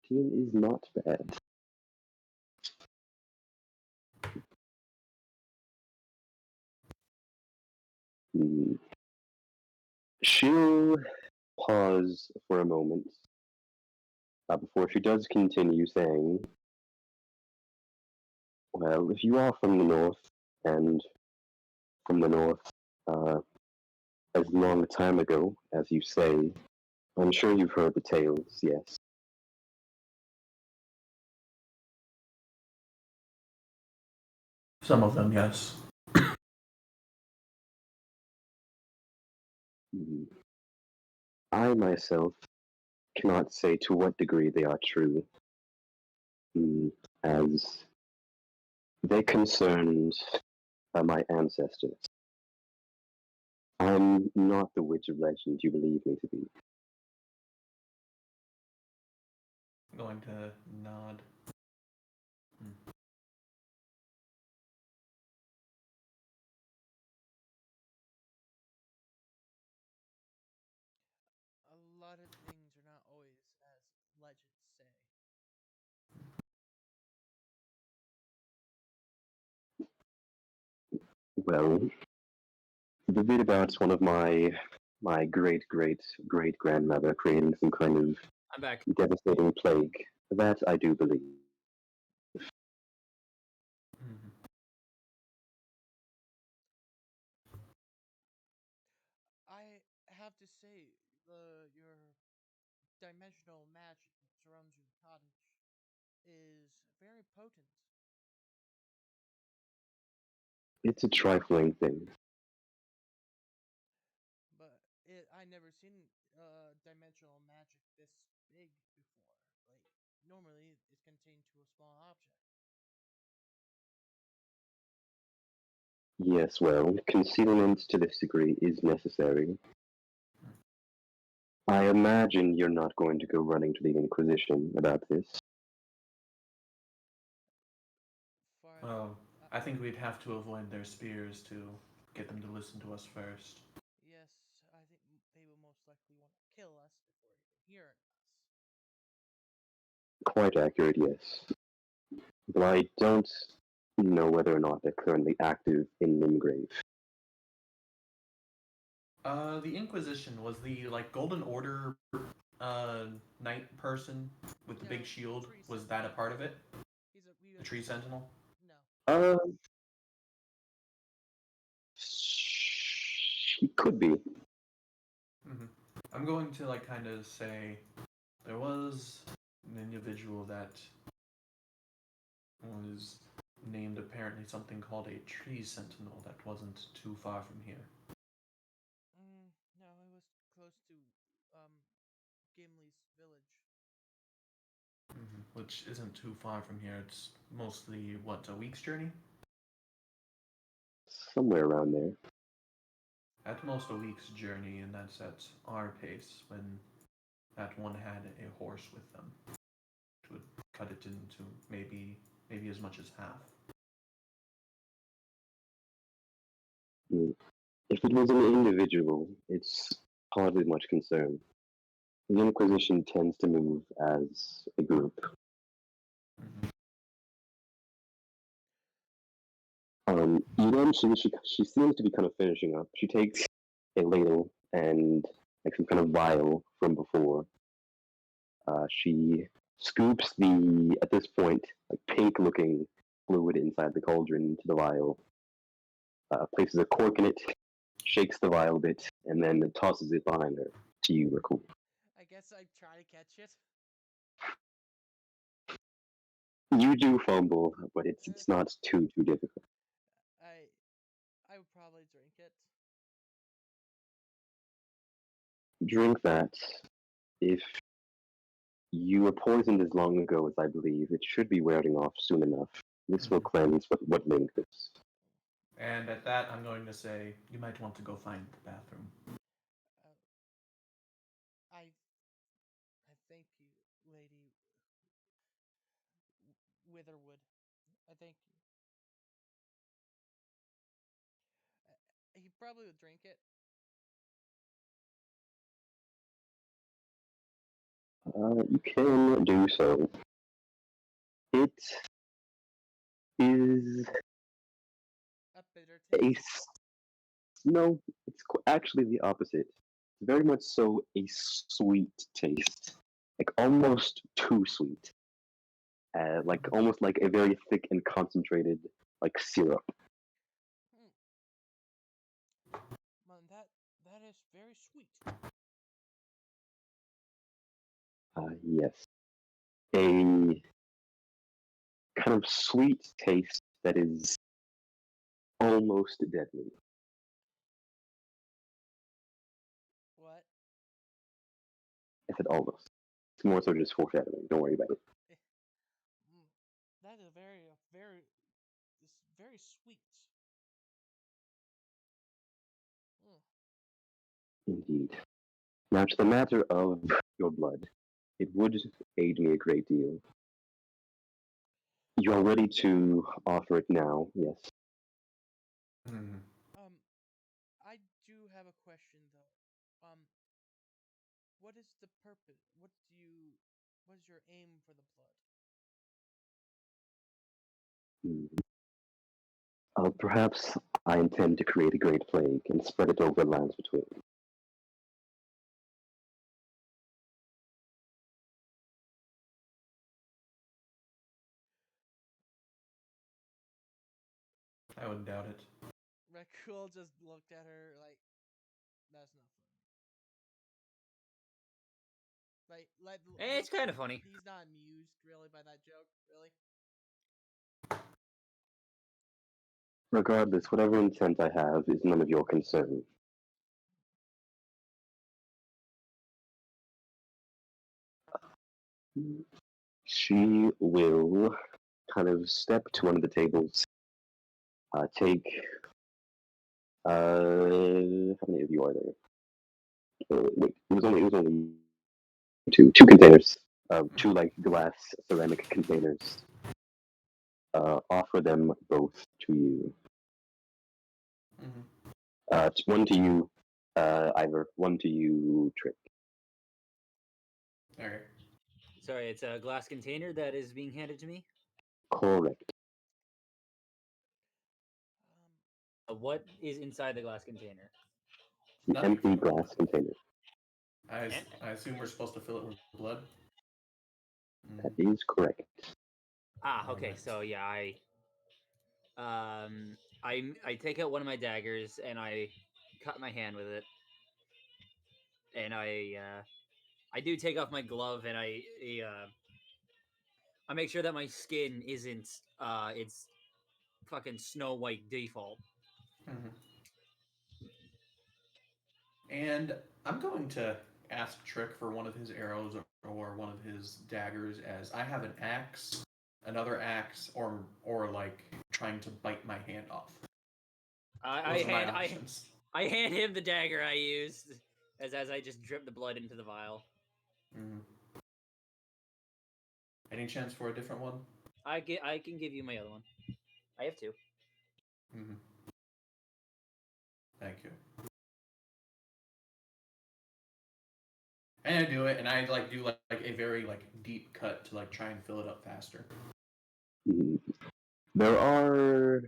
15 is not bad. Hmm. She'll pause for a moment before she does continue saying, well, if you are from the north, and from the north as long a time ago as you say, I'm sure you've heard the tales, yes. Some of them, yes. Hmm. I myself cannot say to what degree they are true, as they concerned my ancestors. I'm not the witch of legend you believe me to be. I'm going to nod. A lot of things are not always as legends say. Well, the bit about one of my great great great grandmother creating some kind of I'm back. devastating plague, that I do believe. Mhm. I have to say, your dimensional magic that surrounds your cottage is very potent. It's a trifling thing. But I never seen dimensional magic this big before. Like normally, it's contained to a small object. Yes, well, concealment to this degree is necessary. I imagine you're not going to go running to the Inquisition about this. Far as Well, I think we'd have to avoid their spears to get them to listen to us first. yes, I think they will most likely want to kill us before even hearing us. Quite accurate, yes. But I don't know whether or not they're currently active in Limgrave. The Inquisition was the Golden Order knight person with the No, big shield. tree Was that a sentinel. part of it? He The Tree Sentinel? No. Uh, she could be. Hmm. I'm going to kind of say there was an individual that was named apparently something called a Tree Sentinel that wasn't too far from here. No, it was close to um Gimli's village. Which isn't too far from here. It's mostly, what, a week's journey? Somewhere around there. At most a week's journey, and that's at our pace when that one had a horse with them. Which would cut it into maybe as much as half. Mm. If it was an individual, it's hardly much concern. The Inquisition tends to move as a group. Eventually, she seems to be kind of finishing up. She takes a ladle and some kind of vial from before. She scoops the, at this point, pink-looking fluid inside the cauldron into the vial, places a cork in it, shakes the vial a bit, and then tosses it behind her to you, Rakul. I guess I try to catch it. You do fumble, but it's not too difficult. I would probably drink it. Drink that. If you were poisoned as long ago as I believe, it should be wearing off soon enough. This will cleanse what lingers. And at that, I'm going to say you might want to go find the bathroom. I thank you, Lady Witherwood. I thank you. He probably would drink it. You can do so. It is A bitter a taste. no. It's actually the opposite. Very much so a sweet taste, like almost too sweet. Like almost like a very thick and concentrated like syrup. Man, that is very sweet. Yes, a kind of sweet taste that is almost deadly. What? I said almost. It's more so just foreshadowing. Don't worry about it. That is it's very sweet. Indeed. Now, to the matter of your blood, it would aid me a great deal. You are ready to offer it now, yes. I do have a question though. What is the purpose? What is your aim for the blood? Perhaps I intend to create a great plague and spread it over the lands between. I wouldn't doubt it. Rakul just looked at her like, that's not funny. It's kind of funny. He's not amused really by that joke, really. Regardless, whatever intent I have is none of your concern. She will kind of step to one of the tables, take, how many of you are there? Wait, it was only two containers, two like glass ceramic containers. Offer them both to you. It's one to you, Ivor. One to you, Trick. Okay. Sorry, it's a glass container that is being handed to me. Correct. What is inside the glass container? An empty glass container. I assume we're supposed to fill it with blood. That is correct. Okay. So yeah, I take out one of my daggers and I cut my hand with it, and I do take off my glove and I make sure that my skin isn't it's fucking Snow White default. And I'm going to ask Trick for one of his arrows or one of his daggers, as I have an axe, another axe, or like trying to bite my hand off. I hand him the dagger I used as I just drip the blood into the vial. Any chance for a different one? I can give you my other one. I have two. Thank you. And I do it, and I do a very deep cut to try and fill it up faster. There are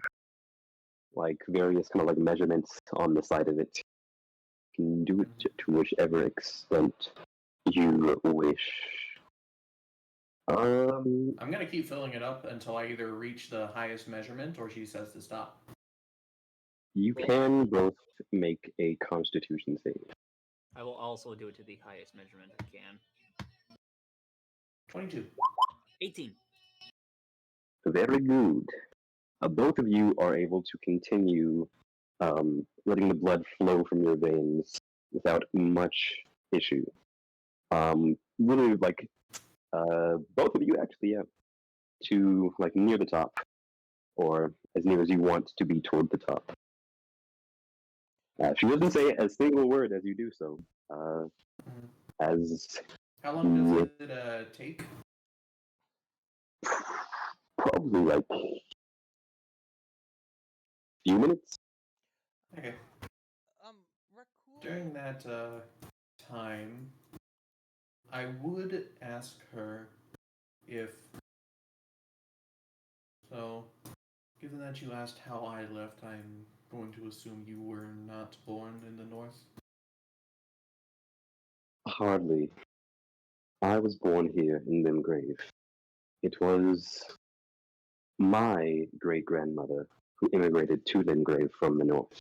various kind of measurements on the side of it. You can do it to whichever extent you wish. I'm gonna keep filling it up until I either reach the highest measurement or she says to stop. You can both make a Constitution save. I will also do it to the highest measurement I can. 22. 18. Very good. Both of you are able to continue letting the blood flow from your veins without much issue. Literally, like, both of you actually, yeah, to like near the top, or as near as you want to be toward the top. She doesn't say a single word as you do so. Mhm. As How long Yeah. does it take? probably like few minutes. Okay. Rakul. During that time, I would ask her if. So, given that you asked how I left, I'm going to assume you were not born in the north. Hardly. I was born here in Limgrave. It was my great grandmother who immigrated to Limgrave from the north.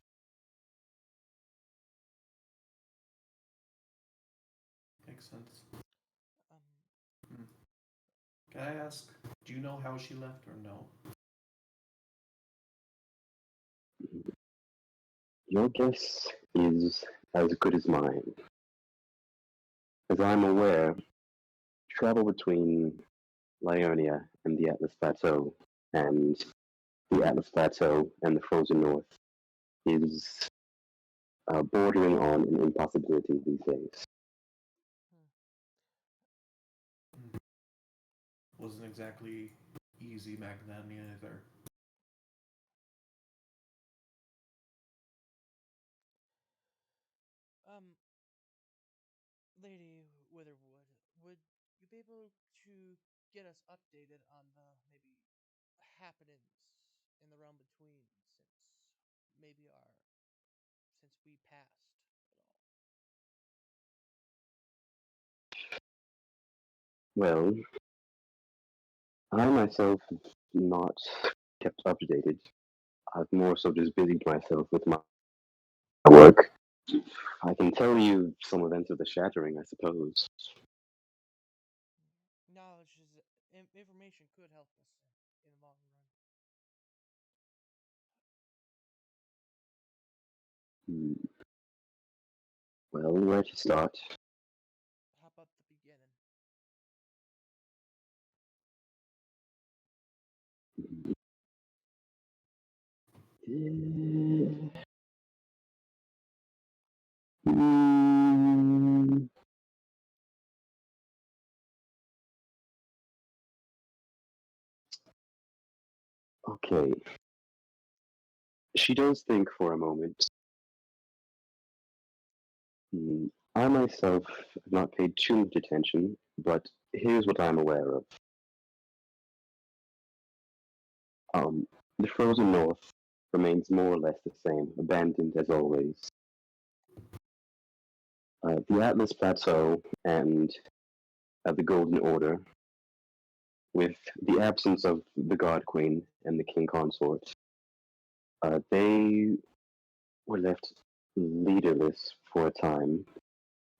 Makes sense. Um, Can I ask, do you know how she left or no? Your guess is as good as mine. As I'm aware, travel between Liurnia and the Atlas Plateau, and the Atlas Plateau and the frozen north is bordering on an impossibility these days. Wasn't exactly easy back then either. Lady Witherwood, would you be able to get us updated on the maybe happenings in the realm between maybe our since we passed at all? Well, I myself have not kept updated. I've more so just busied myself with my work. I can tell you some events of the Shattering, I suppose. Knowledge is information could help us in the long run. Hmm. Well, where to start? How about the beginning? Hmm. Okay. She does think for a moment. Hmm. I myself have not paid too much attention, but here's what I'm aware of. Um, the frozen north remains more or less the same, abandoned as always. The Atlas Plateau and the Golden Order, with the absence of the God Queen and the King Consort, they were left leaderless for a time.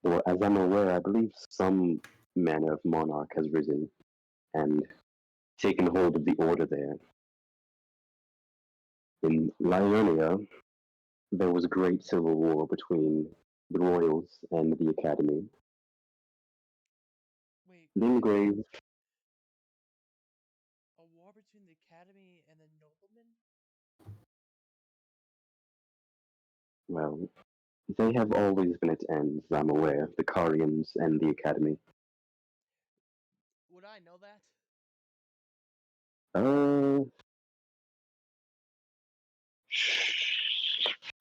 Or, as I'm aware, I believe some manner of monarch has risen and taken hold of the order there. In Liurnia, there was a great civil war between the royals and the academy. Wait, Limgrave, a war between the academy and the noblemen? well, they have always been at ends, I'm aware, the Carians and the academy. Would I know that? Uh,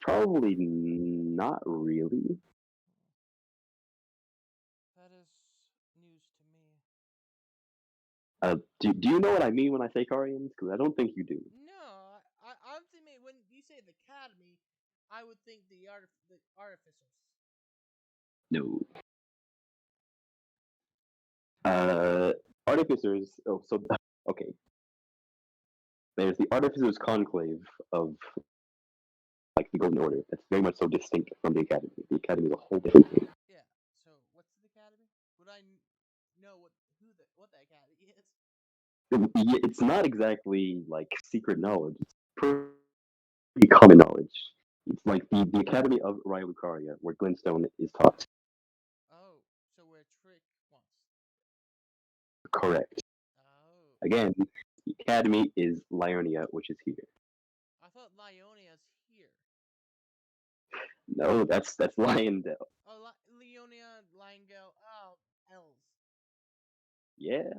probably not really. That is news to me. Do you know what I mean when I say Carians? Because I don't think you do. No, I honestly mean when you say the academy, I would think the artificers. No. Uh, Artificers. Oh, so okay. There's the Artificers Conclave of like the Golden Order. That's very much so distinct from the Academy. The Academy is a whole different thing. Yeah. So what's the academy? Would I know what the academy is? It's not exactly like secret knowledge. It's pretty common knowledge. It's like the Academy of Raya Lucaria, where Glintstone is taught. a trick once. Correct. Oh. Again, the academy is Lionia, which is here. I thought Lionia's here. No, that's Liondale. Oh, Leonia, Liongo. Oh, elves. Yeah,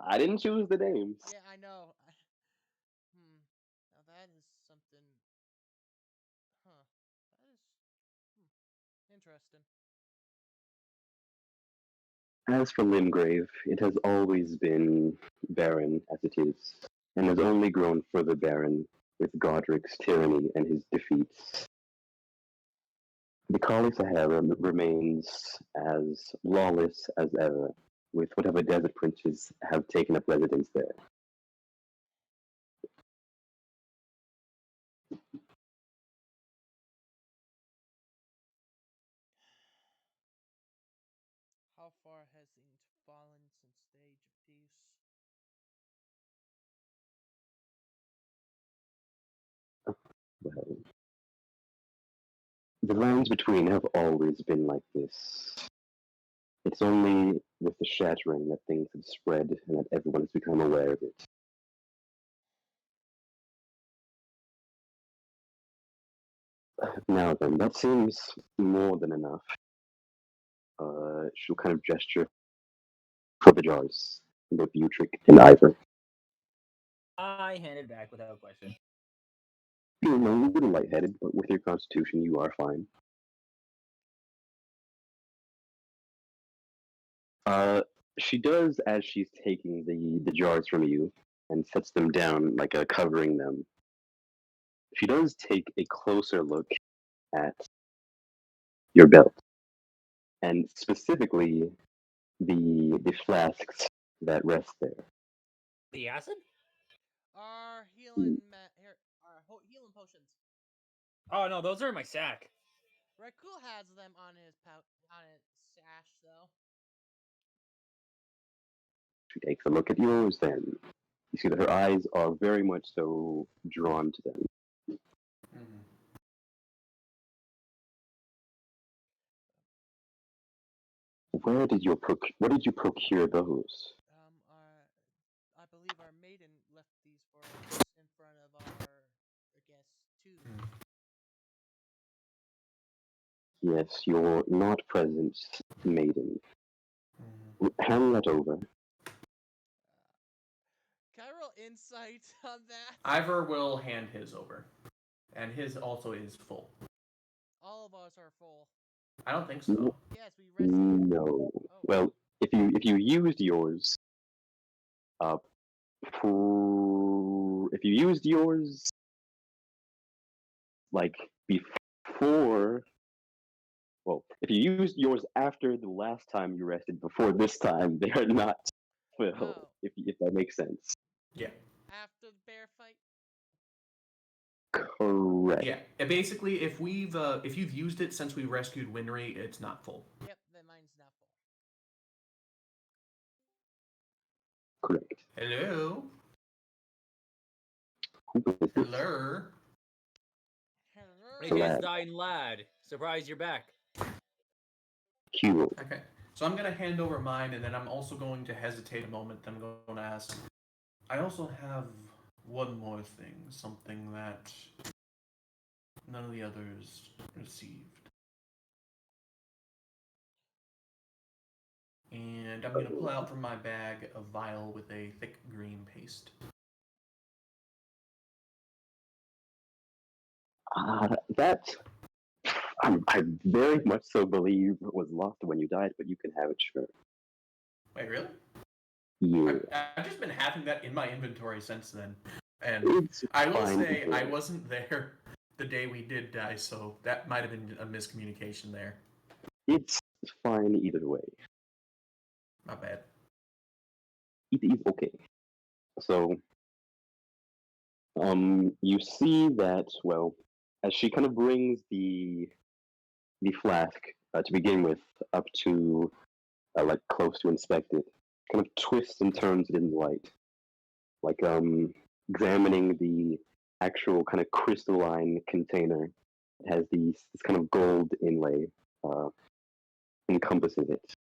I didn't choose the names. Yeah, I know. Now that is something. Huh. That is. Interesting. As for Limgrave, it has always been barren as it is, and has only grown further barren with Godric's tyranny and his defeats. The Kali Sahara remains as lawless as ever, with whatever desert princes have taken up residence there. How far has Int fallen since the Age of Peace? Well, the lands between have always been like this. It's only with the shattering that things have spread and that everyone has become aware of it. Now then, that seems more than enough. She'll kind of gesture for the jars, both Utric and Ivor. I hand it back without question. You know, a little lightheaded, but with your constitution, you are fine. She does, as she's taking the jars from you and sets them down, like covering them. She does take a closer look at your belt, and specifically the flasks that rest there. The acid? Our healing healing potions. Oh no, those are in my sack. Rakul has them on his sash though. She takes a look at yours, then you see that her eyes are very much so drawn to them. Mhm. Where did you procure those? I believe our maiden left these for us in front of our guests too. Yes, your not present maiden. Hand that over. Can I roll insight on that? Ivor will hand his over, and his also is full. All of us are full. I don't think so. Yes, we rescued. No. Oh. Well, if you used yours, if you used yours, like before, well, if you used yours after the last time you rested, before this time, they are not filled. Oh. If that makes sense. Yeah. After the bear fight. Correct. Yeah. Basically, if you've used it since we rescued Winry, it's not full. Yep, then mine's not full. Correct. Hello. Who is this? Hello. Hey, Lad. it's dying lad. Surprised you're back. Q. Okay. So I'm gonna hand over mine, and then I'm also going to hesitate a moment. Then I'm going to ask. I also have one more thing, something that none of the others received. And I'm going to pull out from my bag a vial with a thick green paste. That I very much so believe was lost when you died, but you can have it, sure. Wait, really? Yeah. I've just been having that in my inventory since then. And It's I will fine say either I way. wasn't there the day we did die, so that might have been a miscommunication there. It's fine either way. My bad. It is okay. So, you see that, well, as she kind of brings the flask to begin with up to like close to inspect it, kind of twists and turns it in the light, like examining the actual kind of crystalline container. It has this kind of gold inlay encompassing it.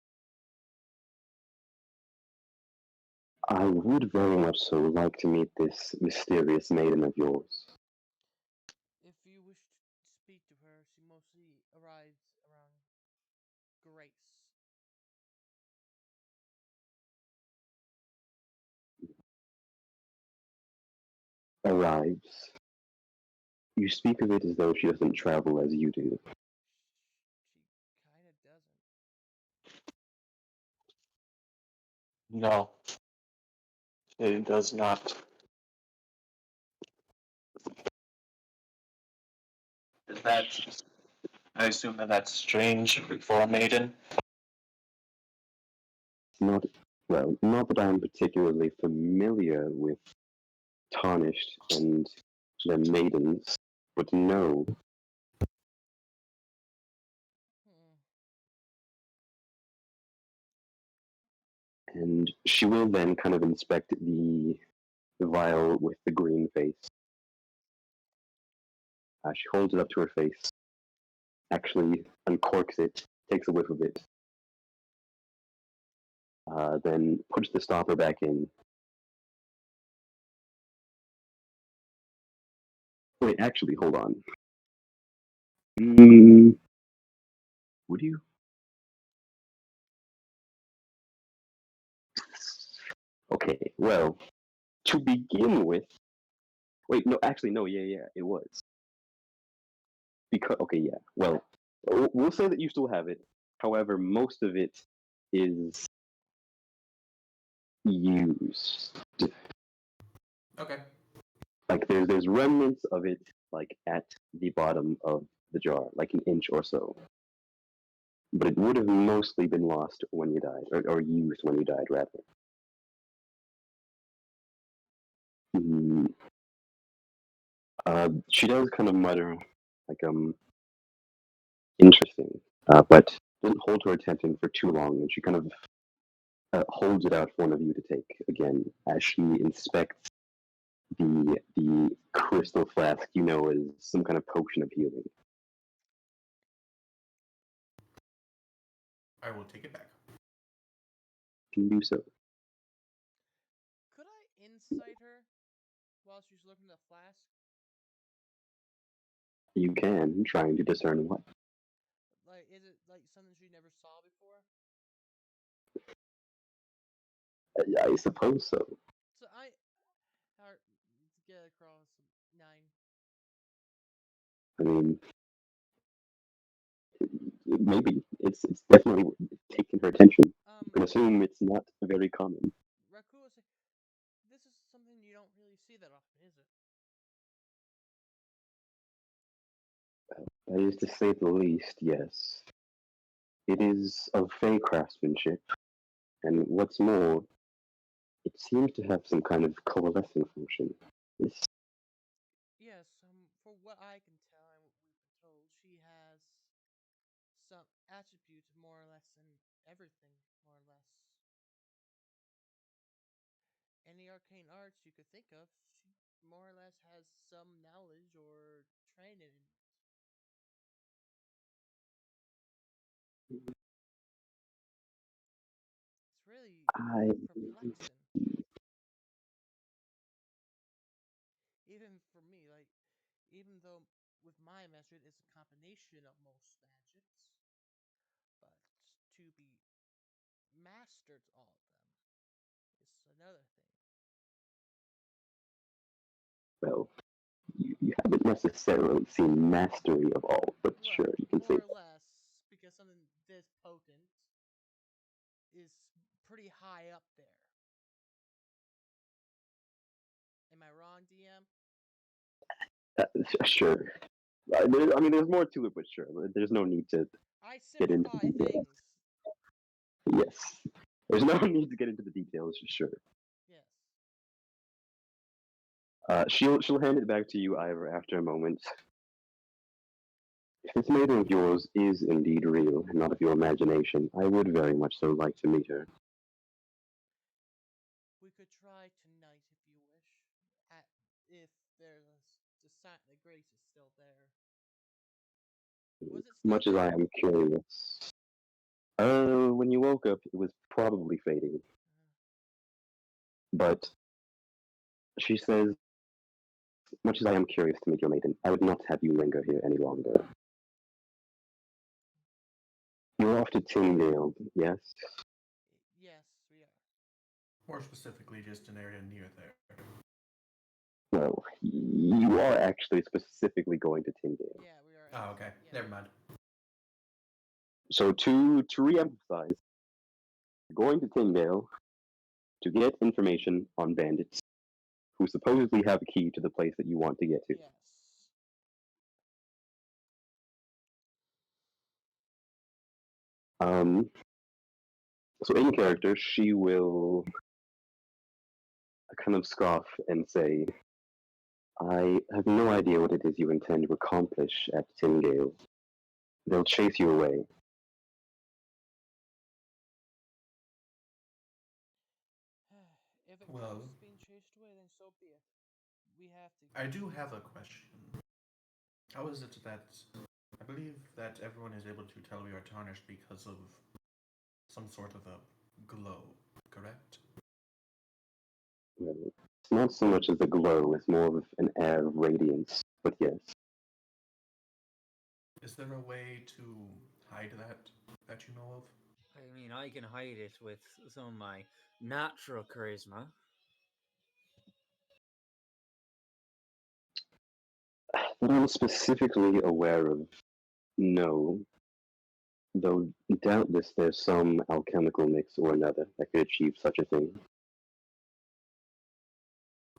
I would very much so like to meet this mysterious maiden of yours. If you wish to speak to her, she mostly arrives around Grace. Arrives. You speak of it as though she doesn't travel as you do. She kind of doesn't. No, it does not. Is that? I assume that that's strange for a maiden. Not well, not that I'm particularly familiar with Tarnished and the maidens, but no. Hmm. And she will then kind of inspect the vial with the green face. She holds it up to her face, actually uncorks it, takes a whiff of it, then puts the stopper back in. Wait, actually, hold on. Would you? Okay, well, to begin with, wait, no, actually, no, yeah, it was. Because, okay, yeah, well, we'll say that you still have it. However, most of it is used. Okay. Like, there's remnants of it, like, at the bottom of the jar, like an inch or so. But it would have mostly been lost when you died, or used when you died, rather. Mm, she does kind of mutter, like, interesting, but doesn't hold her attention for too long, and she kind of holds it out for one of you to take again as she inspects the crystal flask you know is some kind of potion of healing. I will take it back. Can you do so? Could I insight her while she's looking at the flask? You can, trying to discern what. Like, is it like something she never saw before? I suppose so. So or to get across 9. I mean, maybe it's definitely taking her attention. You can assume it's not very common. Rakua say, this is something you don't really see that often, is it? That is to say the least, yes. It is of Fey craftsmanship, and what's more, it seems to have some kind of coalescing function. This, Yes, for what I can tell and what we've been told, she has some attributes more or less in everything, more or less. Any arcane arts you could think of, she more or less has some knowledge or training in it. It's really I perplexing. Even for me, like, even though with my method it's a combination of most magics, but to be mastered all of them is another thing. well, you haven't necessarily seen mastery of all, but Well, sure, you can say more or less, because something this potent is pretty high up there. Am I wrong, DM? sure. I mean, there's more to it, but sure. There's no need to I get into the simplify details. things. Yes, there's no need to get into the details. Sure. Yes. She'll hand it back to you, Ivor, after a moment. If this maiden of yours is indeed real, and not of your imagination, I would very much so like to meet her. We could try tonight if you wish. If there's the sign that Grace is still there. Was it still Much as there? I am curious. When you woke up, it was probably fading. But she says, much as I am curious to meet your maiden, I would not have you linger here any longer. You're off to Tyndale, yes? Yes, we are. More specifically, just an area near there. Well, you are actually specifically going to Tyndale. Yeah, we are. Oh, okay. Yeah. Never mind. So to re-emphasize, you're going to Tyndale to get information on bandits who supposedly have a key to the place that you want to get to. Yes. So in character, she will kind of scoff and say, I have no idea what it is you intend to accomplish at Tyndale. They'll chase you away. If it Well- means being chased away, then so be it. We have to. I do have a question. How is it that I believe that everyone is able to tell we are tarnished because of some sort of a glow, correct? Well, it's not so much as a glow, it's more of an air of radiance, but yes. Is there a way to hide that you know of? I mean, I can hide it with some of my natural charisma. That I'm specifically aware of, no. Though doubtless there's some alchemical mix or another that could achieve such a thing.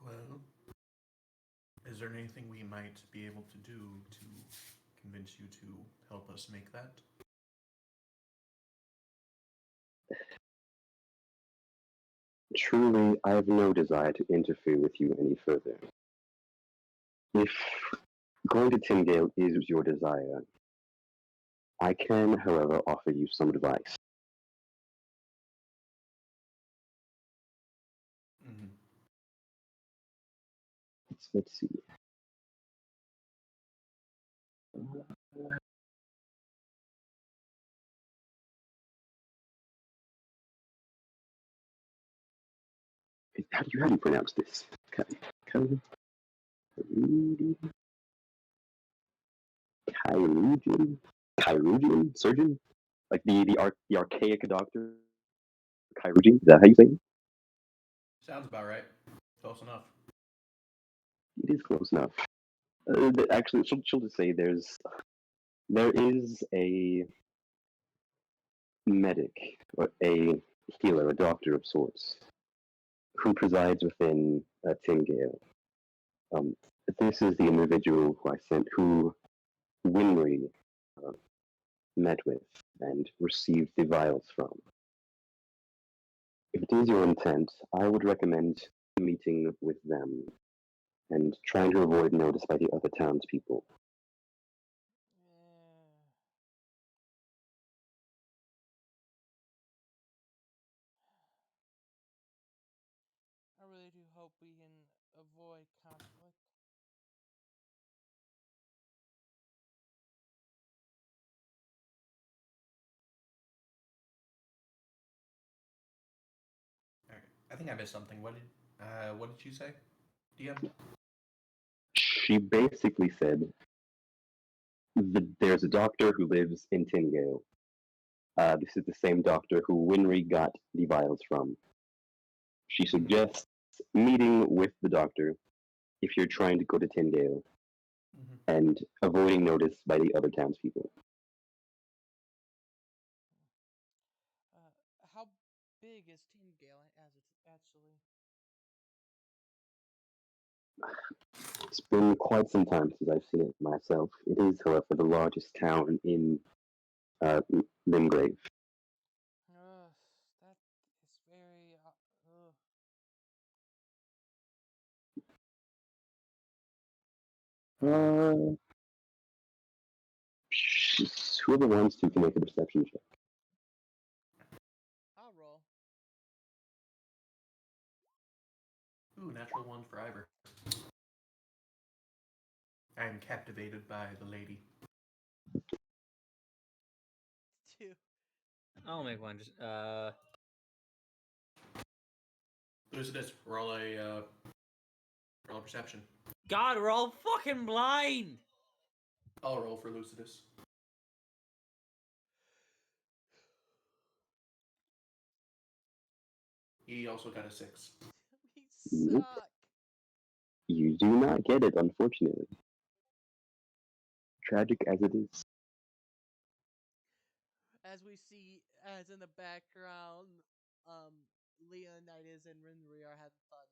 Well, is there anything we might be able to do to convince you to help us make that? Truly, I have no desire to interfere with you any further. If going to Tyndale is your desire, I can, however, offer you some advice. Mm-hmm. Let's see. How do you pronounce this? Chirurgeon? Surgeon? Like the archaic doctor? Chirurgeon? Is that how you say it? Sounds about right. Close enough. It is close enough. Actually, she'll just say there is a medic, or a healer, a doctor of sorts, who presides within Tyndale. This is the individual who Winry met with and received the vials from. If it is your intent, I would recommend meeting with them and trying to avoid notice by the other townspeople. I really do hope we can avoid conflict. Okay. I think I missed something. What did you say? DM? She basically said there's a doctor who lives in Tyndale. This is the same doctor who Winry got the vials from. She suggests meeting with the doctor if you're trying to go to Tyndale Mm-hmm. and avoiding notice by the other townspeople. How big is Tyndale as it's actually? It's been quite some time since I've seen it myself. It is, however, the largest town in Limgrave. That is very. Whoever wants to can make a perception check. I'll roll. Ooh, natural one for Ivor. I am captivated by the lady. 2. I'll make one. Just Lucidus, roll a perception. God, we're all fucking blind. I'll roll for Lucidus. He also got a 6. We Nope. suck. You do not get it, unfortunately. Tragic as it is. As we see, as in the background, Leonidas and Rinri are having fun.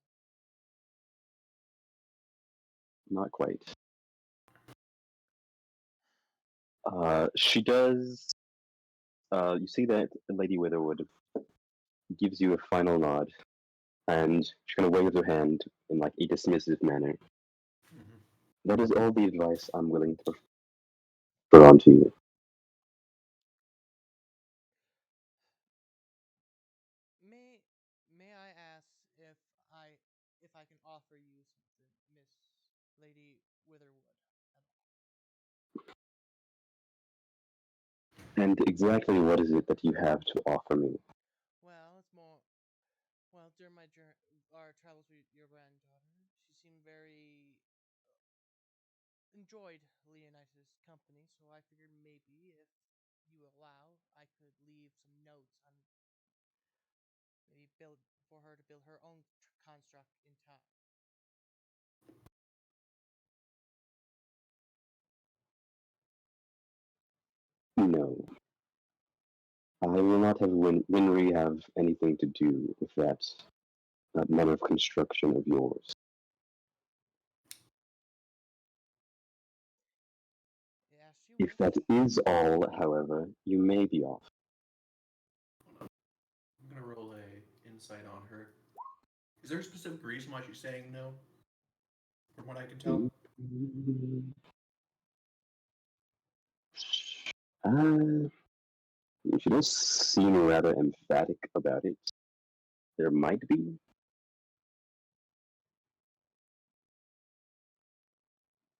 Not quite. She does. You see that Lady Witherwood gives you a final nod, and she kind of waves her hand in like a dismissive manner. Mm-hmm. That is all the advice I'm willing to put on to you. May I ask if I can offer you something, Miss Lady Witherwood? And exactly what is it that you have to offer me? Well, it's more. Well, during our travels with your granddaughter, she seemed very enjoyed Leonidas' company. So I figured maybe if you allow, I could leave some notes on maybe build for her to build her own construct in time. No. I will not have Winry have anything to do with that manner of construction of yours. Yeah, she If wished. that is all, however, you may be off. I'm gonna roll a insight on her. Is there a specific reason why she's saying no? From what I can tell. She does seem rather emphatic about it. There might be.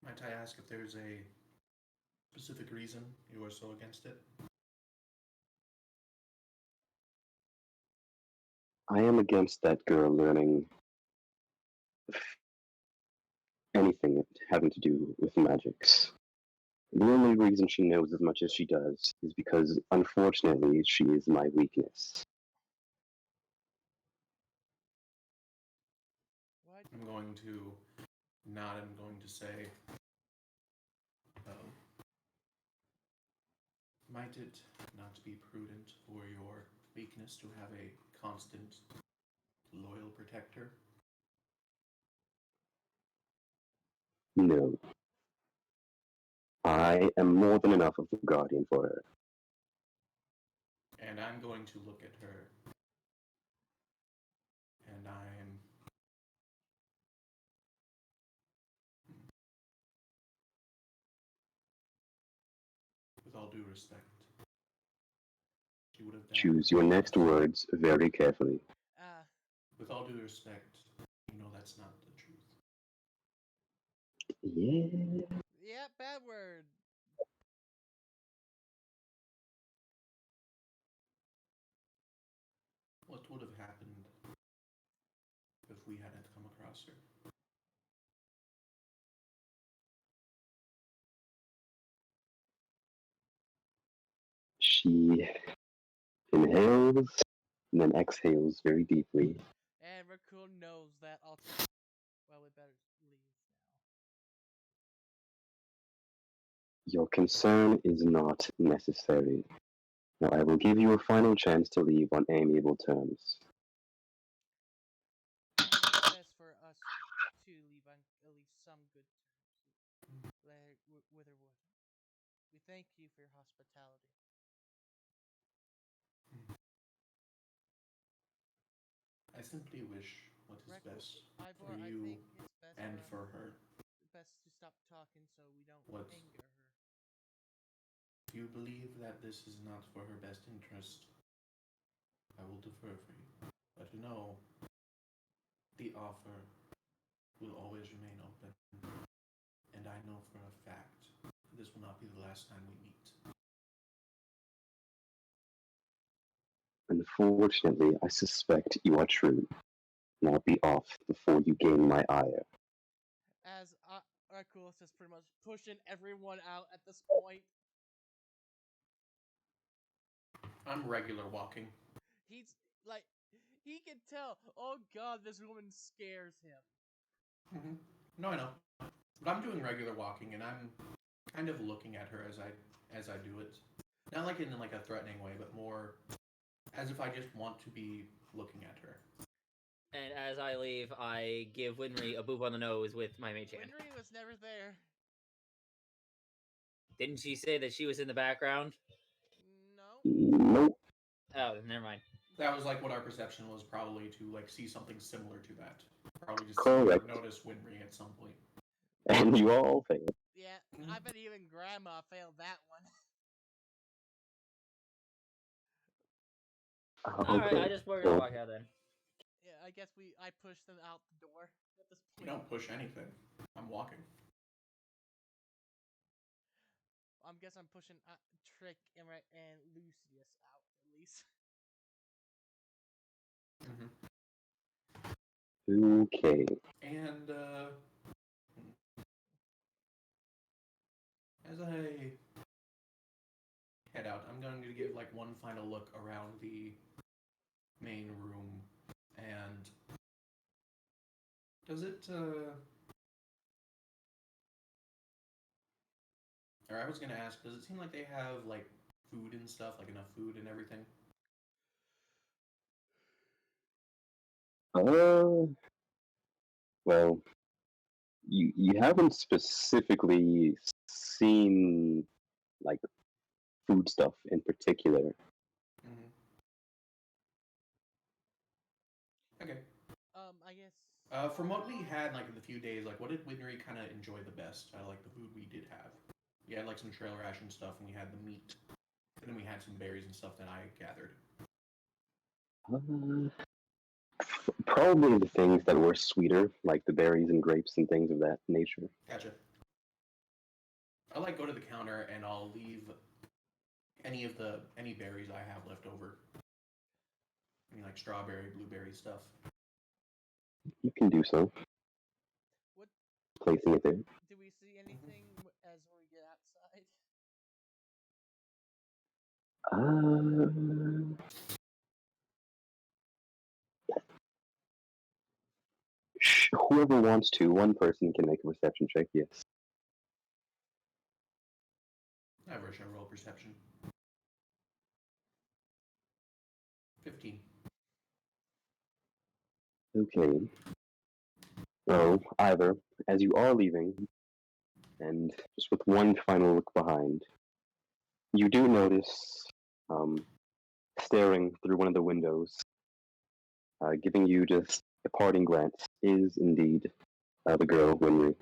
Might I ask if there's a specific reason you are so against it? I am against that girl learning anything having to do with magics. The only reason she knows as much as she does is because, unfortunately, she is my weakness. What? I'm going to nod. I'm going to say, might it not be prudent for your weakness to have a constant, loyal protector? No. I am more than enough of a guardian for her. And I'm going to look at her, and I'm with all due respect, she would have died. Choose your next words very carefully. With all due respect, you know that's not the truth. Yeah. Yeah, bad word. What would have happened if we hadn't come across her? She inhales and then exhales very deeply. And Raccoon knows that also. Well, we better leave now. Your concern is not necessary. Now, I will give you a final chance to leave on amiable terms. I think it's best for us to leave on at least some good terms. Witherwood, we thank you for your hospitality. I simply wish what is best Ivor, for I you think it's best and for her. Best to stop talking so we don't What? anger her. If you believe that this is not for her best interest, I will defer for you. But you know, the offer will always remain open. And I know for a fact this will not be the last time we meet. Unfortunately, I suspect you are true. Now be off before you gain my ire. As Arculus is pretty much pushing everyone out at this point. I'm regular walking. He's like, he can tell. Oh God, this woman scares him. Hmm. No, I know. But I'm doing regular walking, and I'm kind of looking at her as I do it. Not like in like a threatening way, but more as if I just want to be looking at her. And as I leave, I give Winry a boop on the nose with my mage hand. Winry was never there. Didn't she say that she was in the background? No. Nope. Oh, never mind. That was like what our perception was, probably to like see something similar to that. Probably just Correct. notice Winry at some point. And you all fail. Yeah, I bet even Grandma failed that one. Alright, I just we're gonna walk out then. Yeah, I guess I pushed them out the door at this You point. don't push anything. I'm walking. I guess I'm pushing Trick and Lucius out at least. Mm-hmm. Okay. And as I head out, I'm going to give like one final look around the main room, and does it or I was gonna ask, does it seem like they have like food and stuff, like enough food and everything? Well, you haven't specifically seen like food stuff in particular. Mm-hmm. Okay. I guess. From what we had like in the few days, like what did Winry kind of enjoy the best out of like the food we did have? We had like some trail ration stuff, and we had the meat, and then we had some berries and stuff that I gathered. Probably the things that were sweeter, like the berries and grapes and things of that nature. Gotcha. I'll like go to the counter and I'll leave any berries I have left over. Any like strawberry, blueberry stuff. You can do so. What? Placing it there. Do we see anything as we get outside? Whoever wants to, one person can make a perception check, yes. Never shall roll perception. 15. Okay. So, either, as you are leaving, and just with one final look behind, you do notice, staring through one of the windows, giving you just a parting glance, is indeed the girl, Winry.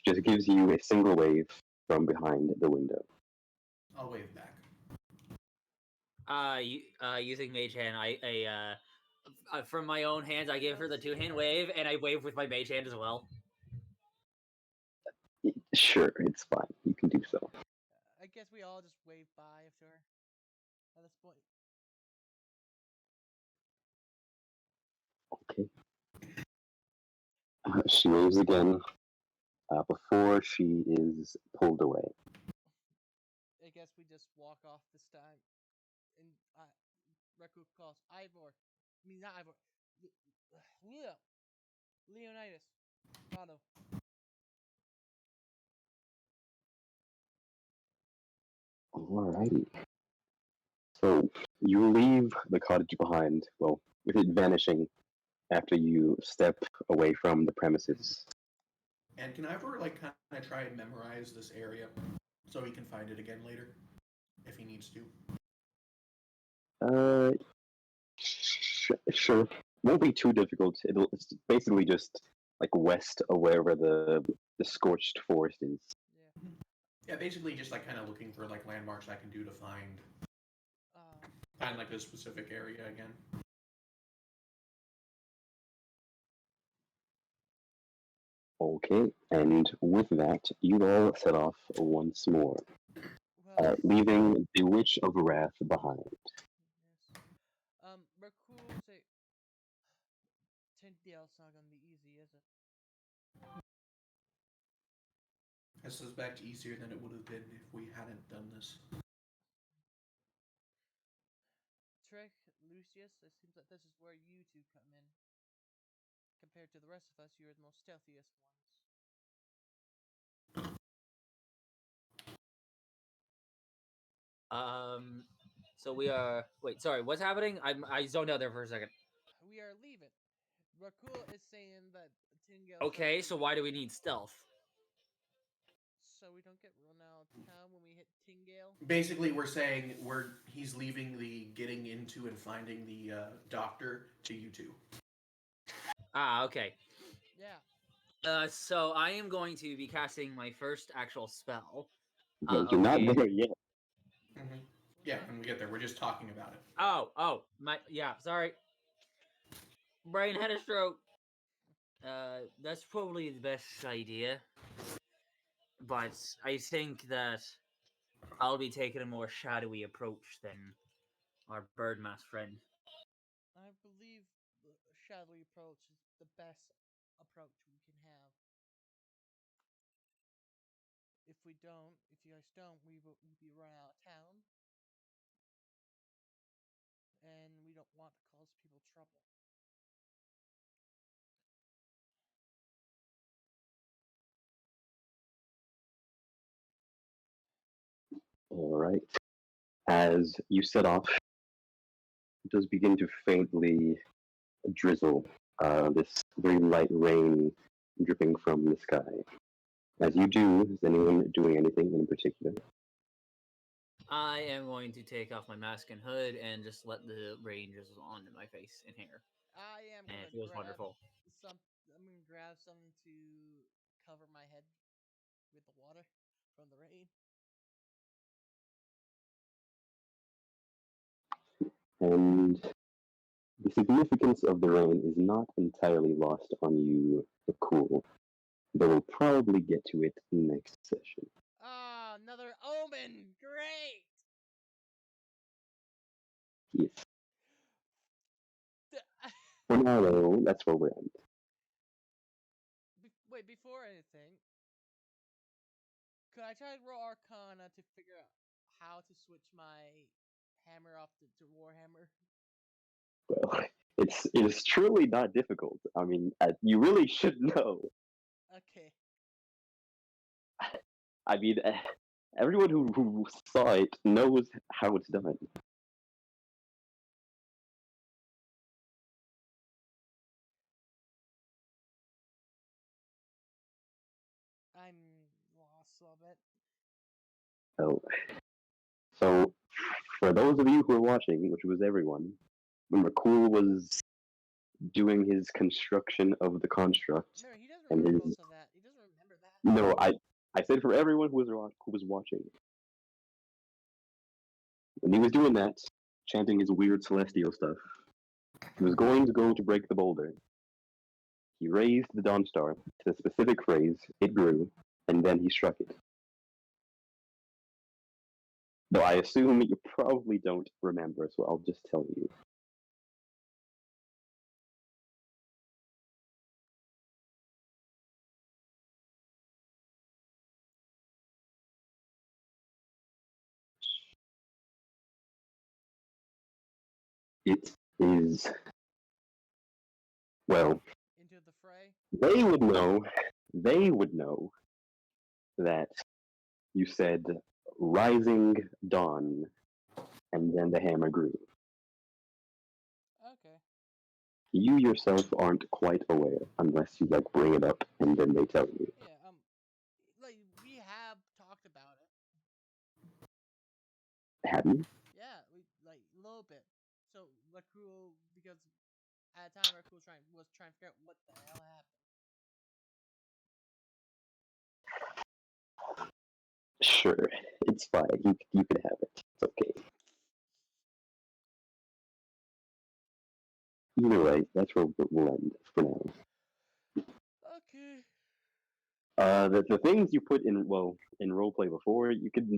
Just gives you a single wave from behind the window. I'll wave back. Using mage hand, from my own hands, I give her the 2-hand wave, and I wave with my mage hand as well. Sure, it's fine. You can do so. I guess we all just wave bye to her at this point. Okay. She waves again before she is pulled away. I guess we just walk off this time. And Reku calls Ivor. I mean, not Ivor. Leonidas. Mono. Alrighty. So, you leave the cottage behind, well, with it vanishing after you step away from the premises. And can Ivor like kind of try and memorize this area so he can find it again later if he needs to? Sure. Won't be too difficult. It's basically just like west of wherever the scorched forest is. Yeah. Yeah, basically just like kind of looking for like landmarks I can do to find like this specific area again. Okay, and with that, you all set off once more, Well, leaving the Witch of Wrath behind. yes. Reku say, Tyndale's not gonna be easy, is it? This is back to easier than it would have been if we hadn't done this. Trick, Lucius, it seems like this is where you two come in. Compared to the rest of us, you're the most stealthiest ones. So we are. Wait, sorry. What's happening? I zoned out there for a second. We are leaving. Rakul is saying that Tyndale. Okay, so why do we need stealth? So we don't get run out of town when we hit Tyndale. Basically, we're saying he's leaving the getting into and finding the doctor to you two. Ah, okay. Yeah. So I am going to be casting my first actual spell. Yeah, you're not okay. there yet. Mm-hmm. Yeah, when we get there, we're just talking about it. Oh, sorry. Brain had a stroke. That's probably the best idea. But I think that I'll be taking a more shadowy approach than our birdmass friend. I believe the shadowy approach is the best approach we can have. If you guys don't, we will be run out of town. And we don't want to cause people trouble. All right. As you set off, it does begin to faintly drizzle. This very light rain dripping from the sky. As you do, is anyone doing anything in particular? I am going to take off my mask and hood and just let the rain drizzle onto my face and hair. I am And gonna it feels grab wonderful. I'm gonna grab something to cover my head with the water from the rain. And the significance of the rain is not entirely lost on you, Cool. But we'll probably get to it next session. Ah, another omen! Great! Yes. For now, though, that's where we're at. Wait, before anything, could I try to roll Arcana to figure out how to switch my hammer off to Warhammer? Well, it is truly not difficult. I mean, you really should know. Okay. I mean, everyone who saw it knows how it's done. I'm lost a little bit. So, for those of you who are watching, which was everyone, when Rakul was doing his construction of the construct, No, he doesn't and remember his most of that. He doesn't remember that. no, I said for everyone who was watching. When he was doing that, chanting his weird celestial stuff, he was going to go to break the boulder. He raised the Dawn Star to the specific phrase, it grew, and then he struck it. Though I assume you probably don't remember, so I'll just tell you. It is, well, Into the fray? they would know that you said rising dawn, and then the hammer grew. Okay. You yourself aren't quite aware unless you bring it up and then they tell you. Yeah, like we have talked about it. Have you? Yeah, we like a little bit. So Rakul, because at the time Rakul was trying to figure out what the hell happened. Sure, it's fine. You can have it. It's okay. Either way, that's where we'll end for now. Okay. The things you put in roleplay before, you could